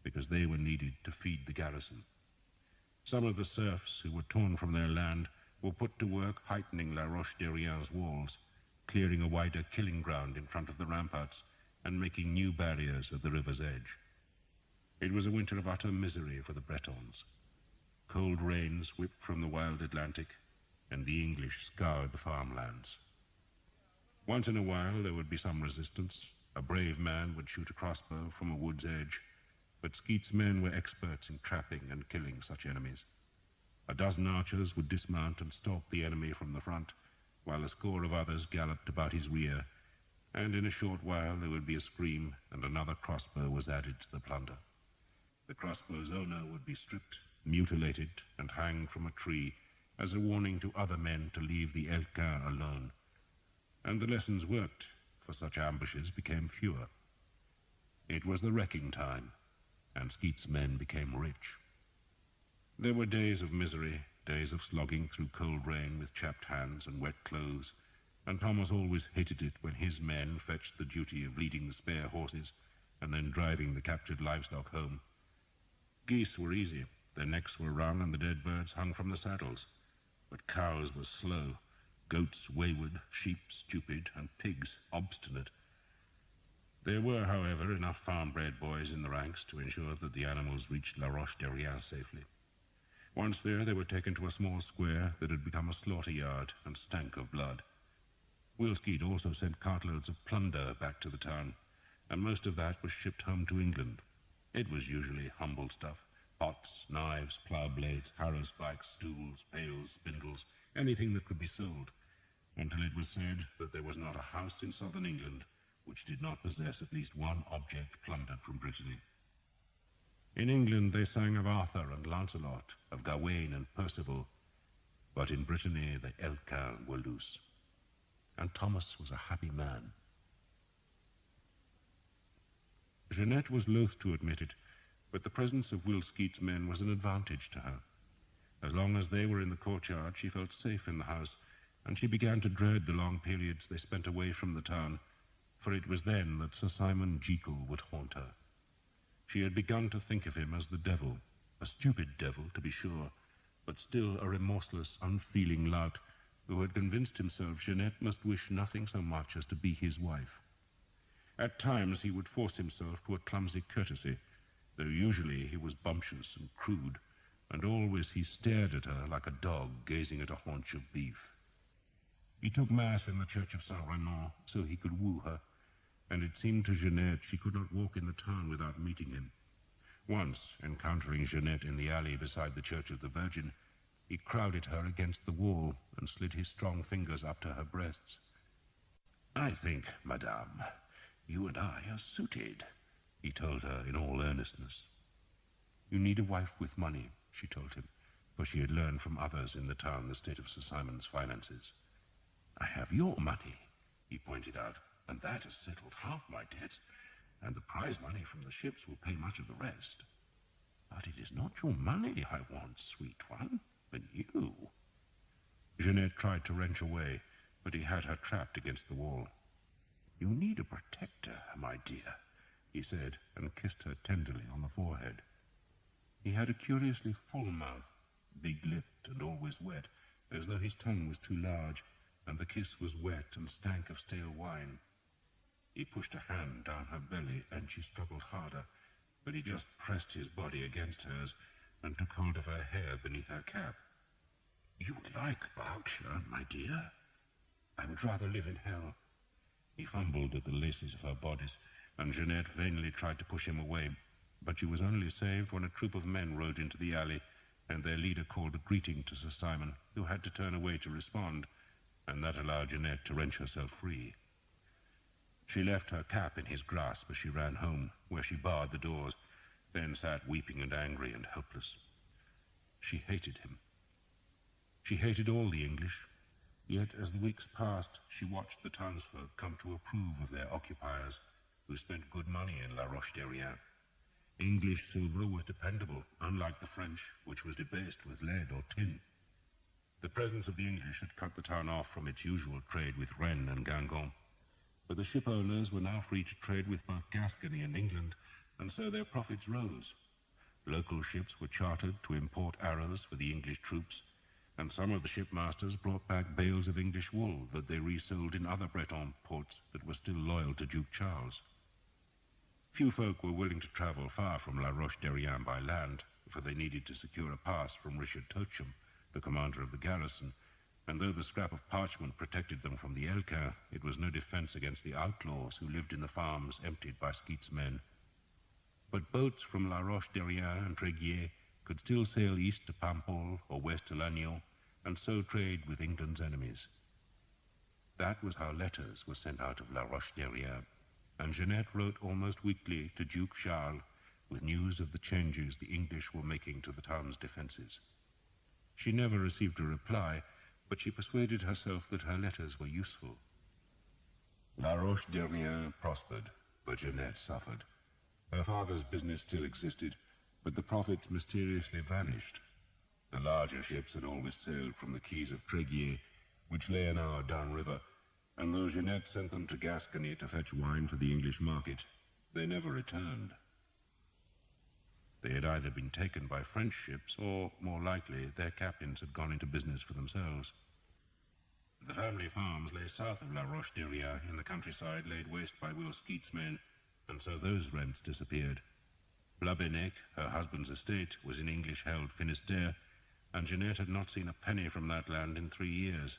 because they were needed to feed the garrison. Some of the serfs who were torn from their land were put to work heightening La Roche-Derrien's walls, clearing a wider killing ground in front of the ramparts, and making new barriers at the river's edge. It was a winter of utter misery for the Bretons. Cold rains whipped from the wild Atlantic, and the English scoured the farmlands. Once in a while there would be some resistance. A brave man would shoot a crossbow from a wood's edge, but Skeet's men were experts in trapping and killing such enemies. A dozen archers would dismount and stalk the enemy from the front, while a score of others galloped about his rear, and in a short while there would be a scream, and another crossbow was added to the plunder. The crossbow's owner would be stripped, mutilated, and hanged from a tree as a warning to other men to leave the Aelcar alone. And the lessons worked, for such ambushes became fewer. It was the wrecking time, and Skeet's men became rich. There were days of misery, days of slogging through cold rain with chapped hands and wet clothes, and Thomas always hated it when his men fetched the duty of leading the spare horses and then driving the captured livestock home. Geese were easy. Their necks were wrung and the dead birds hung from the saddles. But cows were slow, goats wayward, sheep stupid, and pigs obstinate. There were, however, enough farm-bred boys in the ranks to ensure that the animals reached La Roche-Derrien safely. Once there, they were taken to a small square that had become a slaughter yard and stank of blood. Will Skeet also sent cartloads of plunder back to the town, and most of that was shipped home to England. It was usually humble stuff: pots, knives, plough blades, harrow spikes, stools, pails, spindles, anything that could be sold, until it was said that there was not a house in southern England which did not possess at least one object plundered from Brittany. In England they sang of Arthur and Lancelot, of Gawain and Percival, but in Brittany the Aelcar were loose. And Thomas was a happy man. Jeanette was loath to admit it, but the presence of Will Skeet's men was an advantage to her. As long as they were in the courtyard, she felt safe in the house, and she began to dread the long periods they spent away from the town, for it was then that Sir Simon Jekyll would haunt her. She had begun to think of him as the devil, a stupid devil, to be sure, but still a remorseless, unfeeling lout who had convinced himself Jeanette must wish nothing so much as to be his wife. At times he would force himself to a clumsy courtesy, though usually he was bumptious and crude, and always he stared at her like a dog gazing at a haunch of beef. He took Mass in the church of Saint-Renan so he could woo her, and it seemed to Jeanette she could not walk in the town without meeting him. Once, encountering Jeanette in the alley beside the Church of the Virgin, he crowded her against the wall and slid his strong fingers up to her breasts. "I think, madame, you and I are suited," he told her in all earnestness. "You need a wife with money," she told him, for she had learned from others in the town the state of Sir Simon's finances. "I have your money," he pointed out, "and that has settled half my debts, and the prize money from the ships will pay much of the rest. But it is not your money I want, sweet one, but you." Jeanette tried to wrench away, but he had her trapped against the wall. "You need a protector, my dear," he said, and kissed her tenderly on the forehead. He had a curiously full mouth, big-lipped and always wet, as though his tongue was too large, and the kiss was wet and stank of stale wine. He pushed a hand down her belly, and she struggled harder, but he just pressed his body against hers and took hold of her hair beneath her cap. "You like Berkshire, my dear?" "I would rather live in hell." He fumbled at the laces of her bodice, and Jeanette vainly tried to push him away, but she was only saved when a troop of men rode into the alley, and their leader called a greeting to Sir Simon, who had to turn away to respond, and that allowed Jeanette to wrench herself free. She left her cap in his grasp as she ran home, where she barred the doors, then sat weeping and angry and helpless. She hated him. She hated all the English, yet as the weeks passed, she watched the townsfolk come to approve of their occupiers, who spent good money in La Roche-Derrien. English silver was dependable, unlike the French, which was debased with lead or tin. The presence of the English had cut the town off from its usual trade with Rennes and Guingamp, but the ship owners were now free to trade with both Gascony and England, and so their profits rose. Local ships were chartered to import arrows for the English troops, and some of the shipmasters brought back bales of English wool that they resold in other Breton ports that were still loyal to Duke Charles. Few folk were willing to travel far from La Roche-Derrien by land, for they needed to secure a pass from Richard Tocham, the commander of the garrison, and though the scrap of parchment protected them from the Elquin, it was no defense against the outlaws who lived in the farms emptied by Skeet's men. But boats from La Roche-Derrien and Tréguier could still sail east to Paimpol or west to Lannion, and so trade with England's enemies. That was how letters were sent out of La Roche-Derrien, and Jeanette wrote almost weekly to Duke Charles with news of the changes the English were making to the town's defenses. She never received a reply, but she persuaded herself that her letters were useful. La Roche-Derrien prospered, but Jeanette suffered. Her father's business still existed, but the profits mysteriously vanished. The larger ships had always sailed from the quays of Tréguier, which lay an hour downriver, and though Jeanette sent them to Gascony to fetch wine for the English market, they never returned. They had either been taken by French ships, or, more likely, their captains had gone into business for themselves. The family farms lay south of La Roche-Derrien, in the countryside laid waste by Will Skeet's men, and so those rents disappeared. Plabennec, her husband's estate, was in English-held Finistère, and Jeanette had not seen a penny from that land in 3 years.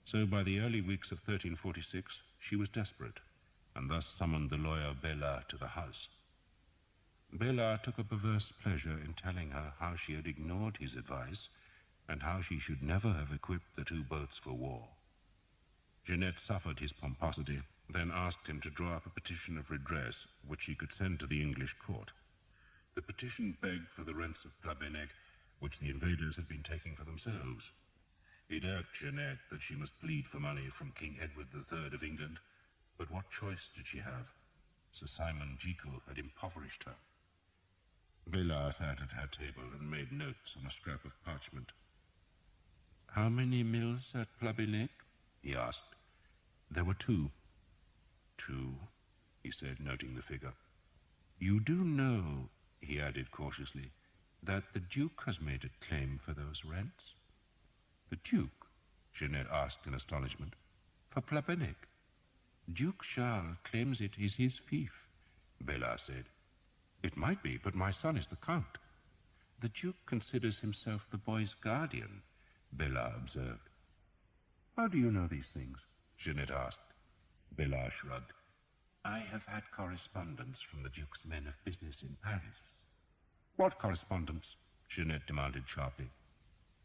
So by the early weeks of 1346, she was desperate, and thus summoned the lawyer Bélard to the house. Bélard took a perverse pleasure in telling her how she had ignored his advice, and how she should never have equipped the 2 boats for war. Jeanette suffered his pomposity, then asked him to draw up a petition of redress, which she could send to the English court. The petition begged for the rents of Plabennec, which the invaders had been taking for themselves. It irked Jeanette that she must plead for money from King Edward III of England, but what choice did she have? Sir Simon Jekyll had impoverished her. Bélard sat at her table and made notes on a scrap of parchment. "How many mills at Plabennec?" he asked. "There were 2. 2, he said, noting the figure. "You do know," he added cautiously, "that the Duke has made a claim for those rents?" "The Duke?" Jeanette asked in astonishment. For Plabennec. Duke Charles claims it is his fief, Bella said. It might be, but my son is the Count. The Duke considers himself the boy's guardian, Bella observed. How do you know these things? Jeanette asked. Bella shrugged. I have had correspondence from the Duke's men of business in Paris. What correspondence? Jeanette demanded sharply.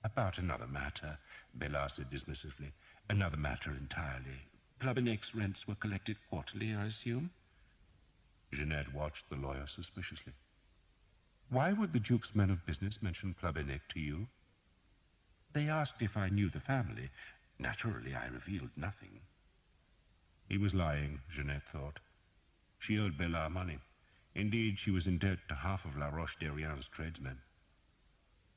About another matter, Bella said dismissively. Another matter entirely. Plabennec's rents were collected quarterly, I assume? Jeanette watched the lawyer suspiciously. Why would the Duke's men of business mention Plabennec to you? They asked if I knew the family. Naturally, I revealed nothing. He was lying, Jeanette thought. She owed Bella money. Indeed, she was in debt to half of La Roche-Derrien's tradesmen.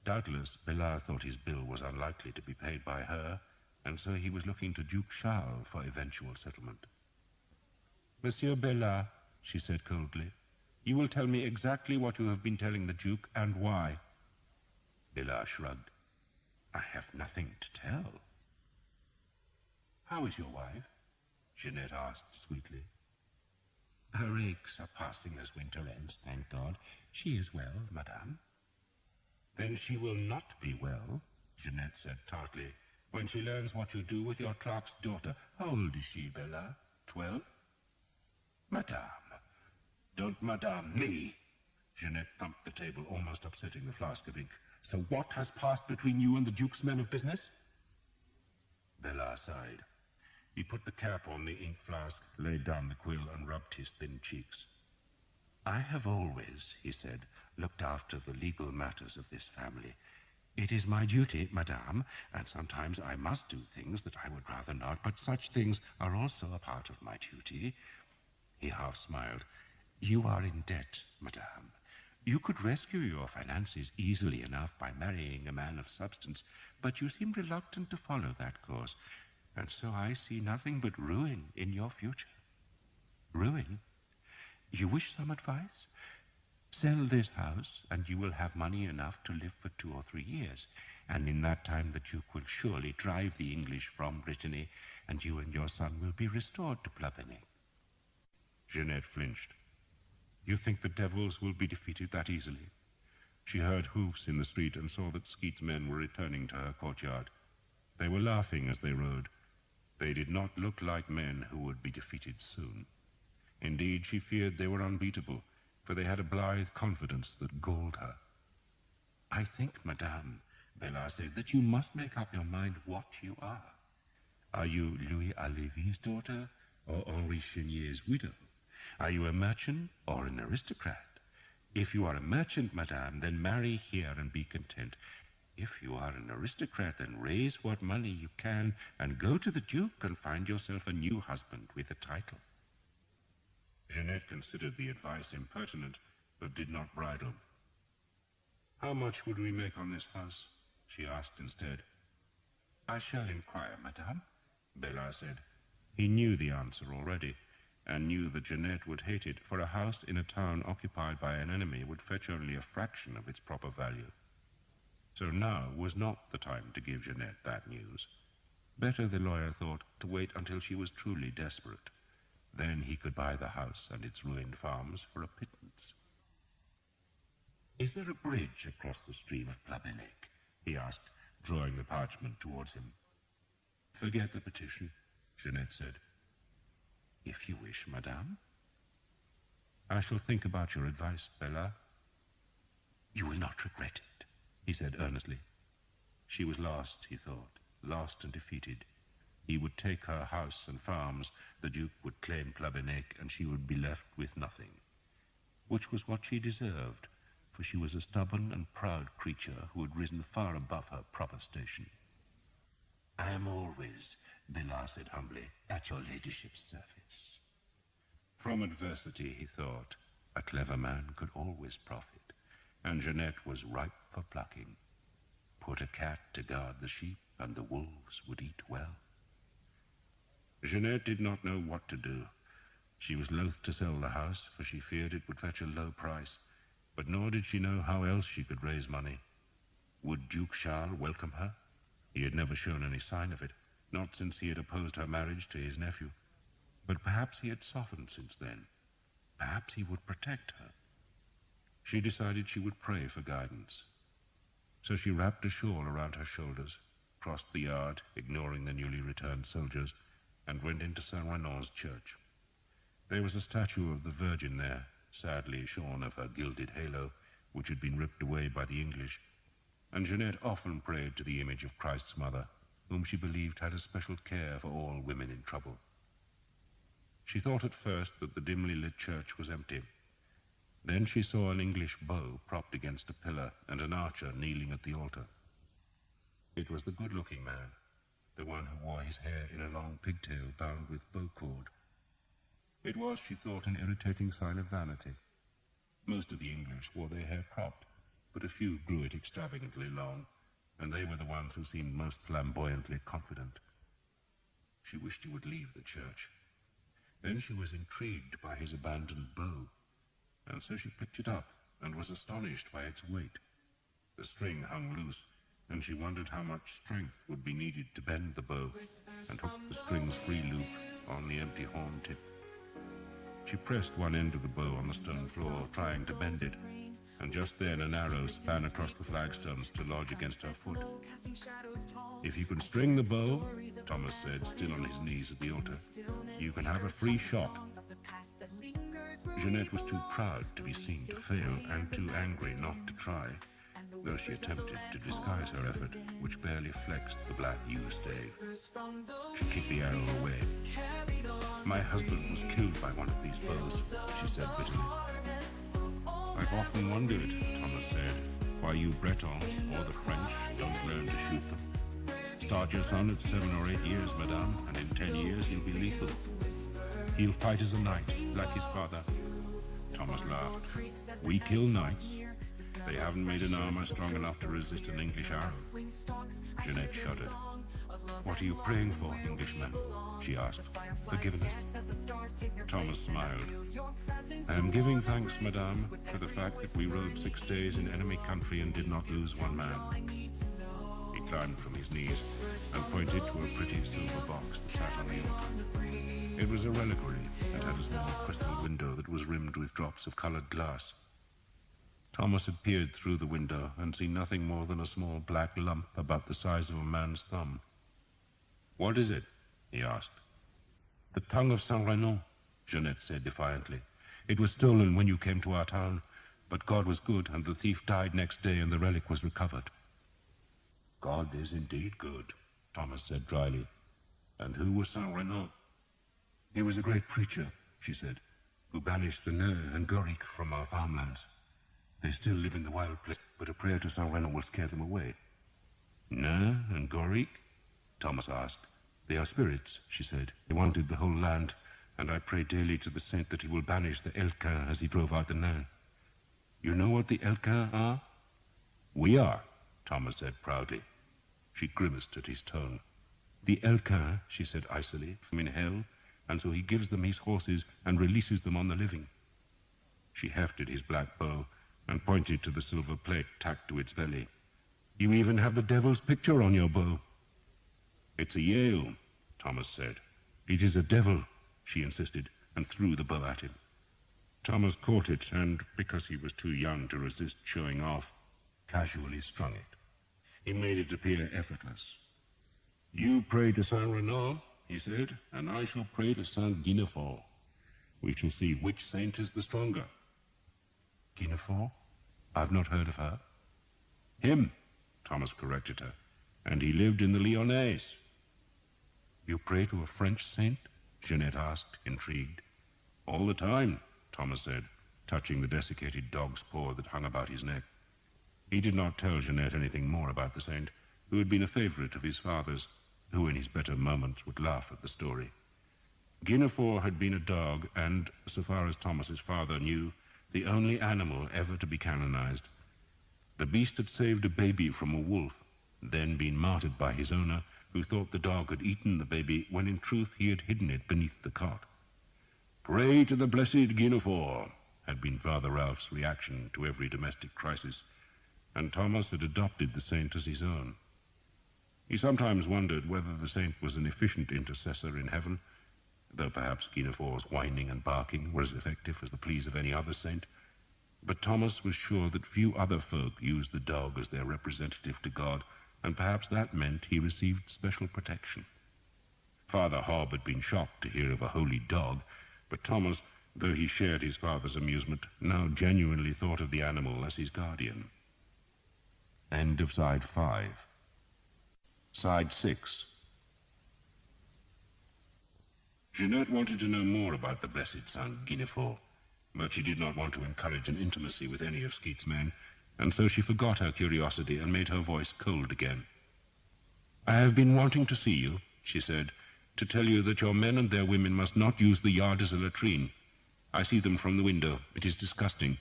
Doubtless, Bella thought his bill was unlikely to be paid by her, and so he was looking to Duke Charles for eventual settlement. Monsieur Bella, she said coldly, you will tell me exactly what you have been telling the Duke and why. Bella shrugged. I have nothing to tell. How is your wife? Jeanette asked sweetly. Her aches are passing as winter ends, thank God. She is well, madame. Then she will not be well, Jeanette said tartly, when she learns what you do with your clerk's daughter. How old is she, Bella? 12? Madame. Don't madame me. Jeanette thumped the table, almost upsetting the flask of ink. So what has passed between you and the Duke's men of business? Bella sighed. He put the cap on the ink flask, laid down the quill, and rubbed his thin cheeks. I have always, he said, looked after the legal matters of this family. It is my duty, madame, and sometimes I must do things that I would rather not, but such things are also a part of my duty. He half smiled. You are in debt, madame. You could rescue your finances easily enough by marrying a man of substance, but you seem reluctant to follow that course, and so I see nothing but ruin in your future. Ruin? You wish some advice? Sell this house, and you will have money enough to live for 2 or 3 years, and in that time the Duke will surely drive the English from Brittany, and you and your son will be restored to Plabennec. Jeanette flinched. You think the devils will be defeated that easily? She heard hoofs in the street and saw that Skeet's men were returning to her courtyard. They were laughing as they rode. They did not look like men who would be defeated soon. Indeed, she feared they were unbeatable, for they had a blithe confidence that galled her. I think, madame, Bella said, that you must make up your mind what you are. Are you Louis Alévy's daughter, or Henri Chénier's widow? Are you a merchant or an aristocrat? If you are a merchant, madame, then marry here and be content. If you are an aristocrat, then raise what money you can and go to the Duke and find yourself a new husband with a title. Jeanette considered the advice impertinent, but did not bridle. How much would we make on this house? She asked instead. I shall inquire, madame, Bella said. He knew the answer already, and knew that Jeanette would hate it, for a house in a town occupied by an enemy would fetch only a fraction of its proper value. So now was not the time to give Jeanette that news. Better, the lawyer thought, to wait until she was truly desperate. Then he could buy the house and its ruined farms for a pittance. Is there a bridge across the stream at Plabennec? He asked, drawing the parchment towards him. Forget the petition, Jeanette said. If you wish, madame. I shall think about your advice, Bella. You will not regret it, he said earnestly. She was lost, he thought, lost and defeated. He would take her house and farms, the Duke would claim Plabennec, and she would be left with nothing. Which was what she deserved, for she was a stubborn and proud creature who had risen far above her proper station. I am always, Bella said humbly, at your ladyship's service. From adversity, he thought, a clever man could always profit, and Jeanette was ripe for plucking. Put a cat to guard the sheep, and the wolves would eat well. Jeanette did not know what to do. She was loath to sell the house, for she feared it would fetch a low price, but nor did she know how else she could raise money. Would Duke Charles welcome her? He He had never shown any sign of it, not since he had opposed her marriage to his nephew. But perhaps he had softened since then. Perhaps he would protect her. She decided she would pray for guidance. So she wrapped a shawl around her shoulders, crossed the yard, ignoring the newly returned soldiers, and went into Saint Renan's church. There was a statue of the Virgin there, sadly shorn of her gilded halo, which had been ripped away by the English, and Jeanette often prayed to the image of Christ's mother, whom she believed had a special care for all women in trouble. She thought at first that the dimly lit church was empty. Then she saw an English bow propped against a pillar and an archer kneeling at the altar. It was the good-looking man, the one who wore his hair in a long pigtail bound with bow cord. It was, she thought, an irritating sign of vanity. Most of the English wore their hair cropped, but a few grew it extravagantly long, and they were the ones who seemed most flamboyantly confident. She wished he would leave the church. Then she was intrigued by his abandoned bow, and so she picked it up and was astonished by its weight. The string hung loose, and she wondered how much strength would be needed to bend the bow and hook the string's free loop on the empty horn tip. She pressed one end of the bow on the stone floor, trying to bend it, and just then an arrow span across the flagstones to lodge against her foot. "If you can string the bow," Thomas said, still on his knees at the altar, "you can have a free shot." Jeanette was too proud to be seen to fail and too angry not to try, though she attempted to disguise her effort, which barely flexed the black yew stave. She kicked the arrow away. "My husband was killed by one of these bows," she said bitterly. "I've often wondered," Thomas said, "why you Bretons or the French don't learn to shoot them. Start your son at 7 or 8 years, madame, and in 10 years he'll be lethal. He'll fight as a knight, like his father." Thomas laughed. "We kill knights. They haven't made an armor strong enough to resist an English arrow." Jeanette shuddered. "What are you praying for, Englishman?" she asked. "Forgiveness?" Thomas smiled. "I am giving thanks, madame, for the fact that we rode 6 days in enemy country and did not lose one man." He climbed from his knees and pointed to a pretty silver box that sat on the altar. It was a reliquary and had a small crystal window that was rimmed with drops of colored glass. Thomas had peered through the window and seen nothing more than a small black lump about the size of a man's thumb. "What is it?" he asked. "The tongue of Saint Renan," Jeanette said defiantly. "It was stolen when you came to our town, but God was good, and the thief died next day, and the relic was recovered." "God is indeed good," Thomas said dryly. "And who was Saint Renan?" "He was a great preacher," she said, "who banished the Nain and Goric from our farmlands. They still live in the wild place, but a prayer to Saint Renan will scare them away." "Nain and Goric?" Thomas asked. "They are spirits," she said. "They wanted the whole land, and I pray daily to the saint that he will banish the Harlequin as he drove out the Nain. You know what the Harlequin are?" "We are," Thomas said proudly. She grimaced at his tone. "The Harlequin," she said icily, "from in hell, and so he gives them his horses and releases them on the living." She hefted his black bow and pointed to the silver plate tacked to its belly. "You even have the devil's picture on your bow." "It's a Yale," Thomas said. "It is a devil," she insisted, and threw the bow at him. Thomas caught it and, because he was too young to resist showing off, casually strung it. He made it appear effortless. "You pray to Saint Renan," he said, "and I shall pray to Saint Guinefort. We shall see which saint is the stronger." "Guinefort? I've not heard of her." "Him," Thomas corrected her, "and he lived in the Lyonnais." "You pray to a French saint?" Jeanette asked, intrigued. "All the time," Thomas said, touching the desiccated dog's paw that hung about his neck. He did not tell Jeanette anything more about the saint, who had been a favorite of his father's, who in his better moments would laugh at the story. Guinefort had been a dog and, so far as Thomas's father knew, the only animal ever to be canonized. The beast had saved a baby from a wolf, then been martyred by his owner, who thought the dog had eaten the baby when in truth he had hidden it beneath the cot. "Pray to the blessed Guinefort," had been Father Ralph's reaction to every domestic crisis, and Thomas had adopted the saint as his own. He sometimes wondered whether the saint was an efficient intercessor in heaven, though perhaps Guinefort's whining and barking were as effective as the pleas of any other saint. But Thomas was sure that few other folk used the dog as their representative to God, and perhaps that meant he received special protection. Father Hobb had been shocked to hear of a holy dog, but Thomas, though he shared his father's amusement, now genuinely thought of the animal as his guardian. End of side 5. Side 6. Jeanette wanted to know more about the blessed son Guinefort, but she did not want to encourage an intimacy with any of Skeet's men, and so she forgot her curiosity and made her voice cold again. "I have been wanting to see you," she said, "to tell you that your men and their women must not use the yard as a latrine. I see them from the window. It is disgusting.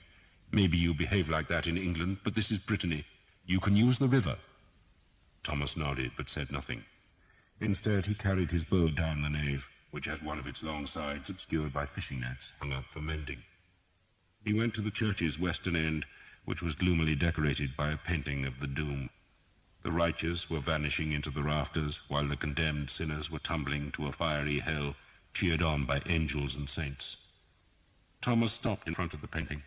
Maybe you behave like that in England, but this is Brittany. You can use the river." Thomas nodded, but said nothing. Instead, he carried his bow down the nave, which had one of its long sides obscured by fishing nets hung up for mending. He went to the church's western end, which was gloomily decorated by a painting of the Doom. The righteous were vanishing into the rafters, while the condemned sinners were tumbling to a fiery hell, cheered on by angels and saints. Thomas stopped in front of the painting.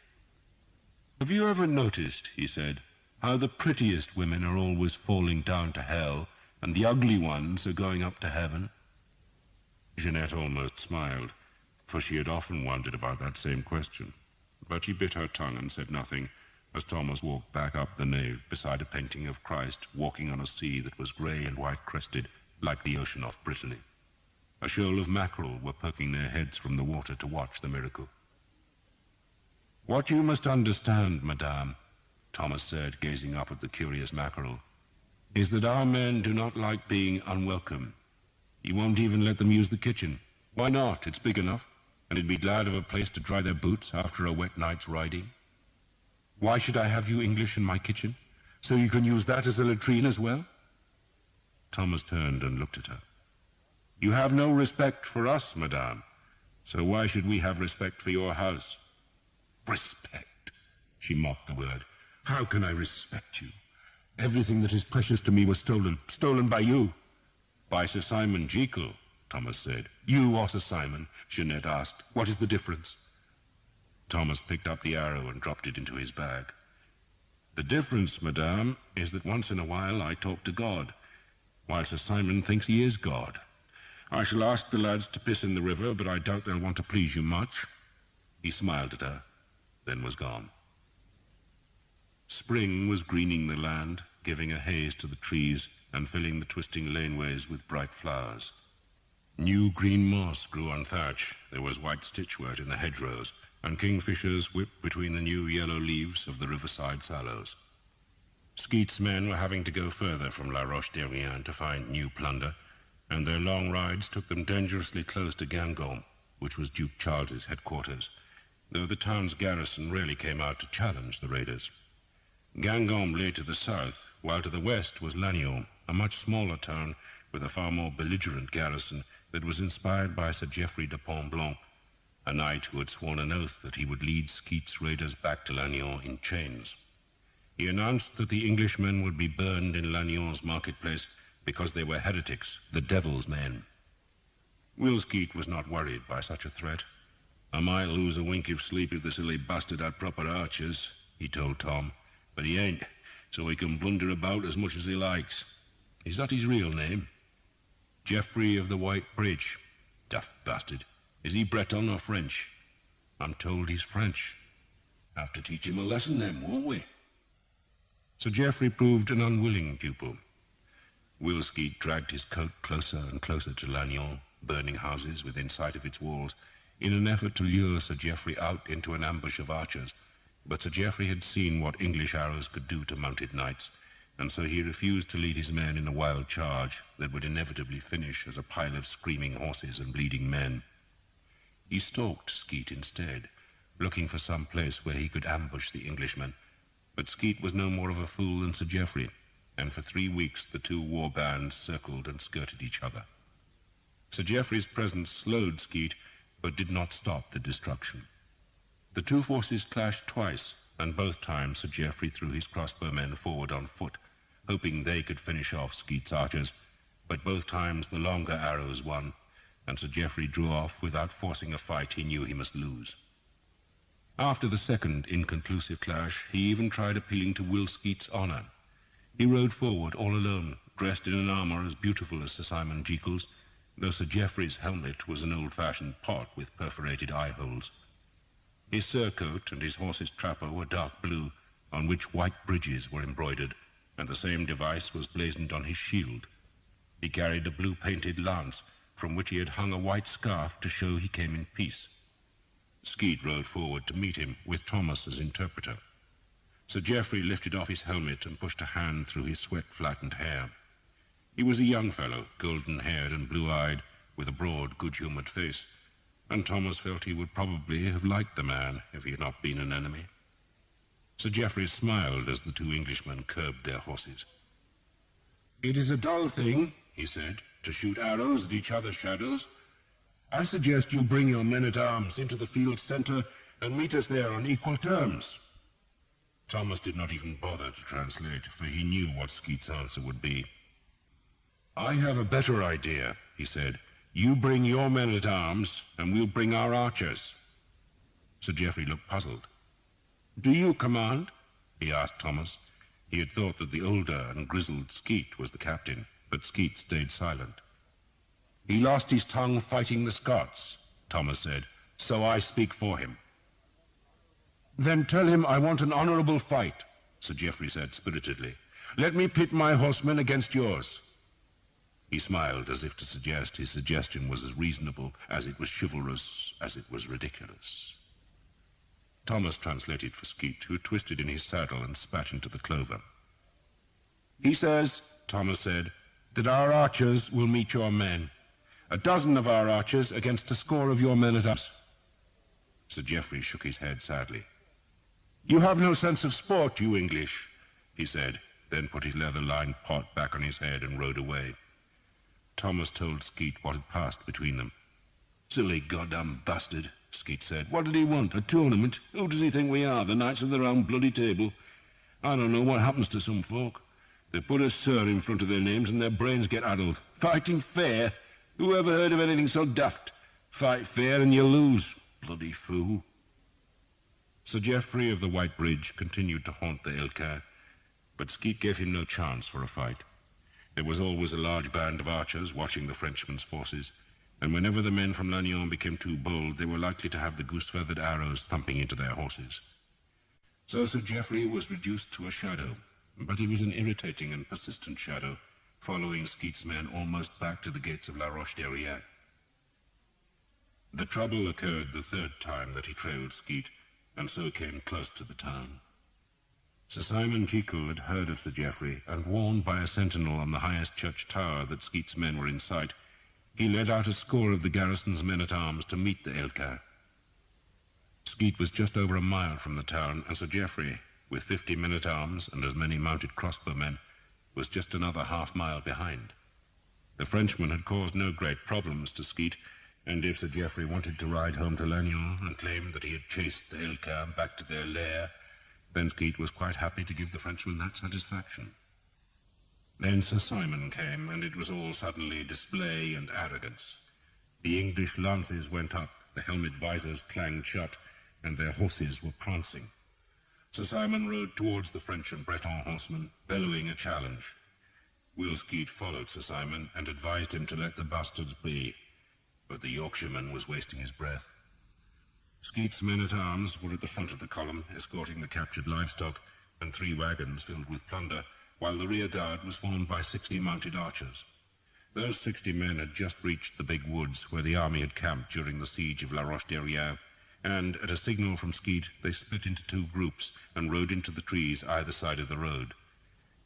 "Have you ever noticed," he said, "how the prettiest women are always falling down to hell, and the ugly ones are going up to heaven?" Jeanette almost smiled, for she had often wondered about that same question. But she bit her tongue and said nothing, as Thomas walked back up the nave beside a painting of Christ walking on a sea that was grey and white-crested, like the ocean off Brittany. A shoal of mackerel were poking their heads from the water to watch the miracle. "What you must understand, madame," Thomas said, gazing up at the curious mackerel, "is that our men do not like being unwelcome. You won't even let them use the kitchen. Why not? It's big enough, and they'd be glad of a place to dry their boots after a wet night's riding. Why should I have you English in my kitchen? So you can use that as a latrine as well?" Thomas turned and looked at her. "You have no respect for us, madame, so why should we have respect for your house?" "Respect," she mocked the word. "How can I respect you? Everything that is precious to me was stolen by you." "By Sir Simon Jekyll," Thomas said. "You or Sir Simon?" Jeanette asked. "What is the difference?" Thomas picked up the arrow and dropped it into his bag. "The difference, madame, is that once in a while I talk to God, while Sir Simon thinks he is God. I shall ask the lads to piss in the river, but I doubt they'll want to please you much." He smiled at her, then was gone. Spring was greening the land, giving a haze to the trees and filling the twisting laneways with bright flowers. New green moss grew on thatch, there was white stitchwort in the hedgerows, and kingfishers whipped between the new yellow leaves of the riverside sallows. Skeet's men were having to go further from La Roche-Derrien to find new plunder, and their long rides took them dangerously close to Guingamp, which was Duke Charles's headquarters, though the town's garrison rarely came out to challenge the raiders. Guingamp lay to the south, while to the west was Lannion, a much smaller town with a far more belligerent garrison that was inspired by Sir Geoffrey de Pontblanc, a knight who had sworn an oath that he would lead Skeet's raiders back to Lannion in chains. He announced that the Englishmen would be burned in Lannion's marketplace because they were heretics, the devil's men. Will Skeet was not worried by such a threat. "I might lose a wink of sleep if the silly bastard had proper archers," he told Tom, "but he ain't, so he can blunder about as much as he likes. Is that his real name?" "Geoffrey of the White Bridge." "Daft bastard. Is he Breton or French?" "I'm told he's French." "Have to teach him a lesson then, won't we?" Sir Geoffrey proved an unwilling pupil. Will Skeet dragged his coat closer and closer to Lannion, burning houses within sight of its walls, in an effort to lure Sir Geoffrey out into an ambush of archers. But Sir Geoffrey had seen what English arrows could do to mounted knights, and so he refused to lead his men in a wild charge that would inevitably finish as a pile of screaming horses and bleeding men. He stalked Skeet instead, looking for some place where he could ambush the Englishmen, but Skeet was no more of a fool than Sir Geoffrey, and for 3 weeks the two war bands circled and skirted each other. Sir Geoffrey's presence slowed Skeet, but did not stop the destruction. The two forces clashed twice, and both times Sir Geoffrey threw his crossbowmen forward on foot, hoping they could finish off Skeet's archers, but both times the longer arrows won, and Sir Geoffrey drew off without forcing a fight he knew he must lose. After the second inconclusive clash, he even tried appealing to Will Skeet's honour. He rode forward all alone, dressed in an armour as beautiful as Sir Simon Jekyll's, though Sir Geoffrey's helmet was an old-fashioned pot with perforated eye-holes. His surcoat and his horse's trapper were dark blue, on which white bridges were embroidered, and the same device was blazoned on his shield. He carried a blue-painted lance, from which he had hung a white scarf to show he came in peace. Skeet rode forward to meet him, with Thomas as interpreter. Sir Geoffrey lifted off his helmet and pushed a hand through his sweat-flattened hair. He was a young fellow, golden-haired and blue-eyed, with a broad, good-humoured face, and Thomas felt he would probably have liked the man if he had not been an enemy. Sir Geoffrey smiled as the two Englishmen curbed their horses. "It is a dull thing," he said, "to shoot arrows at each other's shadows. I suggest you bring your men-at-arms into the field's centre and meet us there on equal terms." Thomas did not even bother to translate, for he knew what Skeet's answer would be. "I have a better idea," he said. "You bring your men-at-arms, and we'll bring our archers." Sir Geoffrey looked puzzled. "Do you command?" he asked Thomas. He had thought that the older and grizzled Skeet was the captain, but Skeet stayed silent. "He lost his tongue fighting the Scots," Thomas said, "so I speak for him." "Then tell him I want an honourable fight," Sir Geoffrey said spiritedly. "Let me pit my horsemen against yours." He smiled as if to suggest his suggestion was as reasonable as it was chivalrous as it was ridiculous. Thomas translated for Skeet, who twisted in his saddle and spat into the clover. "He says," Thomas said, "that our archers will meet your men. 12 of our archers against a score of your men-at-arms." Sir Geoffrey shook his head sadly. "You have no sense of sport, you English," he said, then put his leather-lined pot back on his head and rode away. Thomas told Skeet what had passed between them. "Silly goddamn bastard," Skeet said. "What did he want? A tournament? Who does he think we are, the Knights of the Round Bloody Table? I don't know what happens to some folk. They put a sir in front of their names and their brains get addled. Fighting fair? Who ever heard of anything so daft? Fight fair and you lose. Bloody fool." Sir Geoffrey of the White Bridge continued to haunt the Elka, but Skeet gave him no chance for a fight. There was always a large band of archers watching the Frenchmen's forces, and whenever the men from Lannion became too bold, they were likely to have the goose-feathered arrows thumping into their horses. So Sir Geoffrey was reduced to a shadow, but he was an irritating and persistent shadow, following Skeet's men almost back to the gates of La Roche-Derrien. The trouble occurred the third time that he trailed Skeet, and so came close to the town. Sir Simon Jekyll had heard of Sir Geoffrey, and warned by a sentinel on the highest church tower that Skeet's men were in sight, he led out a score of the garrison's men-at-arms to meet the Elka. Skeet was just over a mile from the town, and Sir Geoffrey, with 50 men-at-arms and as many mounted crossbowmen, was just another half-mile behind. The Frenchman had caused no great problems to Skeet, and if Sir Geoffrey wanted to ride home to Lannion and claim that he had chased the Elka back to their lair, then Skeet was quite happy to give the Frenchman that satisfaction. Then Sir Simon came, and it was all suddenly display and arrogance. The English lances went up, the helmet visors clanged shut, and their horses were prancing. Sir Simon rode towards the French and Breton horsemen, bellowing a challenge. Will Skeet followed Sir Simon and advised him to let the bastards be, but the Yorkshireman was wasting his breath. Skeet's men-at-arms were at the front of the column, escorting the captured livestock and 3 wagons filled with plunder, while the rear guard was formed by 60 mounted archers. Those 60 men had just reached the big woods where the army had camped during the siege of La Roche-Derrien, and at a signal from Skeet they split into 2 groups and rode into the trees either side of the road.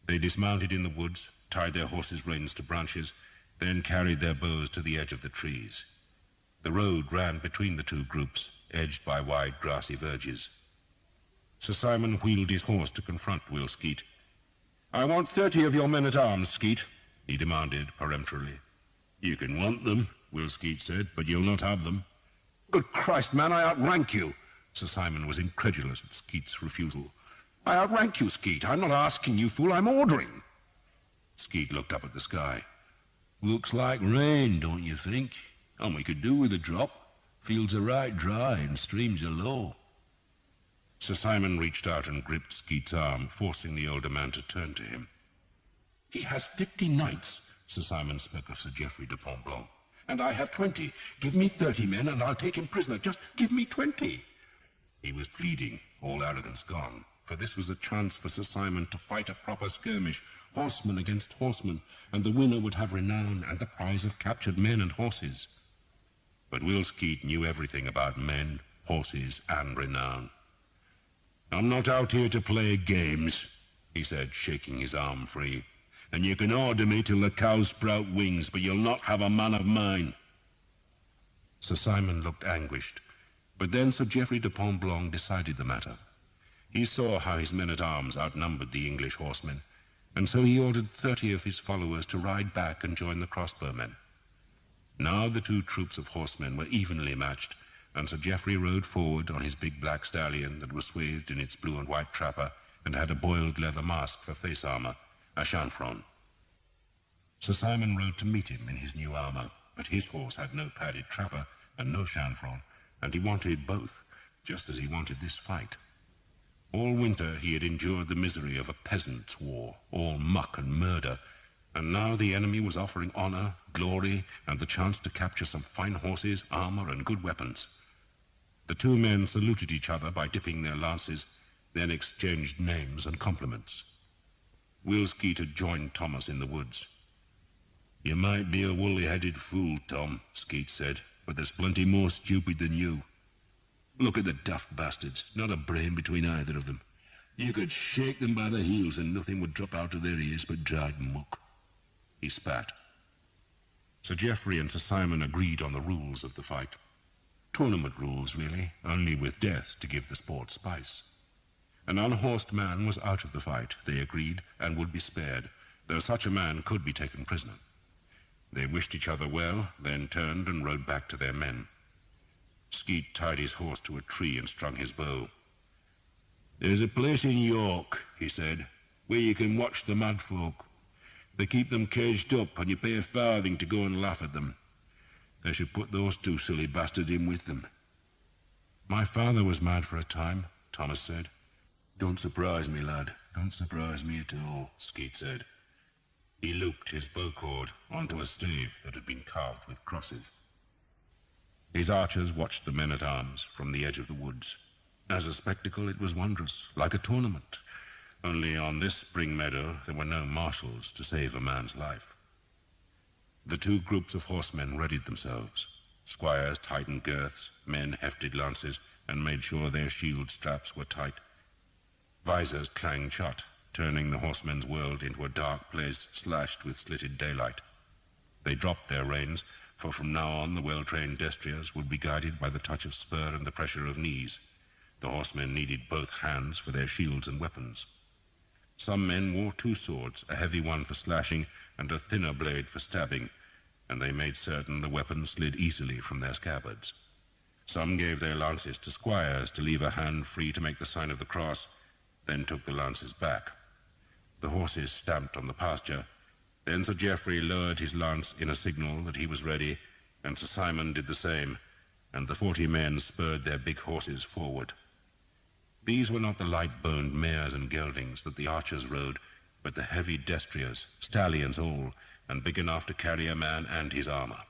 They dismounted in the woods, tied their horses' reins to branches, then carried their bows to the edge of the trees. The road ran between the 2 groups, edged by wide grassy verges. Sir Simon wheeled his horse to confront Will Skeet. "I want 30 of your men-at-arms, Skeet," he demanded peremptorily. "You can want them," Will Skeet said, "but you'll not have them." "Good Christ, man, I outrank you!" Sir Simon was incredulous at Skeet's refusal. "I outrank you, Skeet. I'm not asking you, fool, I'm ordering." Skeet looked up at the sky. "Looks like rain, don't you think? And we could do with a drop. Fields are right dry and streams are low." Sir Simon reached out and gripped Skeet's arm, forcing the older man to turn to him. "He has 50 knights," Sir Simon spoke of Sir Geoffrey de Pontblanc, "and I have 20. Give me 30 men and I'll take him prisoner. Just give me 20. He was pleading, all arrogance gone, for this was a chance for Sir Simon to fight a proper skirmish, horseman against horseman, and the winner would have renown and the prize of captured men and horses. But Will Skeet knew everything about men, horses, and renown. "I'm not out here to play games," he said, shaking his arm free. "And you can order me till the cows sprout wings, but you'll not have a man of mine." Sir Simon looked anguished, but then Sir Geoffrey de Pontblanc decided the matter. He saw how his men-at-arms outnumbered the English horsemen, and so he ordered 30 of his followers to ride back and join the crossbowmen. Now the two troops of horsemen were evenly matched, and Sir Geoffrey rode forward on his big black stallion that was swathed in its blue and white trapper and had a boiled leather mask for face armor, a chanfron. Sir Simon rode to meet him in his new armor, but his horse had no padded trapper and no chanfron, and he wanted both, just as he wanted this fight. All winter he had endured the misery of a peasant's war, all muck and murder, and now the enemy was offering honor, glory, and the chance to capture some fine horses, armor, and good weapons. The two men saluted each other by dipping their lances, then exchanged names and compliments. Will Skeet had joined Thomas in the woods. "You might be a woolly-headed fool, Tom," Skeet said, "but there's plenty more stupid than you. Look at the daft bastards, not a brain between either of them. You could shake them by the heels and nothing would drop out of their ears but dried muck." He spat. Sir Geoffrey and Sir Simon agreed on the rules of the fight. Tournament rules, really, only with death to give the sport spice. An unhorsed man was out of the fight, they agreed, and would be spared, though such a man could be taken prisoner. They wished each other well, then turned and rode back to their men. Skeet tied his horse to a tree and strung his bow. "There's a place in York," he said, "where you can watch the mad folk. They keep them caged up, and you pay a farthing to go and laugh at them. They should put those two silly bastards in with them." "My father was mad for a time," Thomas said. "Don't surprise me, lad. Don't surprise me at all," Skeet said. He looped his bow cord onto a stave that had been carved with crosses. His archers watched the men-at-arms from the edge of the woods. As a spectacle, it was wondrous, like a tournament. Only on this spring meadow there were no marshals to save a man's life. The two groups of horsemen readied themselves. Squires tightened girths, men hefted lances, and made sure their shield straps were tight. Visors clanged shut, turning the horsemen's world into a dark place slashed with slitted daylight. They dropped their reins, for from now on the well-trained destriers would be guided by the touch of spur and the pressure of knees. The horsemen needed both hands for their shields and weapons. Some men wore two swords, a heavy one for slashing and a thinner blade for stabbing, and they made certain the weapons slid easily from their scabbards. Some gave their lances to squires to leave a hand free to make the sign of the cross, then took the lances back. The horses stamped on the pasture. Then Sir Geoffrey lowered his lance in a signal that he was ready, and Sir Simon did the same, and the 40 men spurred their big horses forward. These were not the light-boned mares and geldings that the archers rode, but the heavy destriers, stallions all, and big enough to carry a man and his armor.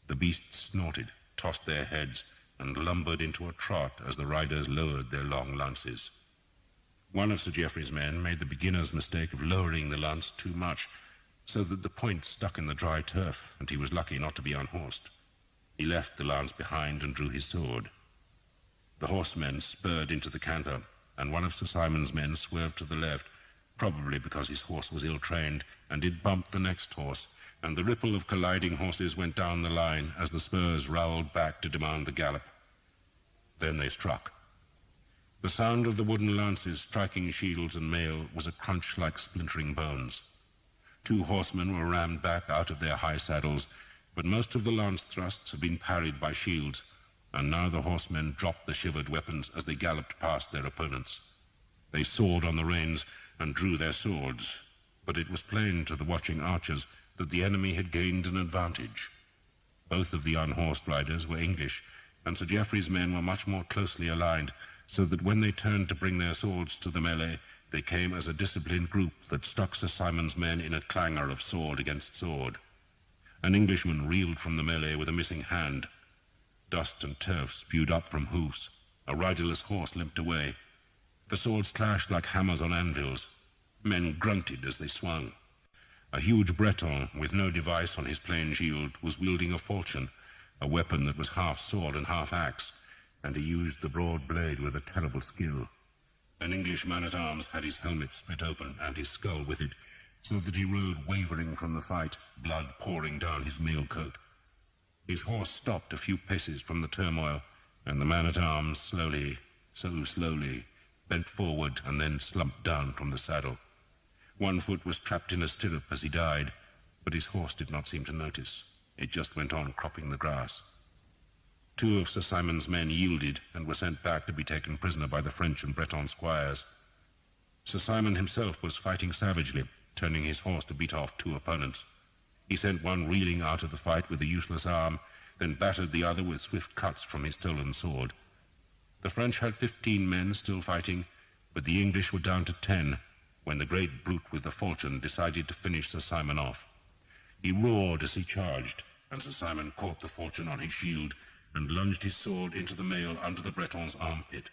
The beasts snorted, tossed their heads, and lumbered into a trot as the riders lowered their long lances. One of Sir Geoffrey's men made the beginner's mistake of lowering the lance too much, so that the point stuck in the dry turf, and he was lucky not to be unhorsed. He left the lance behind and drew his sword. The horsemen spurred into the canter, and one of Sir Simon's men swerved to the left, probably because his horse was ill-trained, and it bumped the next horse, and the ripple of colliding horses went down the line as the spurs rowelled back to demand the gallop. Then they struck. The sound of the wooden lances striking shields and mail was a crunch like splintering bones. 2 horsemen were rammed back out of their high saddles, but most of the lance thrusts had been parried by shields, and now the horsemen dropped the shivered weapons as they galloped past their opponents. They sawed on the reins and drew their swords. but it was plain to the watching archers that the enemy had gained an advantage. Both of the unhorsed riders were English, and Sir Geoffrey's men were much more closely aligned, so that when they turned to bring their swords to the melee, they came as a disciplined group that struck Sir Simon's men in a clangor of sword against sword. An Englishman reeled from the melee with a missing hand. Dust and turf spewed up from hoofs. A riderless horse limped away. The swords clashed like hammers on anvils. Men grunted as they swung. A huge Breton, with no device on his plain shield, was wielding a falchion, a weapon that was half sword and half axe, and he used the broad blade with a terrible skill. An English man-at-arms had his helmet split open and his skull with it, so that he rode wavering from the fight, blood pouring down his mail coat. His horse stopped a few paces from the turmoil, and the man-at-arms slowly, so slowly, bent forward and then slumped down from the saddle. One foot was trapped in a stirrup as he died, but his horse did not seem to notice. It just went on cropping the grass. 2 of Sir Simon's men yielded and were sent back to be taken prisoner by the French and Breton squires. Sir Simon himself was fighting savagely, turning his horse to beat off 2 opponents. He sent one reeling out of the fight with a useless arm, then battered the other with swift cuts from his stolen sword. The French had 15 men still fighting, but the English were down to 10, when the great brute with the falchion decided to finish Sir Simon off. He roared as he charged, and Sir Simon caught the falchion on his shield and lunged his sword into the mail under the Breton's armpit.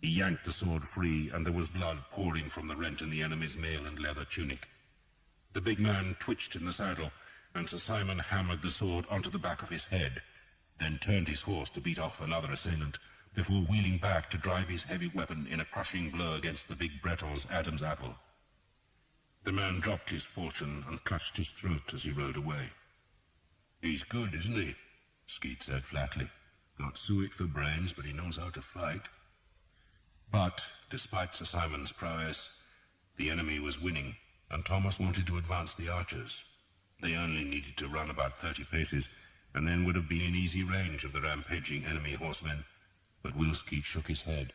He yanked the sword free, and there was blood pouring from the rent in the enemy's mail and leather tunic. The big man twitched in the saddle, and Sir Simon hammered the sword onto the back of his head, then turned his horse to beat off another assailant, before wheeling back to drive his heavy weapon in a crushing blow against the big Breton's Adam's apple. The man dropped his falchion and clutched his throat as he rode away. "He's good, isn't he?" Skeet said flatly. "Got suet for brains, but he knows how to fight." But, despite Sir Simon's prowess, the enemy was winning, and Thomas wanted to advance the archers. They only needed to run about 30 paces, and then would have been in easy range of the rampaging enemy horsemen. But Will Skeet shook his head.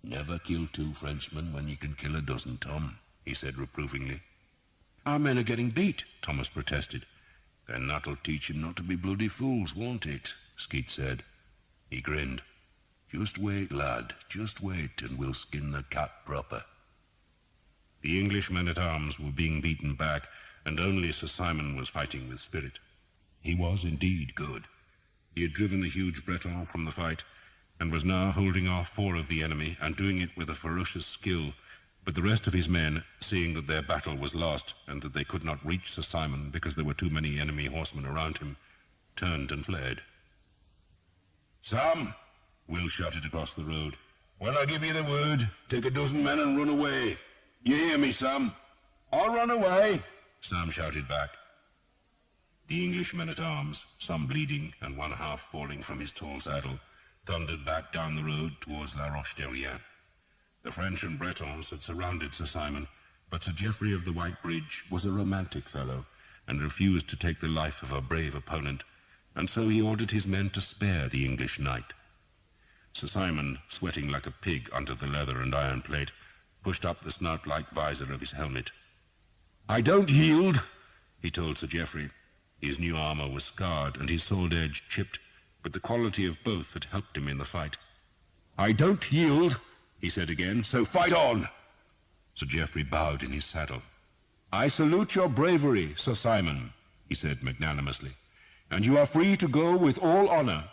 "Never kill 2 Frenchmen when you can kill a dozen, Tom," he said reprovingly. "Our men are getting beat," Thomas protested. "Then that'll teach 'em not to be bloody fools, won't it?" Skeet said. He grinned. "Just wait, lad, just wait, and we'll skin the cat proper." The English men-at-arms were being beaten back, and only Sir Simon was fighting with spirit. He was indeed good. He had driven the huge Breton from the fight, and was now holding off 4 of the enemy, and doing it with a ferocious skill. But the rest of his men, seeing that their battle was lost, and that they could not reach Sir Simon because there were too many enemy horsemen around him, turned and fled. "Sam," Will shouted across the road, "when I give you the word, take a dozen men and run away. You hear me, Sam?" "I'll run away," Sam shouted back. The English men-at-arms, some bleeding and one half falling from his tall saddle, thundered back down the road towards La Roche-Derrien. The French and Bretons had surrounded Sir Simon, but Sir Geoffrey of the White Bridge was a romantic fellow, and refused to take the life of a brave opponent, and so he ordered his men to spare the English knight. Sir Simon, sweating like a pig under the leather and iron plate, pushed up the snout-like visor of his helmet. "I don't yield," he told Sir Geoffrey. His new armor was scarred and his sword edge chipped, but the quality of both had helped him in the fight. "I don't yield," he said again, "so fight on." Sir Geoffrey bowed in his saddle. "I salute your bravery, Sir Simon," he said magnanimously, "and you are free to go with all honor."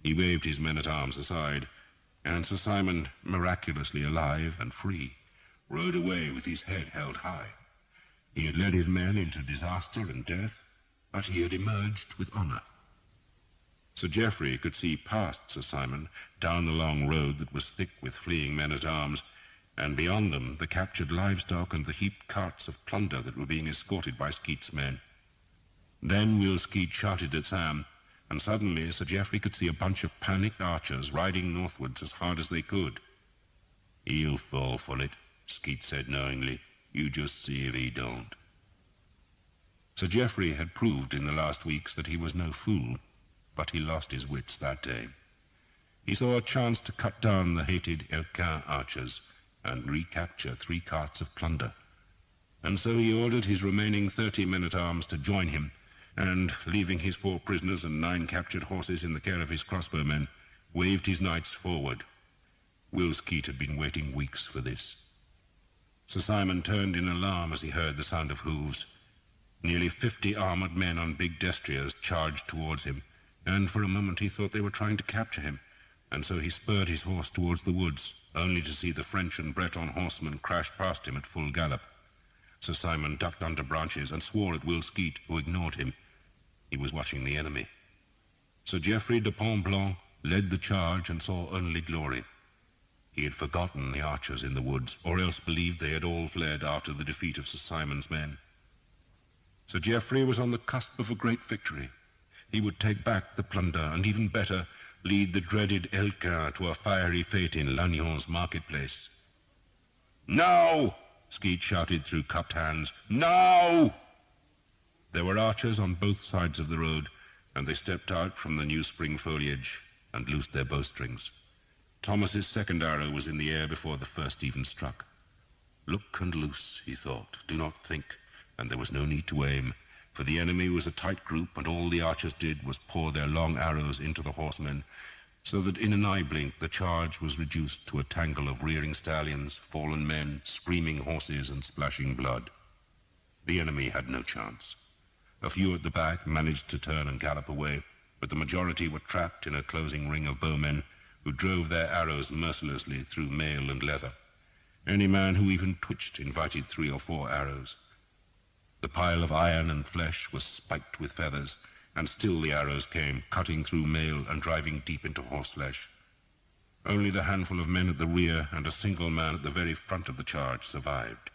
He waved his men-at-arms aside, and Sir Simon, miraculously alive and free, rode away with his head held high. He had led his men into disaster and death, but he had emerged with honor. Sir Geoffrey could see past Sir Simon, down the long road that was thick with fleeing men-at-arms, and beyond them the captured livestock and the heaped carts of plunder that were being escorted by Skeet's men. Then Will Skeet shouted at Sam, and suddenly Sir Geoffrey could see a bunch of panicked archers riding northwards as hard as they could. "He'll fall for it," Skeet said knowingly. "You just see if he don't." Sir Geoffrey had proved in the last weeks that he was no fool, but he lost his wits that day. He saw a chance to cut down the hated Harlequin archers and recapture 3 carts of plunder. and so he ordered his remaining 30 men-at-arms to join him, and, leaving his 4 prisoners and 9 captured horses in the care of his crossbowmen, waved his knights forward. Will Skeet had been waiting weeks for this. Sir Simon turned in alarm as he heard the sound of hooves. Nearly 50 armored men on big destriers charged towards him, and for a moment he thought they were trying to capture him, and so he spurred his horse towards the woods, only to see the French and Breton horsemen crash past him at full gallop. Sir Simon ducked under branches and swore at Will Skeet, who ignored him. He was watching the enemy. Sir Geoffrey de Pontblanc led the charge and saw only glory. He had forgotten the archers in the woods, or else believed they had all fled after the defeat of Sir Simon's men. Sir Geoffrey was on the cusp of a great victory. He would take back the plunder, and even better, lead the dreaded Harlequin to a fiery fate in Lagnon's marketplace. "Now!" Skeet shouted through cupped hands. "Now!" There were archers on both sides of the road, and they stepped out from the new spring foliage and loosed their bowstrings. Thomas's second arrow was in the air before the first even struck. Look and loose, he thought, do not think, and there was no need to aim, for the enemy was a tight group, and all the archers did was pour their long arrows into the horsemen, so that in an eye blink the charge was reduced to a tangle of rearing stallions, fallen men, screaming horses, and splashing blood. The enemy had no chance. A few at the back managed to turn and gallop away, but the majority were trapped in a closing ring of bowmen who drove their arrows mercilessly through mail and leather. Any man who even twitched invited 3 or 4 arrows. The pile of iron and flesh was spiked with feathers, and still the arrows came, cutting through mail and driving deep into horseflesh. Only the handful of men at the rear and a single man at the very front of the charge survived.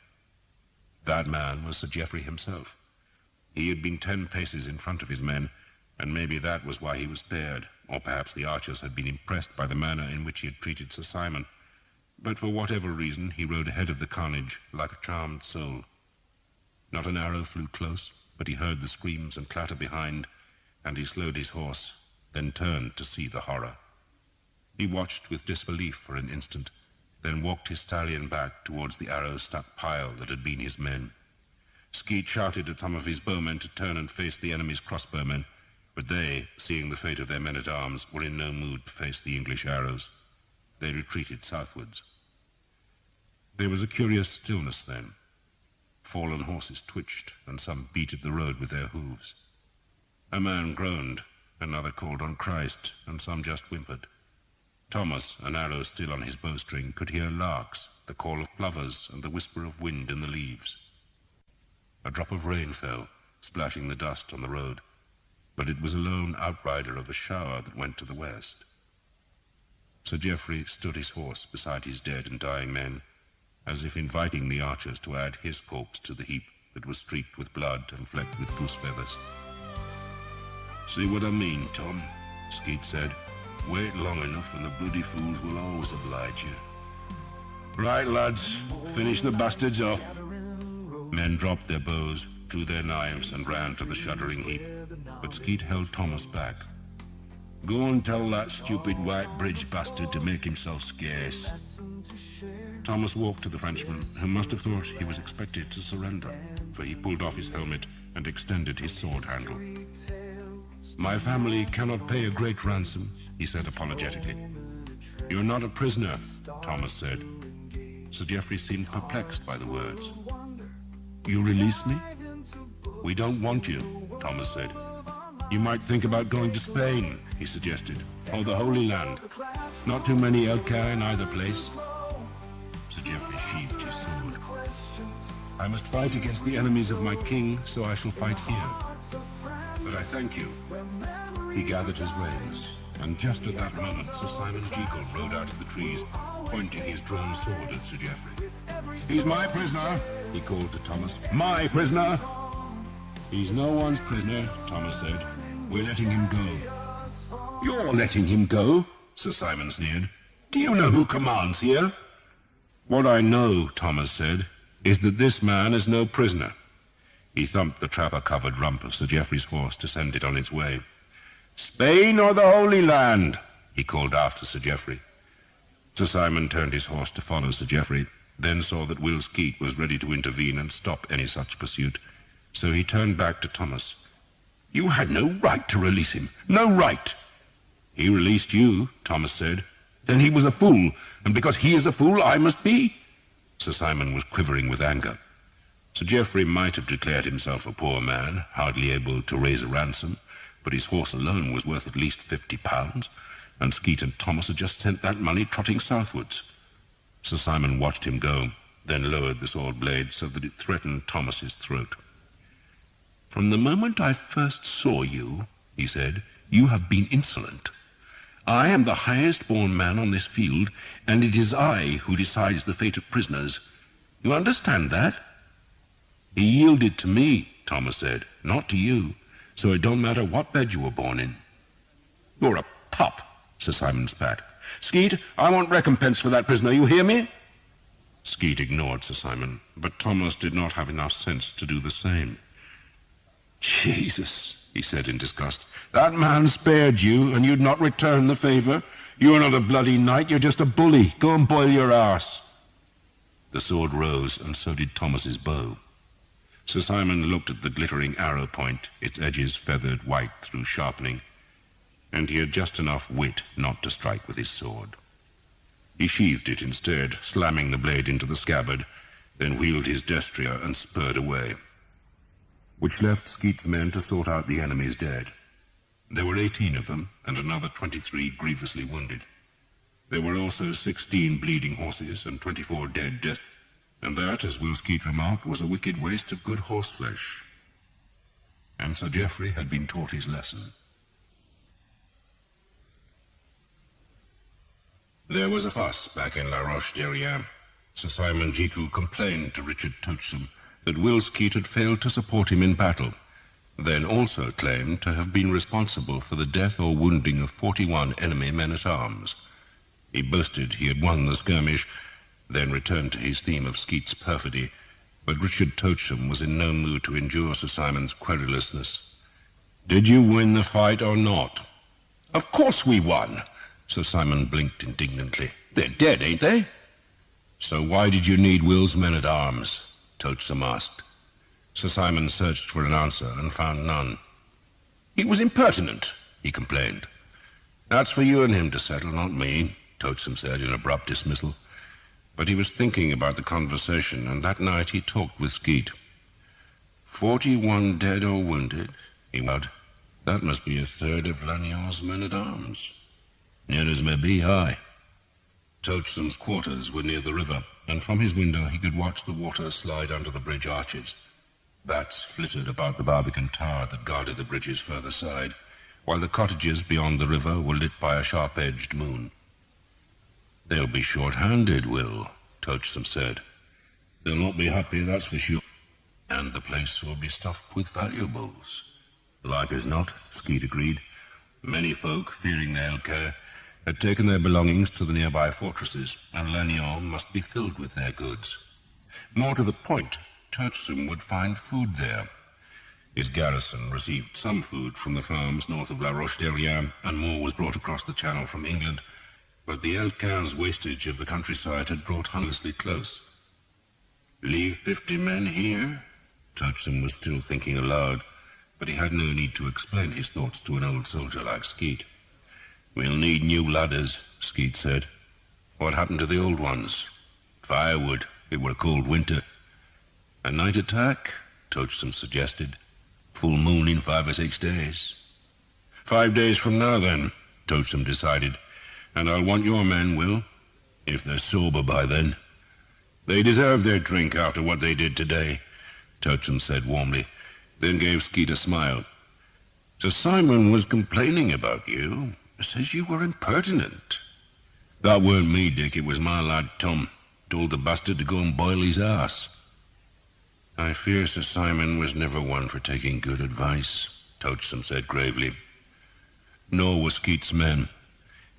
That man was Sir Geoffrey himself. He had been 10 paces in front of his men, and maybe that was why he was spared, or perhaps the archers had been impressed by the manner in which he had treated Sir Simon. But for whatever reason, he rode ahead of the carnage like a charmed soul. Not an arrow flew close, but he heard the screams and clatter behind, and he slowed his horse, then turned to see the horror. He watched with disbelief for an instant, then walked his stallion back towards the arrow-stuck pile that had been his men. Skeet shouted at some of his bowmen to turn and face the enemy's crossbowmen, but they, seeing the fate of their men-at-arms, were in no mood to face the English arrows. They retreated southwards. There was a curious stillness then. Fallen horses twitched, and some beat at the road with their hooves. A man groaned, another called on Christ, and some just whimpered. Thomas, an arrow still on his bowstring, could hear larks, the call of plovers, and the whisper of wind in the leaves. A drop of rain fell, splashing the dust on the road, but it was a lone outrider of a shower that went to the west. Sir Geoffrey stood his horse beside his dead and dying men, as if inviting the archers to add his corpse to the heap that was streaked with blood and flecked with goose feathers. "See what I mean, Tom?" Skeet said. "Wait long enough and the bloody fools will always oblige you." "Right, lads, finish the bastards off." Men dropped their bows, drew their knives, and ran to the shuddering heap, but Skeet held Thomas back. "Go and tell that stupid White Bridge bastard to make himself scarce." Thomas walked to the Frenchman, who must have thought he was expected to surrender, for he pulled off his helmet and extended his sword handle. "My family cannot pay a great ransom," he said apologetically. "You're not a prisoner," Thomas said. Sir Geoffrey seemed perplexed by the words. "You release me?" "We don't want you," Thomas said. "You might think about going to Spain," he suggested, "or the Holy Land. Not too many Elka in either place." Sir Geoffrey sheathed his sword. "I must fight against the enemies of my king, so I shall fight here. But I thank you." He gathered his reins, and just at that moment Sir Simon Jekyll rode out of the trees, pointing his drawn sword at Sir Geoffrey. "He's my prisoner," he called to Thomas. "My prisoner!" "He's no one's prisoner," Thomas said. "We're letting him go." "You're letting him go?" Sir Simon sneered. "Do you know who commands here?" "What I know," Thomas said, "is that this man is no prisoner." He thumped the trapper-covered rump of Sir Geoffrey's horse to send it on its way. "Spain or the Holy Land?" he called after Sir Geoffrey. Sir Simon turned his horse to follow Sir Geoffrey, then saw that Will Skeet was ready to intervene and stop any such pursuit. So he turned back to Thomas. "You had no right to release him. No right." "He released you," Thomas said. "Then he was a fool, and because he is a fool, I must be." Sir Simon was quivering with anger. Sir Geoffrey might have declared himself a poor man, hardly able to raise a ransom, but his horse alone was worth at least £50, and Skeet and Thomas had just sent that money trotting southwards. Sir Simon watched him go, then lowered the sword blade so that it threatened Thomas's throat. "From the moment I first saw you," he said, "you have been insolent. I am the highest-born man on this field, and it is I who decides the fate of prisoners. You understand that?" "He yielded to me," Thomas said, "not to you, so it don't matter what bed you were born in." "You're a pup," Sir Simon spat. "Skeet, I want recompense for that prisoner, you hear me?" Skeet ignored Sir Simon, but Thomas did not have enough sense to do the same. "Jesus," he said in disgust, "that man spared you, and you'd not return the favour? You're not a bloody knight, you're just a bully. Go and boil your arse." The sword rose, and so did Thomas's bow. Sir Simon looked at the glittering arrow point, its edges feathered white through sharpening, and he had just enough wit not to strike with his sword. He sheathed it instead, slamming the blade into the scabbard, then wheeled his destrier and spurred away, which left Skeet's men to sort out the enemy's dead. There were 18 of them, and another 23 grievously wounded. There were also 16 bleeding horses and 24 dead, and that, as Will Skeet remarked, was a wicked waste of good horseflesh. And Sir Geoffrey had been taught his lesson. There was a fuss back in La Roche-Derrien. Sir Simon Jekyll complained to Richard Touchsome that Will Skeet had failed to support him in battle, then also claimed to have been responsible for the death or wounding of 41 enemy men-at-arms. He boasted he had won the skirmish, then returned to his theme of Skeet's perfidy, but Richard Touchsome was in no mood to endure Sir Simon's querulousness. "Did you win the fight or not?" "Of course we won!" Sir Simon blinked indignantly. "They're dead, ain't they?" "So why did you need Will's men-at-arms?" Touchsome asked. Sir Simon searched for an answer and found none. "He was impertinent," he complained. "That's for you and him to settle, not me," Touchsome said in abrupt dismissal. But he was thinking about the conversation, and that night he talked with Skeet. 41 dead or wounded, he muttered. "That must be a third of Lannior's men-at-arms." "Near as may be, aye." Touchsome's quarters were near the river, and from his window he could watch the water slide under the bridge arches. Bats flitted about the Barbican tower that guarded the bridge's further side, while the cottages beyond the river were lit by a sharp-edged moon. "They'll be short-handed, Will," Touchsome said. "They'll not be happy, that's for sure. And the place will be stuffed with valuables." "Like as not," Skeet agreed. Many folk, fearing the Elker, had taken their belongings to the nearby fortresses, and Lannior must be filled with their goods. More to the point, Touchsome would find food there. His garrison received some food from the farms north of La Roche-Derrien, and more was brought across the Channel from England, but the Elkar's wastage of the countryside had brought harmlessly close. "Leave 50 men here?" Touchsome was still thinking aloud, but he had no need to explain his thoughts to an old soldier like Skeet. "We'll need new ladders," Skeet said. "What happened to the old ones?" "Firewood. It were a cold winter." "A night attack?" Touchsome suggested. "Full moon in 5 or 6 days." 5 days from now, then," Touchsome decided. "And I'll want your men, Will, if they're sober by then." "They deserve their drink after what they did today," Touchsome said warmly, then gave Skeet a smile. "Sir Simon was complaining about you. Says you were impertinent." "That weren't me, Dick. It was my lad Tom. Told the bastard to go and boil his arse." "I fear Sir Simon was never one for taking good advice," Touchsome said gravely. Nor were Skeet's men.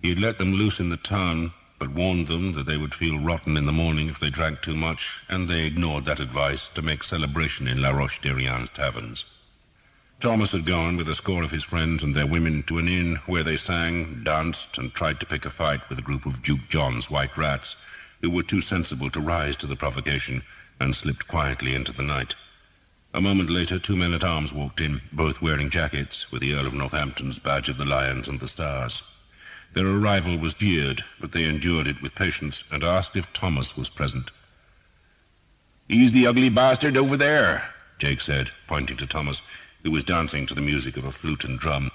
He had let them loose in the town, but warned them that they would feel rotten in the morning if they drank too much, and they ignored that advice to make celebration in La Roche-Derrien's taverns. Thomas had gone with a score of his friends and their women to an inn where they sang, danced, and tried to pick a fight with a group of Duke John's white rats, who were too sensible to rise to the provocation and slipped quietly into the night. A moment later, 2 men-at-arms walked in, both wearing jackets, with the Earl of Northampton's badge of the Lions and the Stars. Their arrival was jeered, but they endured it with patience and asked if Thomas was present. "He's the ugly bastard over there," Jake said, pointing to Thomas, who was dancing to the music of a flute and drum.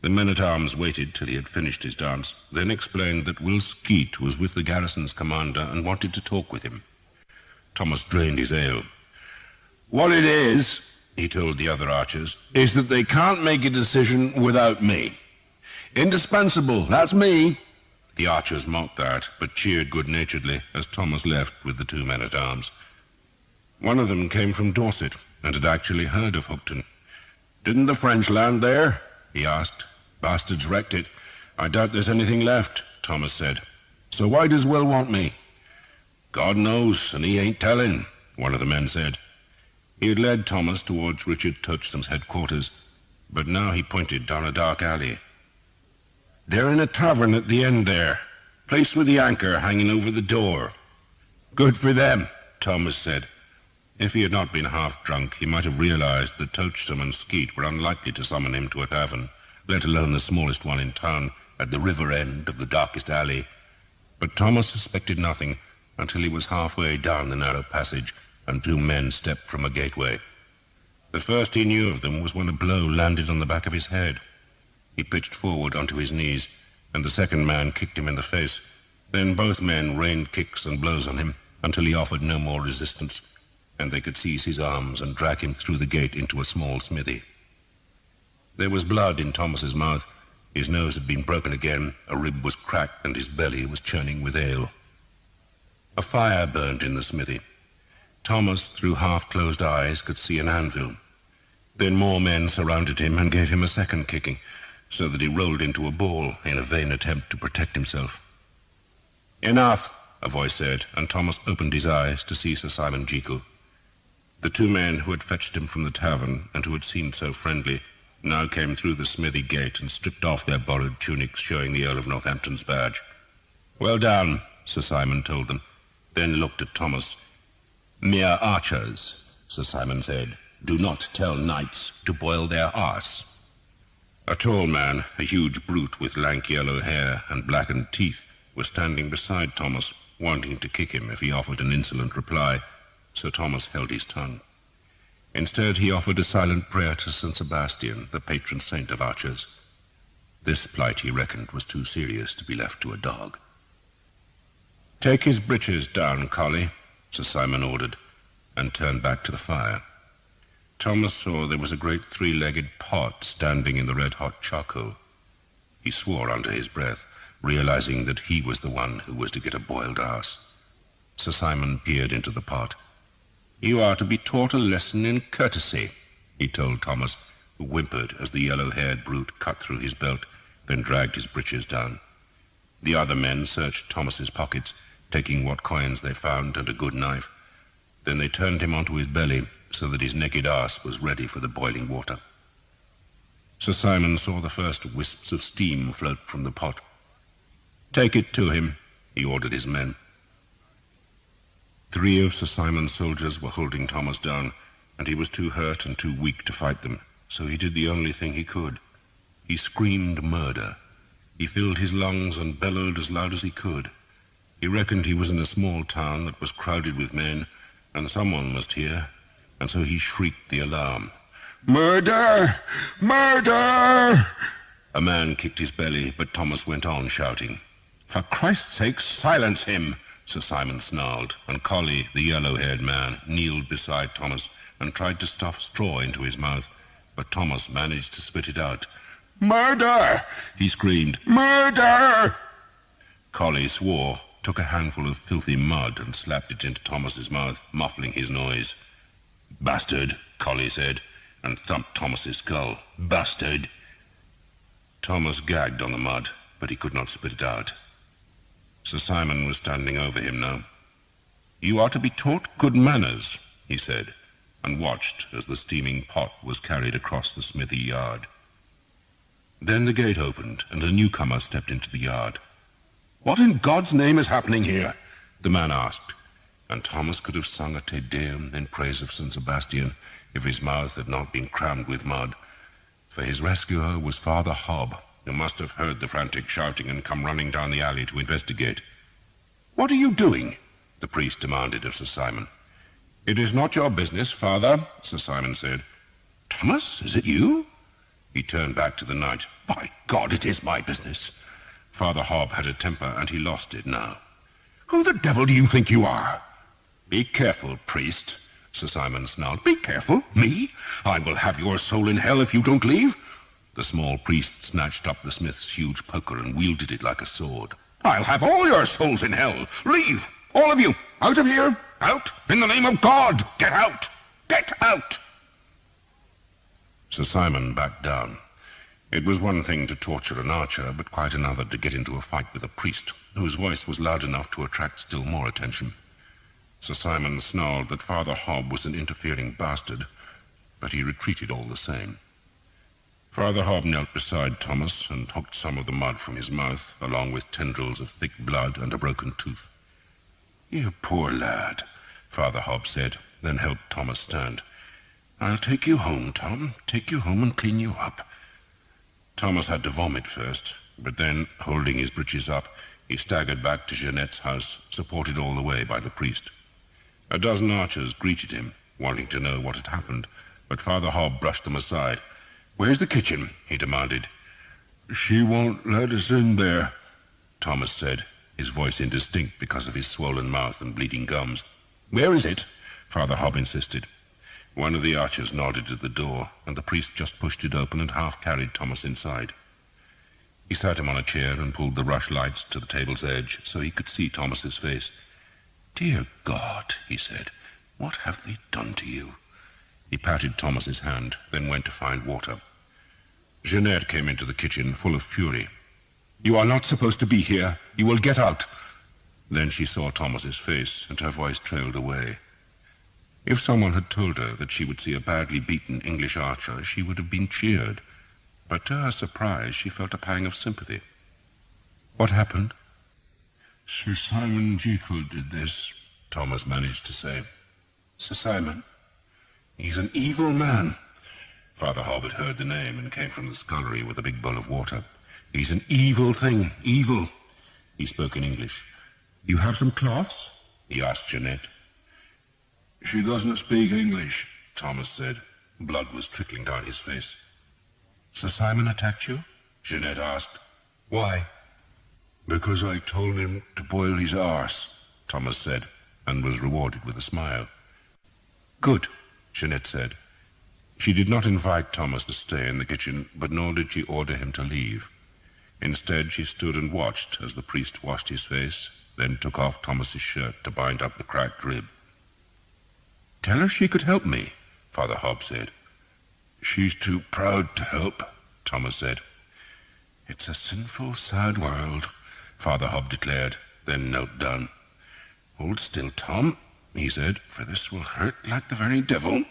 The men-at-arms waited till he had finished his dance, then explained that Will Skeet was with the garrison's commander and wanted to talk with him. Thomas drained his ale. "What it is," he told the other archers, "is that they can't make a decision without me. Indispensable, that's me." The archers mocked that, but cheered good-naturedly as Thomas left with the 2 men-at-arms. One of them came from Dorset and had actually heard of Hookton. "Didn't the French land there?" he asked. "Bastards wrecked it. I doubt there's anything left," Thomas said. "So why does Will want me?" "God knows, and he ain't telling," one of the men said. He had led Thomas towards Richard Touchsom's headquarters, but now he pointed down a dark alley. "They're in a tavern at the end there, place with the anchor hanging over the door." "Good for them," Thomas said. If he had not been half-drunk, he might have realized that Touchsom and Skeet were unlikely to summon him to a tavern, let alone the smallest one in town, at the river end of the darkest alley. But Thomas suspected nothing until he was halfway down the narrow passage and 2 men stepped from a gateway. The first he knew of them was when a blow landed on the back of his head. He pitched forward onto his knees, and the second man kicked him in the face. Then both men rained kicks and blows on him until he offered no more resistance, and they could seize his arms and drag him through the gate into a small smithy. There was blood in Thomas's mouth. His nose had been broken again, a rib was cracked, and his belly was churning with ale. A fire burned in the smithy. Thomas, through half-closed eyes, could see an anvil. Then more men surrounded him and gave him a second kicking, so that he rolled into a ball in a vain attempt to protect himself. "Enough," a voice said, and Thomas opened his eyes to see Sir Simon Jekyll. The 2 men who had fetched him from the tavern and who had seemed so friendly now came through the smithy gate and stripped off their borrowed tunics showing the Earl of Northampton's badge. "Well done," Sir Simon told them, then looked at Thomas. "Mere archers," Sir Simon said. "Do not tell knights to boil their arse." A tall man, a huge brute with lank yellow hair and blackened teeth, was standing beside Thomas, wanting to kick him if he offered an insolent reply, so Thomas held his tongue. Instead, he offered a silent prayer to St. Sebastian, the patron saint of archers. This plight, he reckoned, was too serious to be left to a dog. "Take his breeches down, Collie," Sir Simon ordered, and turned back to the fire. Thomas saw there was a great 3-legged pot standing in the red-hot charcoal. He swore under his breath, realizing that he was the one who was to get a boiled arse. Sir Simon peered into the pot. "You are to be taught a lesson in courtesy," he told Thomas, who whimpered as the yellow-haired brute cut through his belt, then dragged his breeches down. The other men searched Thomas's pockets, taking what coins they found and a good knife. Then they turned him onto his belly so that his naked arse was ready for the boiling water. Sir Simon saw the first wisps of steam float from the pot. "Take it to him," he ordered his men. 3 of Sir Simon's soldiers were holding Thomas down, and he was too hurt and too weak to fight them, so he did the only thing he could. He screamed murder. He filled his lungs and bellowed as loud as he could. He reckoned he was in a small town that was crowded with men, and someone must hear, and so he shrieked the alarm. "Murder! Murder!" A man kicked his belly, but Thomas went on shouting. "For Christ's sake, silence him!" Sir Simon snarled, and Collie, the yellow-haired man, kneeled beside Thomas and tried to stuff straw into his mouth, but Thomas managed to spit it out. "Murder!" he screamed. "Murder!" Collie swore, took a handful of filthy mud and slapped it into Thomas's mouth, muffling his noise. "Bastard," Collie said, and thumped Thomas's skull. "Bastard!" Thomas gagged on the mud, but he could not spit it out. Sir Simon was standing over him now. "You are to be taught good manners," he said, and watched as the steaming pot was carried across the smithy yard. Then the gate opened, and a newcomer stepped into the yard. "What in God's name is happening here?" the man asked, and Thomas could have sung a Te Deum in praise of St. Sebastian if his mouth had not been crammed with mud. For his rescuer was Father Hobb, who must have heard the frantic shouting and come running down the alley to investigate. "What are you doing?" the priest demanded of Sir Simon. "It is not your business, Father," Sir Simon said. "Thomas, is it you?" He turned back to the knight. "By God, it is my business." Father Hobb had a temper, and he lost it now. "Who the devil do you think you are?" "Be careful, priest," Sir Simon snarled. "Be careful? Me? I will have your soul in hell if you don't leave." The small priest snatched up the smith's huge poker and wielded it like a sword. "I'll have all your souls in hell. Leave! All of you! Out of here! Out! In the name of God! Get out! Get out!" Sir Simon backed down. It was one thing to torture an archer, but quite another to get into a fight with a priest, whose voice was loud enough to attract still more attention. Sir Simon snarled that Father Hobb was an interfering bastard, but he retreated all the same. Father Hobb knelt beside Thomas and hooked some of the mud from his mouth, along with tendrils of thick blood and a broken tooth. "You poor lad," Father Hobb said, then helped Thomas stand. "I'll take you home, Tom. Take you home and clean you up." Thomas had to vomit first, but then, holding his breeches up, he staggered back to Jeanette's house, supported all the way by the priest. A dozen archers greeted him, wanting to know what had happened, but Father Hobb brushed them aside. "Where's the kitchen?" he demanded. "She won't let us in there," Thomas said, his voice indistinct because of his swollen mouth and bleeding gums. "Where is it?" Father Hobb insisted. One of the archers nodded at the door, and the priest just pushed it open and half-carried Thomas inside. He sat him on a chair and pulled the rush lights to the table's edge so he could see Thomas's face. "Dear God," he said, "what have they done to you?" He patted Thomas's hand, then went to find water. Jeanette came into the kitchen, full of fury. "You are not supposed to be here. You will get out." Then she saw Thomas's face, and her voice trailed away. If someone had told her that she would see a badly beaten English archer, she would have been cheered. But to her surprise, she felt a pang of sympathy. "What happened?" "Sir Simon Jekyll did this," Thomas managed to say. "Sir Simon? He's an evil man." Father Hobb had heard the name and came from the scullery with a big bowl of water. "He's an evil thing, evil." He spoke in English. "You have some cloths?" he asked Jeanette. "She doesn't speak English," Thomas said. Blood was trickling down his face. "Sir Simon attacked you?" Jeanette asked. "Why?" "Because I told him to boil his arse," Thomas said, and was rewarded with a smile. "Good," Jeanette said. She did not invite Thomas to stay in the kitchen, but nor did she order him to leave. Instead, she stood and watched as the priest washed his face, then took off Thomas's shirt to bind up the cracked rib. "Tell her she could help me," Father Hobb said. "She's too proud to help," Thomas said. "It's a sinful, sad world," Father Hobb declared, then knelt down. "Hold still, Tom," he said, "for this will hurt like the very devil."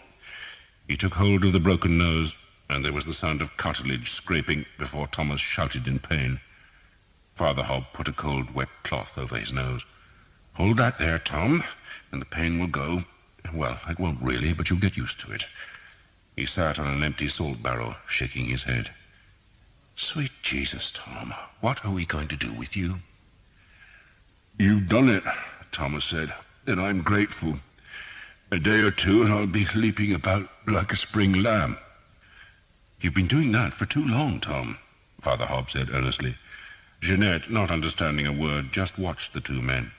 He took hold of the broken nose, and there was the sound of cartilage scraping before Thomas shouted in pain. Father Hobb put a cold, wet cloth over his nose. "Hold that there, Tom, and the pain will go. Well, it won't really, but you'll get used to it." He sat on an empty salt barrel, shaking his head. "Sweet Jesus, Tom, what are we going to do with you?" "You've done it," Thomas said, "and I'm grateful. A day or two and I'll be leaping about like a spring lamb." "You've been doing that for too long, Tom," Father Hobb said earnestly. Jeanette, not understanding a word, just watched the two men.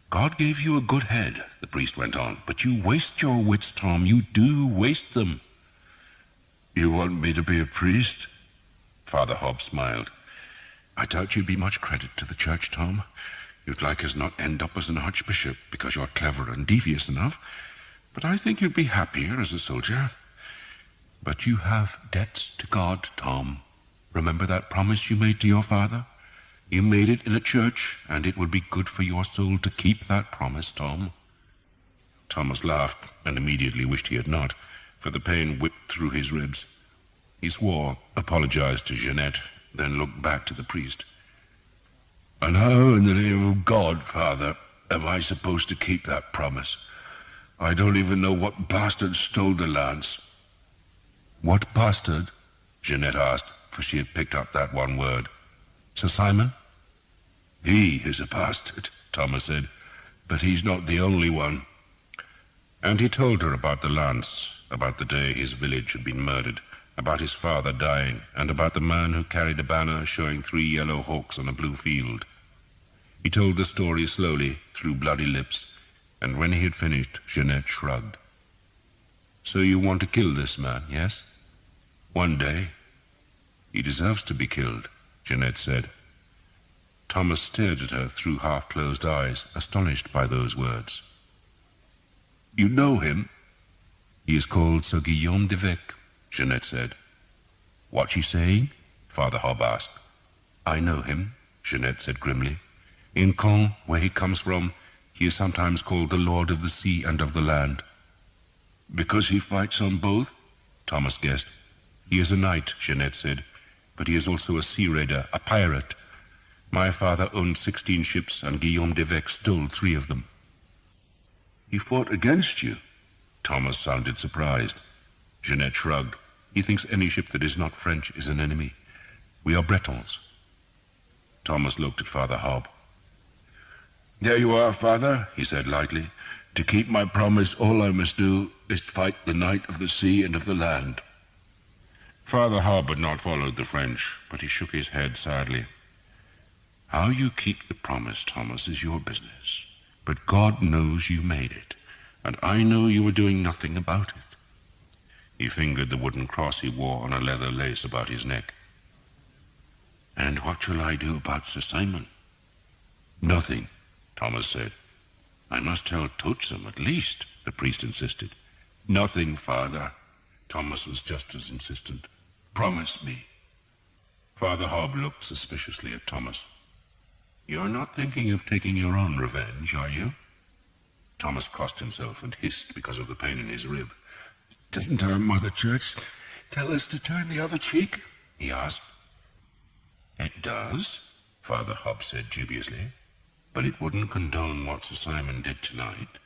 "God gave you a good head," the priest went on, "but you waste your wits, Tom. You do waste them." "You want me to be a priest?" Father Hobb smiled. "I doubt you'd be much credit to the church, Tom. You'd like us not end up as an archbishop because you're clever and devious enough, but I think you'd be happier as a soldier. But you have debts to God, Tom. Remember that promise you made to your father? You made it in a church, and it would be good for your soul to keep that promise, Tom." Thomas laughed and immediately wished he had not, for the pain whipped through his ribs. He swore, apologized to Jeanette, then looked back to the priest. "And how in the name of God, Father, am I supposed to keep that promise? I don't even know what bastard stole the lance. What bastard? Jeanette asked, for she had picked up that one word. Sir Simon? He is a bastard, Thomas said, but he's not the only one. And he told her about the lance, about the day his village had been murdered, about his father dying, and about the man who carried a banner showing 3 yellow hawks on a blue field. He told the story slowly, through bloody lips, and when he had finished, Jeanette shrugged. So you want to kill this man, yes? One day. He deserves to be killed, Jeanette said. Thomas stared at her through half-closed eyes, astonished by those words. You know him? He is called Sir Guillaume de Vec, Jeanette said. What's he saying? Father Hobb asked. I know him, Jeanette said grimly. In Caen, where he comes from, he is sometimes called the Lord of the Sea and of the Land. Because he fights on both? Thomas guessed. He is a knight, Jeanette said, but he is also a sea raider, a pirate. My father owned 16 ships, and Guillaume de Vec stole 3 of them. He fought against you? Thomas sounded surprised. Jeanette shrugged. He thinks any ship that is not French is an enemy. We are Bretons. Thomas looked at Father Hobb. There you are, Father, he said lightly. To keep my promise, all I must do is fight the Knight of the Sea and of the Land. Father Hobb had not followed the French, but he shook his head sadly. How you keep the promise, Thomas, is your business. But God knows you made it, and I know you were doing nothing about it. He fingered the wooden cross he wore on a leather lace about his neck. And what shall I do about Sir Simon? Nothing, Thomas said. I must tell Tootsam at least, the priest insisted. Nothing, Father. Thomas was just as insistent. Promise me. Father Hobb looked suspiciously at Thomas. You're not thinking of taking your own revenge, are you? Thomas crossed himself and hissed because of the pain in his rib. Doesn't our Mother Church tell us to turn the other cheek? He asked. It does, Father Hobb said dubiously, but it wouldn't condone what Sir Simon did tonight.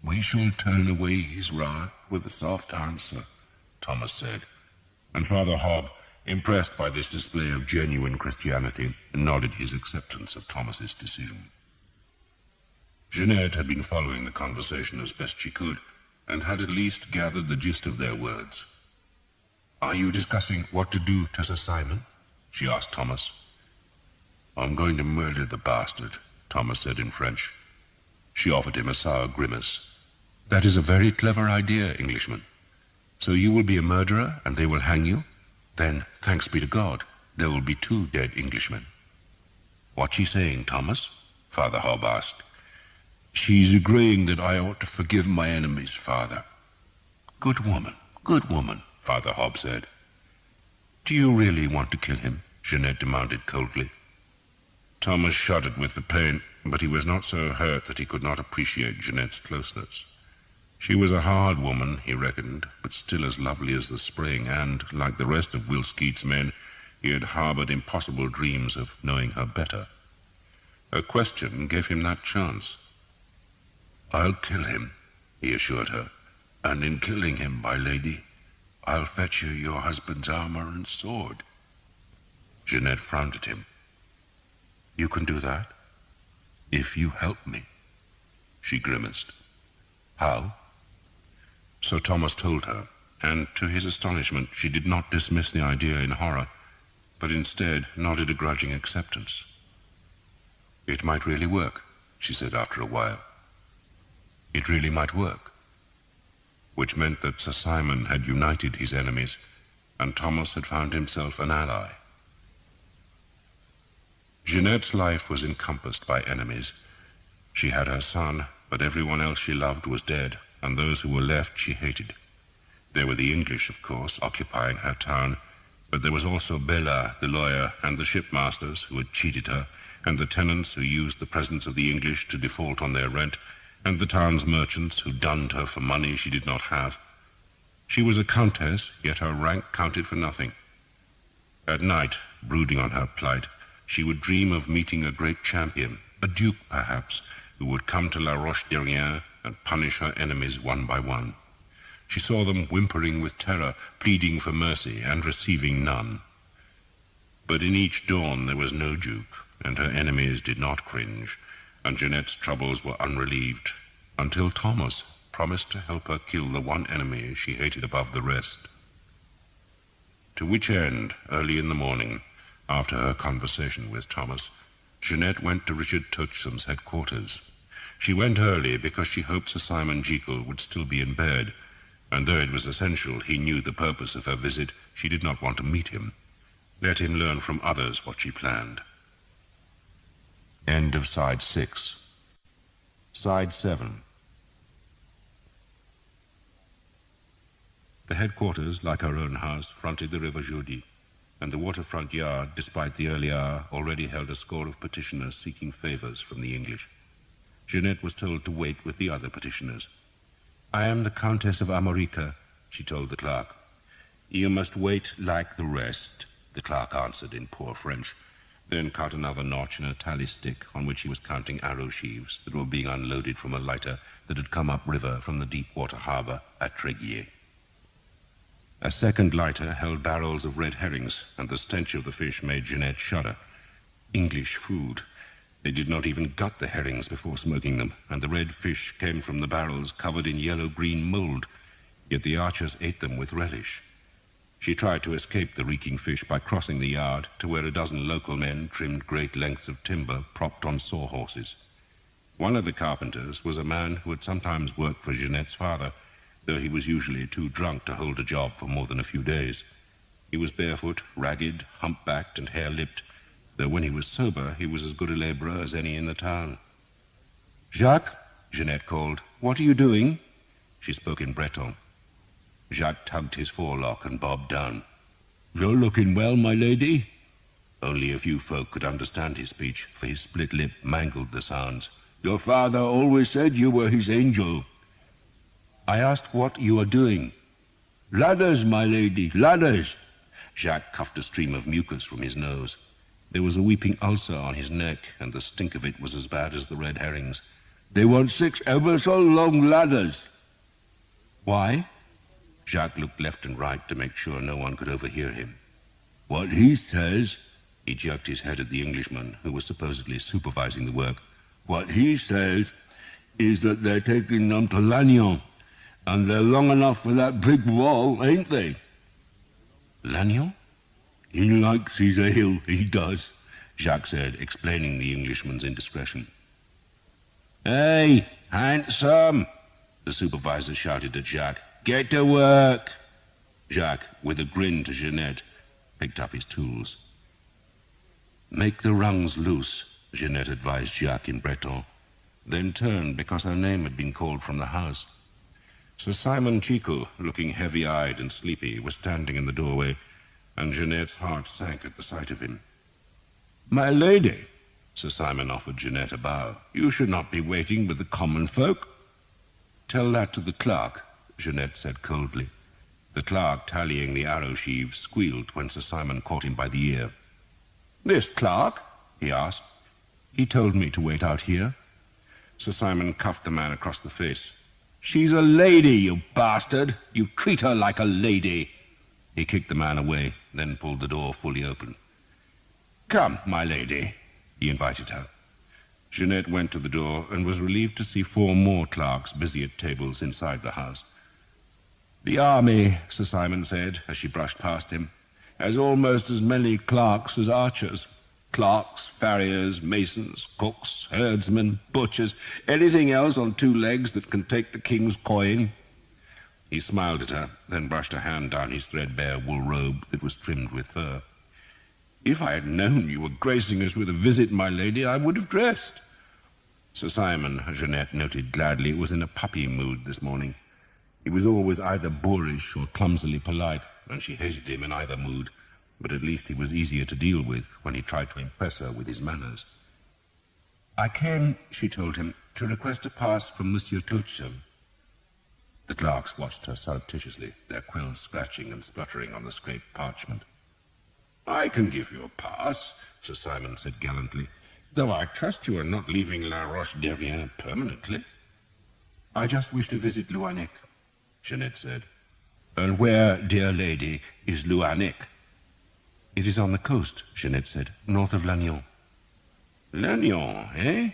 We shall turn away his wrath with a soft answer, Thomas said, and Father Hobb, impressed by this display of genuine Christianity, nodded his acceptance of Thomas's decision. Jeanette had been following the conversation as best she could, and had at least gathered the gist of their words. Are you discussing what to do to Sir Simon? She asked Thomas. I'm going to murder the bastard, Thomas said in French. She offered him a sour grimace. That is a very clever idea, Englishman. So you will be a murderer, and they will hang you? Then, thanks be to God, there will be 2 dead Englishmen. What's she saying, Thomas? Father Hobb asked. She's agreeing that I ought to forgive my enemies, Father. Good woman, Father Hobb said. Do you really want to kill him? Jeanette demanded coldly. Thomas shuddered with the pain, but he was not so hurt that he could not appreciate Jeanette's closeness. She was a hard woman, he reckoned, but still as lovely as the spring, and, like the rest of Will Skeet's men, he had harbored impossible dreams of knowing her better. Her question gave him that chance. I'll kill him, he assured her, and in killing him, my lady, I'll fetch you your husband's armor and sword. Jeanette frowned at him. You can do that? If you help me. She grimaced. How? So Thomas told her, and to his astonishment she did not dismiss the idea in horror, but instead nodded a grudging acceptance. It might really work, she said after a while. It really might work. Which meant that Sir Simon had united his enemies, and Thomas had found himself an ally. Jeanette's life was encompassed by enemies. She had her son, but everyone else she loved was dead, and those who were left she hated. There were the English, of course, occupying her town, but there was also Bela, the lawyer, and the shipmasters who had cheated her, and the tenants who used the presence of the English to default on their rent, and the town's merchants who dunned her for money she did not have. She was a countess, yet her rank counted for nothing. At night, brooding on her plight, she would dream of meeting a great champion, a duke perhaps, who would come to La Roche-Derrien and punish her enemies one by one. She saw them whimpering with terror, pleading for mercy, and receiving none. But in each dawn there was no duke, and her enemies did not cringe, and Jeanette's troubles were unrelieved, until Thomas promised to help her kill the one enemy she hated above the rest. To which end, early in the morning, after her conversation with Thomas, Jeanette went to Richard Touchsom's headquarters. She went early because she hoped Sir Simon Jekyll would still be in bed, and though it was essential he knew the purpose of her visit, she did not want to meet him. Let him learn from others what she planned. End of Side 6. Side 7. The headquarters, like her own house, fronted the River Jeudi, and the waterfront yard, despite the early hour, already held a score of petitioners seeking favours from the English. Jeanette was told to wait with the other petitioners. "I am the Countess of Armorica," she told the clerk. "You must wait like the rest," the clerk answered in poor French, then cut another notch in a tally stick on which he was counting arrow sheaves that were being unloaded from a lighter that had come upriver from the deep-water harbour at Tréguier. A second lighter held barrels of red herrings, and the stench of the fish made Jeanette shudder. English food. They did not even gut the herrings before smoking them, and the red fish came from the barrels covered in yellow-green mould, yet the archers ate them with relish. She tried to escape the reeking fish by crossing the yard to where a dozen local men trimmed great lengths of timber propped on sawhorses. One of the carpenters was a man who had sometimes worked for Jeanette's father, though he was usually too drunk to hold a job for more than a few days. He was barefoot, ragged, hump-backed, and hare-lipped, though when he was sober he was as good a labourer as any in the town. "Jacques," Jeanette called, "what are you doing?" She spoke in Breton. Jacques tugged his forelock and bobbed down. "You're looking well, my lady." Only a few folk could understand his speech, for his split lip mangled the sounds. "Your father always said you were his angel." "I asked what you are doing." "Ladders, my lady, ladders." Jacques cuffed a stream of mucus from his nose. There was a weeping ulcer on his neck, and the stink of it was as bad as the red herrings. "They want 6 ever so long ladders." "Why?" Jacques looked left and right to make sure no one could overhear him. "What he says," he jerked his head at the Englishman, who was supposedly supervising the work, "what he says is that they're taking them to Lannion, and they're long enough for that big wall, ain't they?" "Lannion?" "He likes his ale, he does," Jacques said, explaining the Englishman's indiscretion. "Hey, handsome!" the supervisor shouted at Jacques. "Get to work!" Jacques, with a grin to Jeanette, picked up his tools. "Make the rungs loose," Jeanette advised Jacques in Breton, then turned because her name had been called from the house. Sir Simon Jekyll, looking heavy-eyed and sleepy, was standing in the doorway, and Jeanette's heart sank at the sight of him. "My lady," Sir Simon offered Jeanette a bow, "you should not be waiting with the common folk." "Tell that to the clerk," Jeanette said coldly. The clerk, tallying the arrow sheaves, squealed when Sir Simon caught him by the ear. "This clerk?" he asked. "He told me to wait out here." Sir Simon cuffed the man across the face. "She's a lady, you bastard! You treat her like a lady!" He kicked the man away, then pulled the door fully open. "Come, my lady," he invited her. Jeanette went to the door and was relieved to see 4 more clerks busy at tables inside the house. "The army," Sir Simon said, as she brushed past him, "has almost as many clerks as archers. Clerks, farriers, masons, cooks, herdsmen, butchers, anything else on 2 legs that can take the king's coin." He smiled at her, then brushed a hand down his threadbare wool robe that was trimmed with fur. "If I had known you were gracing us with a visit, my lady, I would have dressed." Sir Simon, Jeanette noted gladly, was in a puppy mood this morning. He was always either boorish or clumsily polite, and she hated him in either mood, but at least he was easier to deal with when he tried to impress her with his manners. "I came," she told him, "to request a pass from Monsieur Touchsom." The clerks watched her surreptitiously, their quills scratching and spluttering on the scraped parchment. "I can give you a pass," Sir Simon said gallantly. Though I trust you are not leaving La Roche-Derrien permanently. I just wish to visit Louannec, Jeanette said. And where, dear lady, is Louannec? It is on the coast, Jeanette said, north of Lannion. Lannion, eh?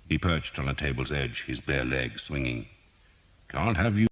He perched on a table's edge, his bare legs swinging. Can't have you